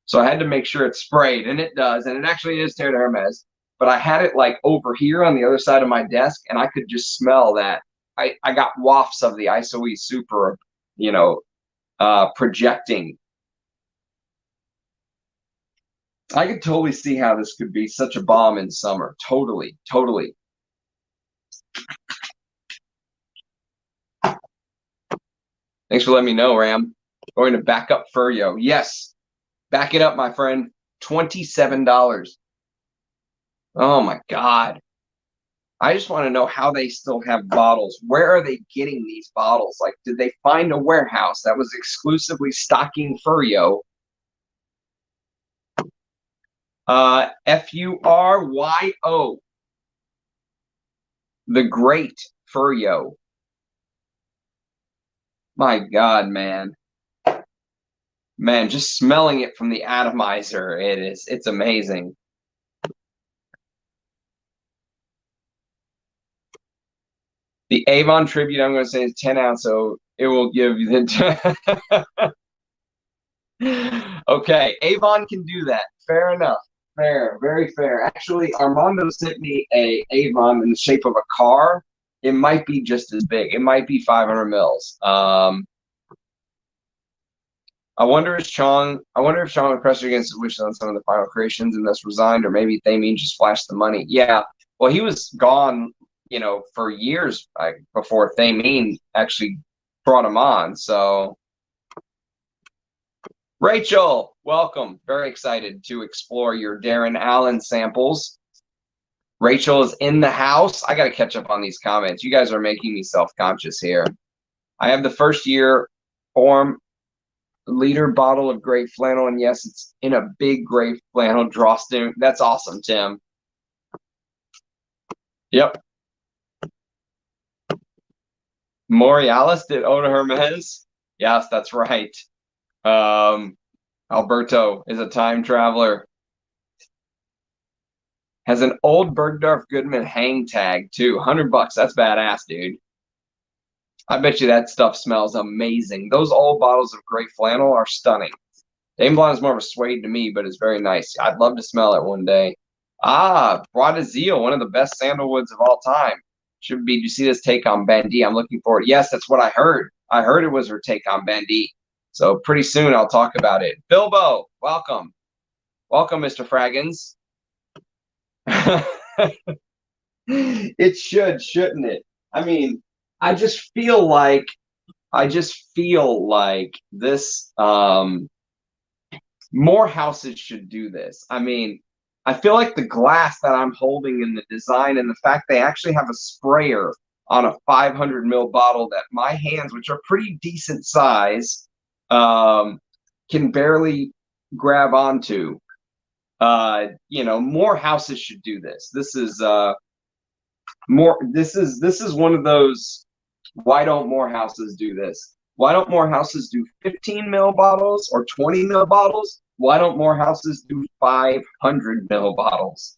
So I had to make sure it's sprayed, and it does, and it actually is Terre de Hermes. But I had it like over here on the other side of my desk, and I could just smell that. I got wafts of the ISOE Super, you know, projecting. I could totally see how this could be such a bomb in summer. Totally, totally. Thanks for letting me know, Ram. Going to back up Furio. Yes, back it up, my friend. $27. Oh my God. I just want to know how they still have bottles. Where are they getting these bottles? Like, did they find a warehouse that was exclusively stocking Furio? Furyo. The Great Furio. My God, man. Man, just smelling it from the atomizer, it's amazing. The Avon tribute, I'm going to say, is 10 ounce, so it will give you the. Okay, Avon can do that. Fair enough. Fair, very fair. Actually, Armando sent me a Avon in the shape of a car. It might be just as big. It might be 500 mils. I wonder if Sean would press against his wishes on some of the final creations and thus resigned, or maybe they mean just flashed the money. Yeah. Well, he was gone, you know, for years before Thameen actually brought him on. So, Rachel, welcome. Very excited to explore your Darren Allen samples. Rachel is in the house. I got to catch up on these comments. You guys are making me self-conscious here. I have the first year form liter bottle of gray flannel, and yes, it's in a big gray flannel drawstring. That's awesome, Tim. Yep. Morialis did Eau de Hermes. Yes, that's right. Alberto is a time traveler. Has an old Bergdorf Goodman hang tag too. $100. That's badass, dude. I bet you that stuff smells amazing. Those old bottles of gray flannel are stunning. Dame Blonde is more of a suede to me, but it's very nice. I'd love to smell it one day. Ah, Bradazil, one of the best sandalwoods of all time. Should be. Do you see this take on Bandit? I'm looking forward. Yes, that's what I heard. I heard it was her take on Bandit. So pretty soon I'll talk about it. Bilbo, welcome. Welcome, Mr. Fraggins. It should, shouldn't it? I mean, I just feel like this more houses should do this. I mean, I feel like the glass that I'm holding in the design and the fact they actually have a sprayer on a 500 ml bottle that my hands, which are pretty decent size, can barely grab onto. You know, more houses should do this. This is this is one of those, why don't more houses do this? Why don't more houses do 15 ml bottles or 20 ml bottles? Why don't more houses do 500 ml bottles?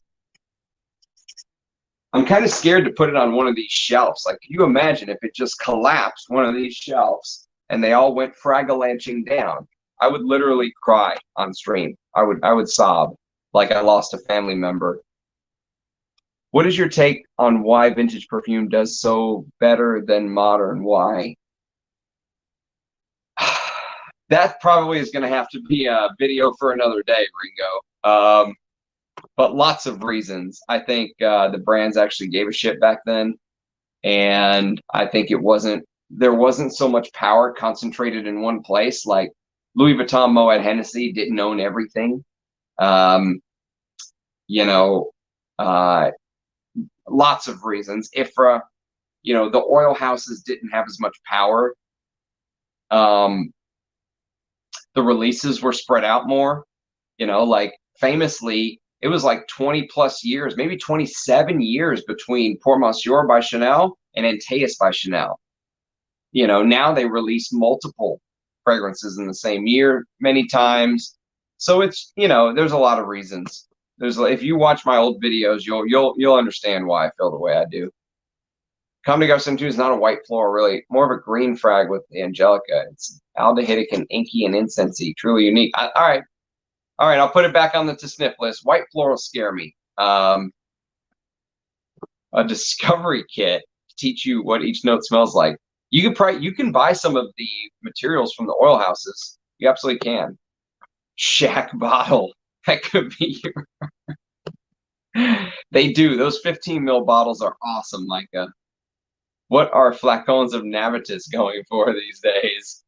I'm kind of scared to put it on one of these shelves. Like, can you imagine if it just collapsed one of these shelves and they all went fragalanching down? I would literally cry on stream. I would sob like I lost a family member. What is your take on why vintage perfume does so better than modern? Why? That probably is going to have to be a video for another day, Ringo. But lots of reasons. I think the brands actually gave a shit back then, and I think there wasn't so much power concentrated in one place. Like Louis Vuitton, Moet Hennessy didn't own everything. You know, lots of reasons. Ifra, you know, the oil houses didn't have as much power. The releases were spread out more, you know, like famously, it was like 20 plus years, maybe 27 years between Pour Monsieur by Chanel and Antaeus by Chanel. You know, now they release multiple fragrances in the same year many times. So it's, you know, there's a lot of reasons. There's, if you watch my old videos, you'll understand why I feel the way I do. Comme de Garcon 2 is not a white floral, really, more of a green frag with the Angelica. It's aldehydic and inky and incensey, truly unique. All right, I'll put it back on the to sniff list. White florals scare me. A discovery kit to teach you what each note smells like. You can buy some of the materials from the oil houses. You absolutely can. Shack bottle. That could be your... They do. Those 15 ml bottles are awesome, Micah. What are flacons of Navitus going for these days?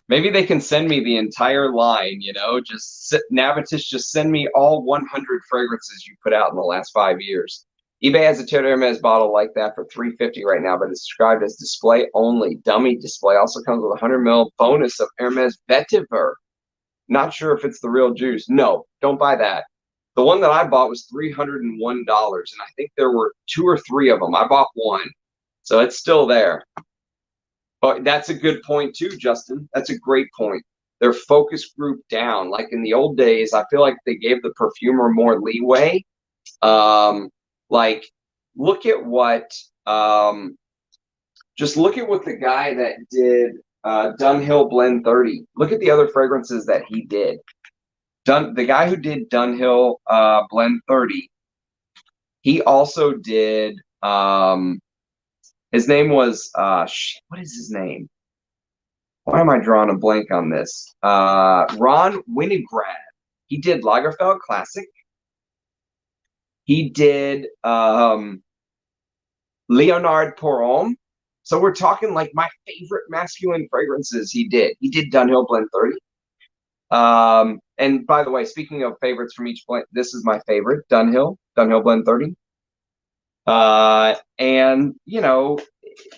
Maybe they can send me the entire line, you know, Navitus, just send me all 100 fragrances you put out in the last 5 years. eBay has a Terre Hermes bottle like that for $350 right now, but it's described as display only. Dummy display also comes with a 100 ml bonus of Hermes Vetiver. Not sure if it's the real juice. No, don't buy that. The one that I bought was $301, and I think there were 2 or 3 of them. I bought one, so it's still there. But that's a good point too, Justin. That's a great point. They're focus group down. Like in the old days, I feel like they gave the perfumer more leeway. Like, look at what, just look at what the guy that did Dunhill Blend 30. Look at the other fragrances that he did. The guy who did Dunhill Blend 30, he also did, his name was, what is his name? Why am I drawing a blank on this? Ron Winograd. He did Lagerfeld Classic. He did Leonard Pour. So we're talking like my favorite masculine fragrances he did. He did Dunhill Blend 30. And by the way, speaking of favorites from each blend, this is my favorite, Dunhill Blend 30. And, you know,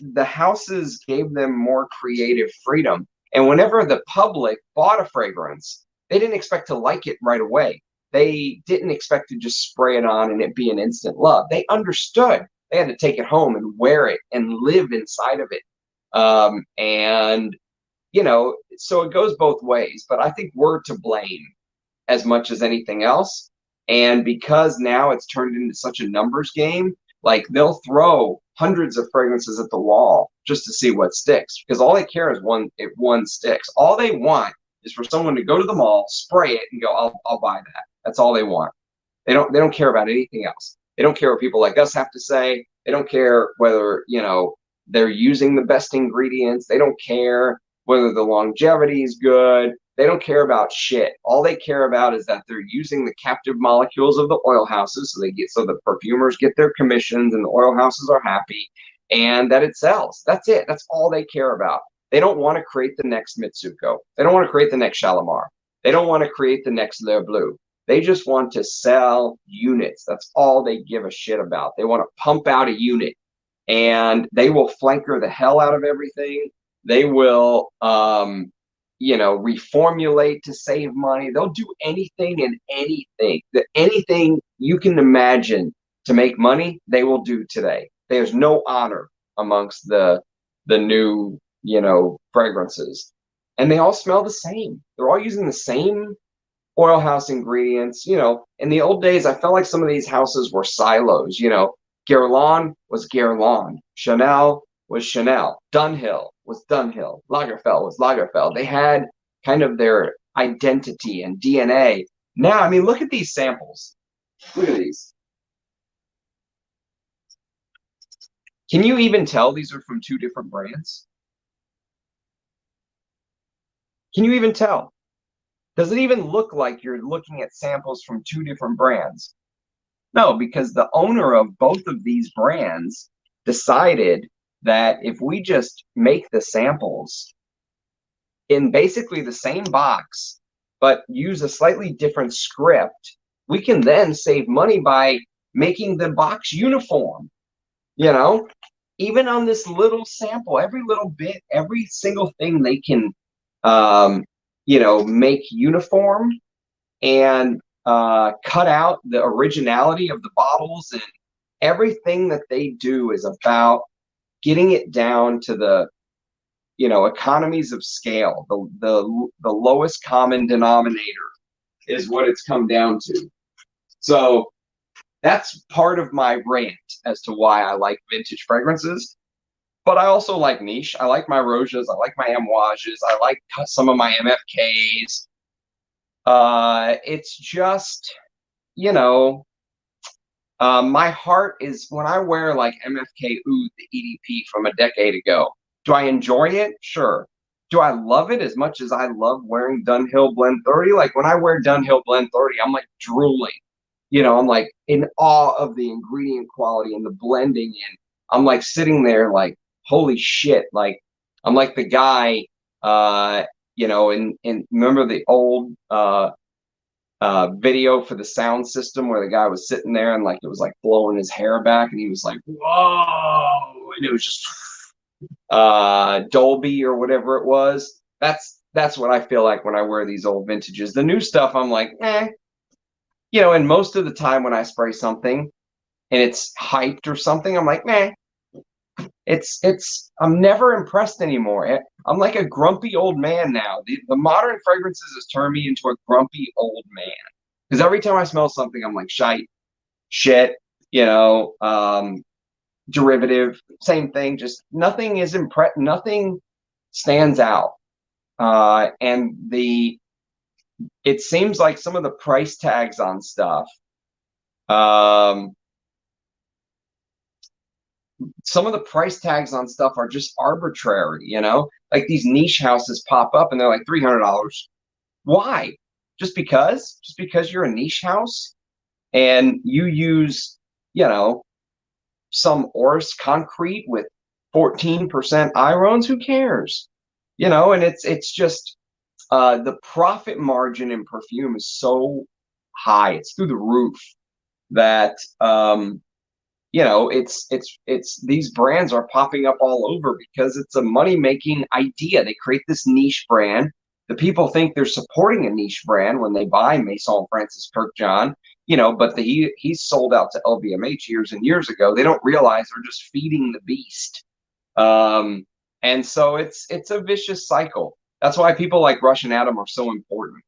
the houses gave them more creative freedom. And whenever the public bought a fragrance, they didn't expect to like it right away. They didn't expect to just spray it on and it be an instant love. They understood. They had to take it home and wear it and live inside of it. And, you know, so it goes both ways. But I think we're to blame as much as anything else. And because now it's turned into such a numbers game, like they'll throw hundreds of fragrances at the wall just to see what sticks, because all they care is one sticks. All they want is for someone to go to the mall, spray it, and go, I'll buy that. That's all they want. They don't care about anything else. They don't care what people like us have to say. They don't care whether, you know, they're using the best ingredients. They don't care whether the longevity is good. They don't care about shit. All they care about is that they're using the captive molecules of the oil houses, so the perfumers get their commissions and the oil houses are happy, and that it sells. That's it. That's all they care about. They don't want to create the next Mitsuko. They don't want to create the next Shalimar. They don't want to create the next Le Bleu. They just want to sell units. That's all they give a shit about. They want to pump out a unit, and they will flanker the hell out of everything. They will, you know, reformulate to save money. They'll do anything and anything. Anything you can imagine to make money, they will do today. There's no honor amongst the new, you know, fragrances. And they all smell the same. They're all using the same oil house ingredients. You know, in the old days, I felt like some of these houses were silos. You know, Guerlain was Guerlain. Chanel was Chanel. Dunhill was Dunhill. Lagerfeld was Lagerfeld. They had kind of their identity and DNA. Now, I mean, look at these samples. Look at these. Can you even tell these are from 2 different brands? Can you even tell? Does it even look like you're looking at samples from 2 different brands? No, because the owner of both of these brands decided that if we just make the samples in basically the same box, but use a slightly different script, we can then save money by making the box uniform, you know, even on this little sample, every little bit, every single thing they can, make uniform and cut out the originality of the bottles, and everything that they do is about getting it down to the economies of scale. The lowest common denominator is what it's come down to. So that's part of my rant as to why I like vintage fragrances. But I also like niche. I like my Rojas. I like my Amouages. I like some of my MFKs. It's just, my heart is when I wear like MFK Oud, the EDP from a decade ago. Do I enjoy it? Sure. Do I love it as much as I love wearing Dunhill Blend 30? Like when I wear Dunhill Blend 30, I'm like drooling. I'm like in awe of the ingredient quality and the blending. And I'm like sitting there like, holy shit. Like I'm like the guy, and remember the old video for the sound system where the guy was sitting there and like it was like blowing his hair back and he was like, whoa, and it was just Dolby or whatever it was. That's what I feel like when I wear these old vintages. The new stuff, I'm like, and most of the time when I spray something and it's hyped or something, I'm like, I'm never impressed anymore. I'm like a grumpy old man now. The modern fragrances has turned me into a grumpy old man. Because every time I smell something, I'm like, shit, derivative, same thing. Just nothing is nothing stands out. And it seems like some of the price tags on stuff, some of the price tags on stuff are just arbitrary, like these niche houses pop up and they're like $300. Why? Just because you're a niche house and you use, some Oris concrete with 14% iron, who cares? And it's just the profit margin in perfume is so high, it's through the roof that it's these brands are popping up all over because it's a money-making idea. They create this niche brand. The people think they're supporting a niche brand when they buy Maison Francis Kirkjohn, but he's sold out to LVMH years and years ago. They don't realize they're just feeding the beast. And so it's a vicious cycle. That's why people like Russian Adam are so important.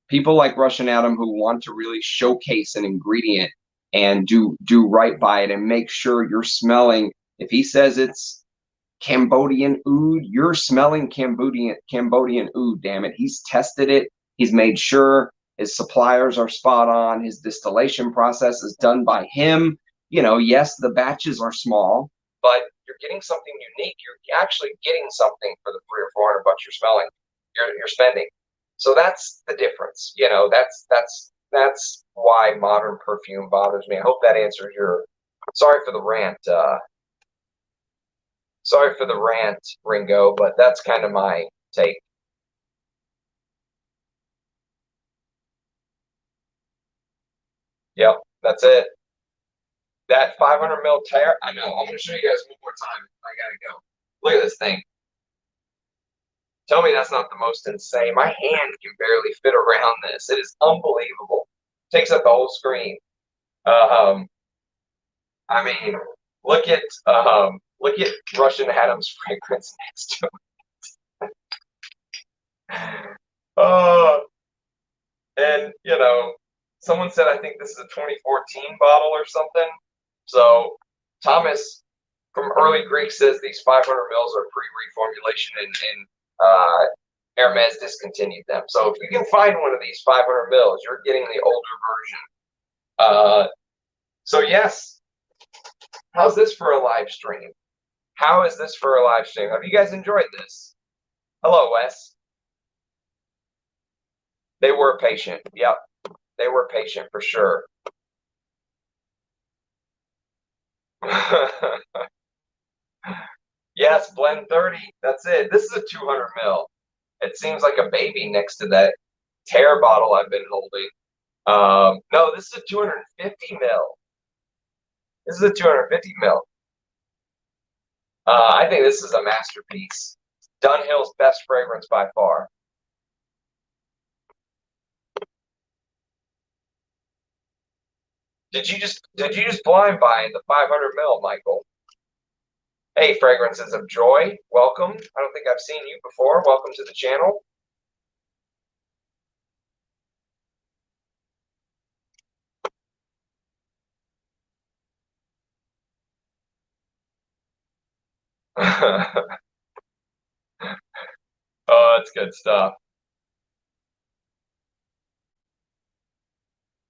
People like Russian Adam who want to really showcase an ingredient and do right by it and make sure you're smelling. If he says it's Cambodian oud, you're smelling Cambodian oud, damn it. He's tested it. He's made sure his suppliers are spot on. His distillation process is done by him. Yes, the batches are small, but you're getting something unique. You're actually getting something for the $300 or $400 you're spending. So that's the difference. That's why modern perfume bothers me. I hope that answers your. Sorry for the rant. Sorry for the rant, Ringo, but that's kind of my take. Yep, that's it. That 500 ml Terre. I know. I'm going to show you guys one more time. I gotta go. Look at this thing. Tell me that's not the most insane. My hand can barely fit around this. It is unbelievable. Takes up the whole screen. I mean, look at Russian Adam's fragrance next to it. And someone said I think this is a 2014 bottle or something. So Thomas from Early Greek says these 500 mils are pre-reformulation and Hermes discontinued them. So if you can find one of these 500 mils, you're getting the older version. So yes, how's this for a live stream? How is this for a live stream? Have you guys enjoyed this? Hello, Wes. They were patient. Yep, they were patient for sure. Yes, blend 30. That's it. This is a 200 mil. It seems like a baby next to that Terre bottle I've been holding. No, this is a 250 mil. This is a 250 mil. I think this is a masterpiece. Dunhill's best fragrance by far. Did you just blind buy the 500 mil, Michael? Hey, fragrances of joy, welcome. I don't think I've seen you before. Welcome to the channel. Oh, that's good stuff.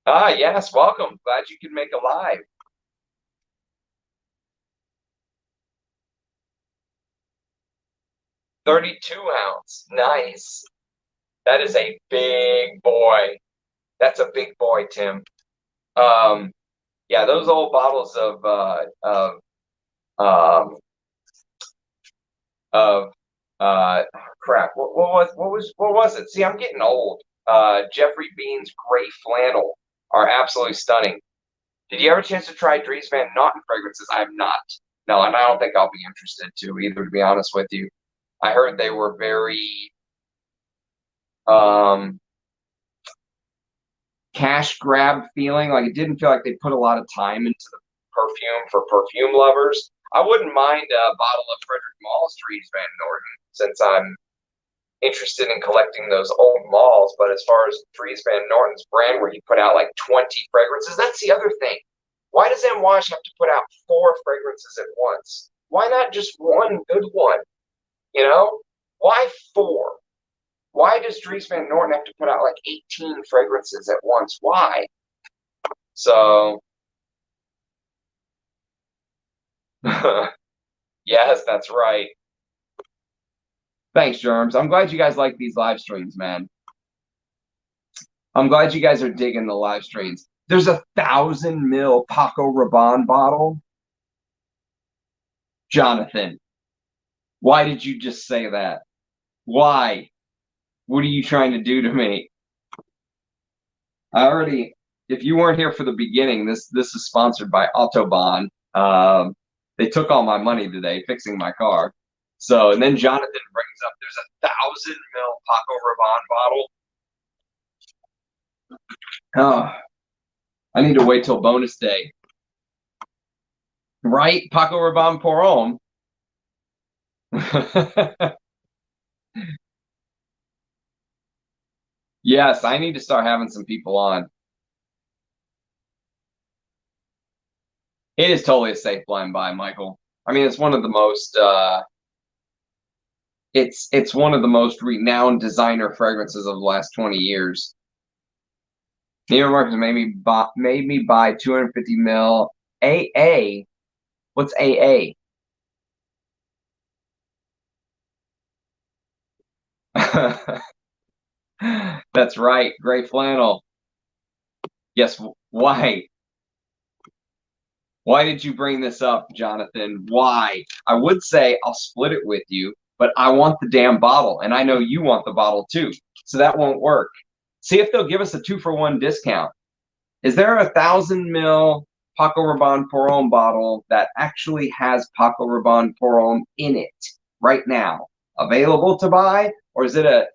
Ah, yes, welcome. Glad you could make a live. 32 ounce. Nice. That is a big boy. That's a big boy, Tim. Yeah, those old bottles um of crap. What was it? See, I'm getting old. Jeffrey Bean's gray flannel are absolutely stunning. Did you ever chance to try Dries Van Noten fragrances? I have not. No, and I don't think I'll be interested to either, to be honest with you. I heard they were very um cash grab feeling. Like it didn't feel like they put a lot of time into the perfume for perfume lovers. I wouldn't mind a bottle of Frederick Mall's Dries Van Noten since I'm interested in collecting those old malls. But as far as Dries Van Noten's brand, where you put out like 20 fragrances, that's the other thing. Why does M. Wash have to put out 4 fragrances at once? Why not just one good one? You know, why 4? Why does Dries Van Noten have to put out like 18 fragrances at once? Why? So, yes, that's right. Thanks, Germs. I'm glad you guys like these live streams, man. I'm glad you guys are digging the live streams. There's a 1,000 ml Paco Rabanne bottle. Jonathan, why did you just say that? Why? What are you trying to do to me? If you weren't here for the beginning, this is sponsored by Autobahn. They took all my money today fixing my car. So, and then Jonathan brings up there's a 1,000 ml Paco Rabanne bottle. Oh, I need to wait till bonus day. Right? Paco Rabanne pour Homme. Yes, I need to start having some people on. It is totally a safe blind buy, Michael. I mean, it's one of the most it's one of the most renowned designer fragrances of the last 20 years. Neiman Marcus made me buy 250 mil AA. What's AA? That's right, gray flannel. Yes, why? Why did you bring this up, Jonathan? Why? I would say I'll split it with you, but I want the damn bottle, and I know you want the bottle too, so that won't work. See if they'll give us a 2-for-1 discount. Is there a 1,000 ml Paco Rabanne pour Homme bottle that actually has Paco Rabanne pour Homme in it right now, available to buy, or is it a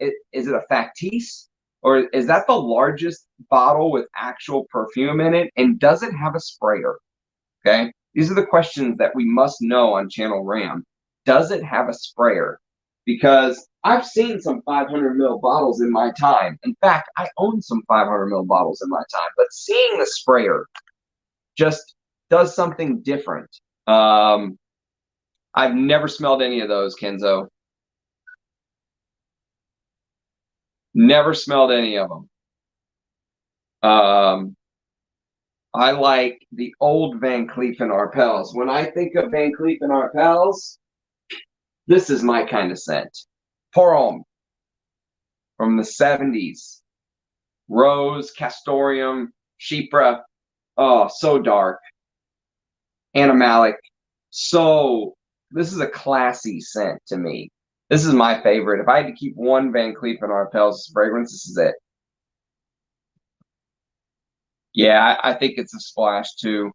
factice, or is that the largest bottle with actual perfume in it, and does it have a sprayer? Okay, these are the questions that we must know on Channel Ram. Does it have a sprayer? Because I've seen some 500 ml bottles in my time. In fact, I own some 500 ml bottles in my time. But seeing the sprayer just does something different. I've never smelled any of those, Kenzo. Never smelled any of them. I like the old Van Cleef and Arpels. When I think of Van Cleef and Arpels, this is my kind of scent. Pour Homme from the 70s. Rose, Castoreum, Chypre. Oh, so dark. Animalic. So, this is a classy scent to me. This is my favorite. If I had to keep one Van Cleef and Arpels fragrance, this is it. Yeah, I think it's a splash too.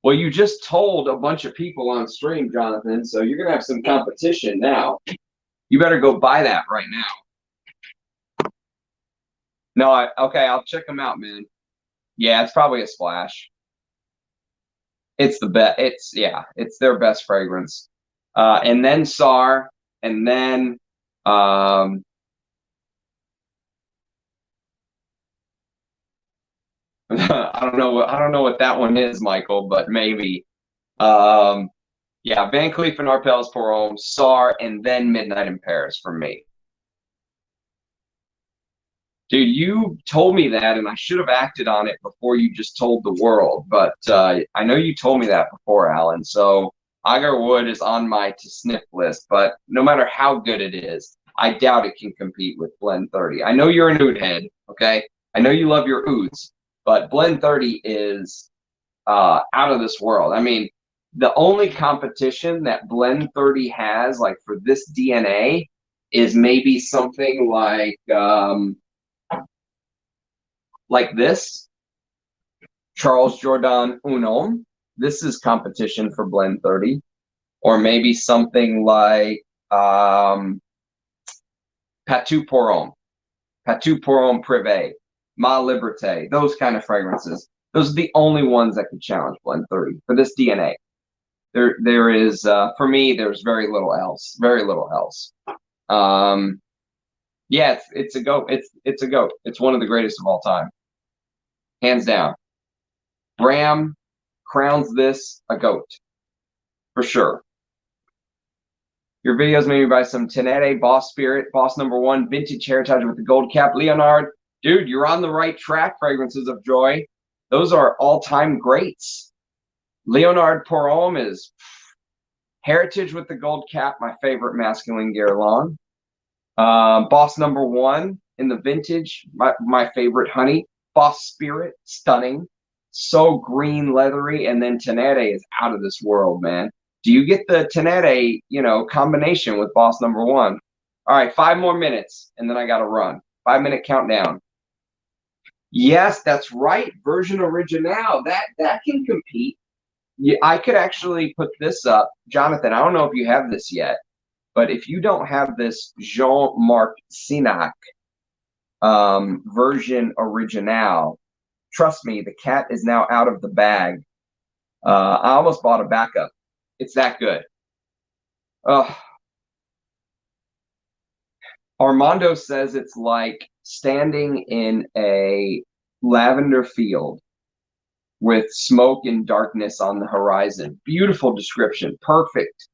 Well, you just told a bunch of people on stream, Jonathan, so you're gonna have some competition now. You better go buy that right now. No, okay, I'll check them out, man. Yeah, it's probably a splash. It's the best. It's their best fragrance. And then SAR, and then I don't know what that one is, Michael, but maybe. Um, yeah, Van Cleef and Arpels Pour Homme, SAR, and then Midnight in Paris for me. Dude, you told me that, and I should have acted on it before you just told the world. But I know you told me that before, Alan. So Agar Wood is on my to sniff list. But no matter how good it is, I doubt it can compete with Blend 30. I know you're an oud head, okay? I know you love your ouds, but Blend 30 is out of this world. I mean, the only competition that Blend 30 has, like for this DNA, is maybe something like this, Charles Jourdan Un Homme. This is competition for Blend 30. Or maybe something like Patou Pour Homme, Patou Pour Homme Privé, Ma Liberté, those kind of fragrances. Those are the only ones that could challenge Blend 30 for this DNA. There is, for me, there's very little else. Very little else. Yeah, it's a goat. It's a goat. It's one of the greatest of all time. Hands down. Bram crowns this a goat. For sure. Your videos made me buy some Tenere, Boss Spirit, Boss #1, Vintage Heritage with the gold cap. Leonard, dude, you're on the right track, Fragrances of Joy. Those are all-time greats. Leonard Pour Homme is Heritage with the gold cap, my favorite masculine Guerlain. Boss #1 in the vintage, my favorite honey. Boss Spirit, stunning. So green, leathery, and then Tenere is out of this world, man. Do you get the Tenere, combination with Boss #1? All right, 5 more minutes, and then I got to run. 5-minute countdown. Yes, that's right. Version Original. That can compete. Yeah, I could actually put this up. Jonathan, I don't know if you have this yet, but if you don't have this Jean-Marc Sinac version Original, trust me, the cat is now out of the bag. I almost bought a backup. It's that good. Armando says it's like standing in a lavender field with smoke and darkness on the horizon. Beautiful description. Perfect.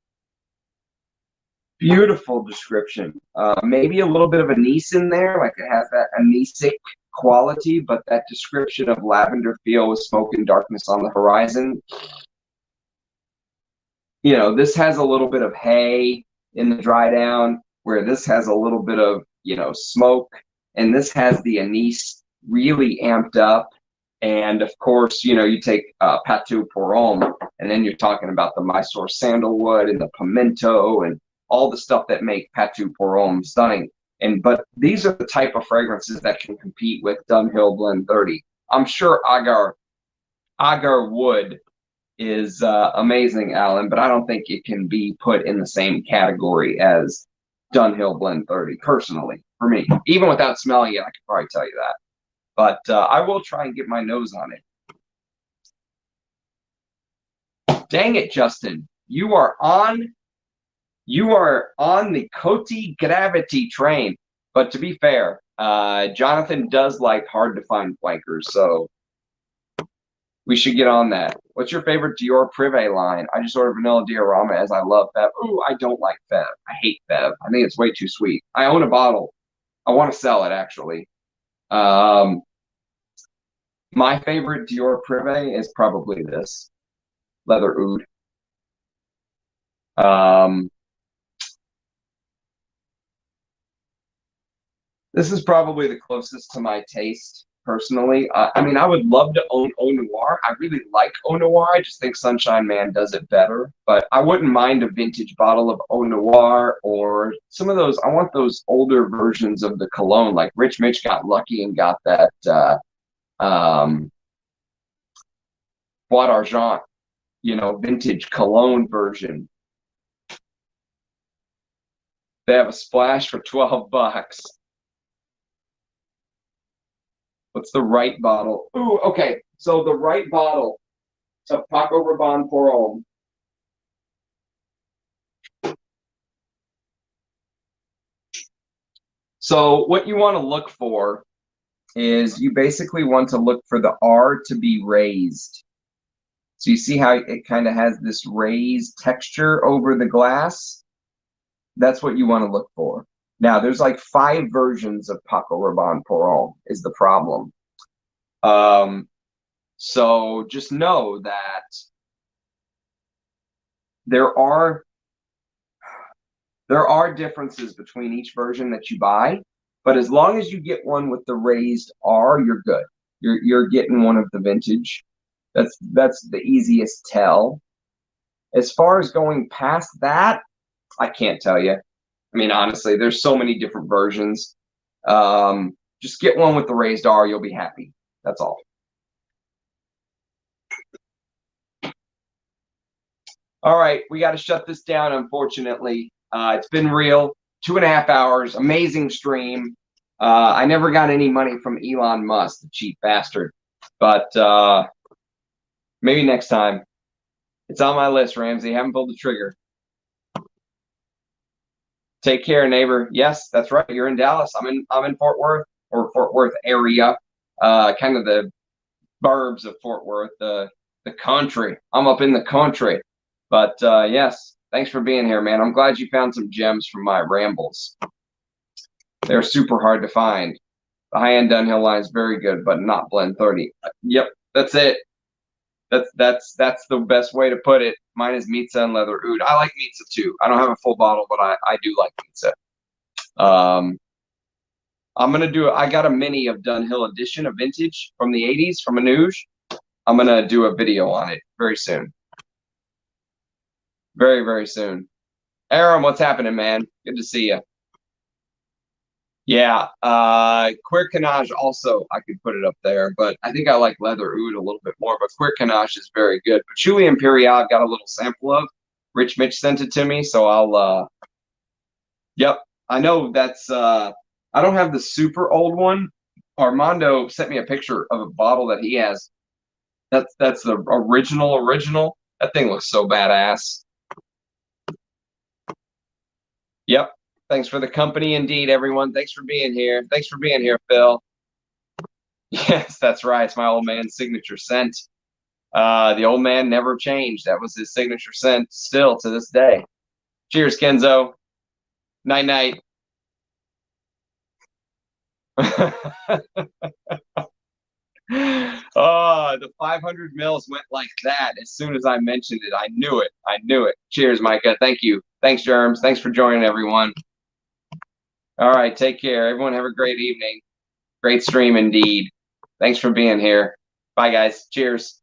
Beautiful description. Maybe a little bit of anise in there, like it has that anisic quality, but that description of lavender field with smoke and darkness on the horizon. This has a little bit of hay in the dry down, where this has a little bit of, smoke, and this has the anise really amped up. And of course, you take Patou Pour Homme, and then you're talking about the Mysore sandalwood and the pimento and all the stuff that make Patou Pour Homme stunning. But these are the type of fragrances that can compete with Dunhill Blend 30. I'm sure Agar Wood is amazing, Alan, but I don't think it can be put in the same category as Dunhill Blend 30, personally, for me. Even without smelling it, I could probably tell you that. But I will try and get my nose on it. Dang it, Justin. You are on the Coty Gravity train. But to be fair, Jonathan does like hard-to-find flankers, so we should get on that. What's your favorite Dior Privé line? I just ordered Vanilla Diorama as I love Fev. Ooh, I don't like Fev. I hate Fev. I think it's way too sweet. I own a bottle. I want to sell it, actually. My favorite Dior Privé is probably this. Leather Oud. This is probably the closest to my taste. personally. I mean, I would love to own Eau Noir. I really like Eau Noir. I just think Sunshine Man does it better. But I wouldn't mind a vintage bottle of Eau Noir or some of those. I want those older versions of the cologne. Like Rich Mitch got lucky and got that Bois d'Argent, vintage cologne version. They have a splash for $12. What's the right bottle? Ooh, okay. So the right bottle of Paco Rabanne pour Homme. So what you want to look for is you basically want to look for the R to be raised. So you see how it kind of has this raised texture over the glass? That's what you want to look for. Now, there's like 5 versions of Paco Rabanne pour Homme is the problem. So just know that there are differences between each version that you buy, but as long as you get one with the raised R, you're good. You're getting one of the vintage. That's the easiest tell. As far as going past that, I can't tell you. I mean, honestly, there's so many different versions. Just get one with the raised R, you'll be happy. That's all. All right, we got to shut this down, unfortunately. It's been real. 2.5 hours, amazing stream. I never got any money from Elon Musk, the cheap bastard. But maybe next time. It's on my list, Ramsey. Haven't pulled the trigger. Take care, neighbor. Yes, that's right. You're in Dallas. I'm in Fort Worth, or Fort Worth area, kind of the burbs of Fort Worth, the country. I'm up in the country. But yes, thanks for being here, man. I'm glad you found some gems from my rambles. They're super hard to find. The high-end Dunhill line is very good, but not Blend 30. Yep, that's it. That's the best way to put it. Mine is Mitza and Leather Oud. I like Mitza too. I don't have a full bottle, but I do like Mitza. I'm gonna do. I got a mini of Dunhill edition, a vintage from the '80s from Manouge. I'm gonna do a video on it very soon. Very, very soon. Aaron, what's happening, man? Good to see you. Yeah, Cuir also, I could put it up there, but I think I like Leather Oud a little bit more, but Cuir is very good. Patchouli Imperial, I've got a little sample of. Rich Mitch sent it to me, so I'll, yep, I know that's, I don't have the super old one. Armando sent me a picture of a bottle that he has. That's the original. That thing looks so badass. Yep. Thanks for the company, indeed, everyone. Thanks for being here. Thanks for being here, Phil. Yes, that's right. It's my old man's signature scent. The old man never changed. That was his signature scent still to this day. Cheers, Kenzo. Night-night. Oh, the 500 mils went like that as soon as I mentioned it. I knew it. I knew it. Cheers, Micah. Thank you. Thanks, Germs. Thanks for joining, everyone. All right, take care. Everyone have a great evening. Great stream indeed. Thanks for being here. Bye, guys. Cheers.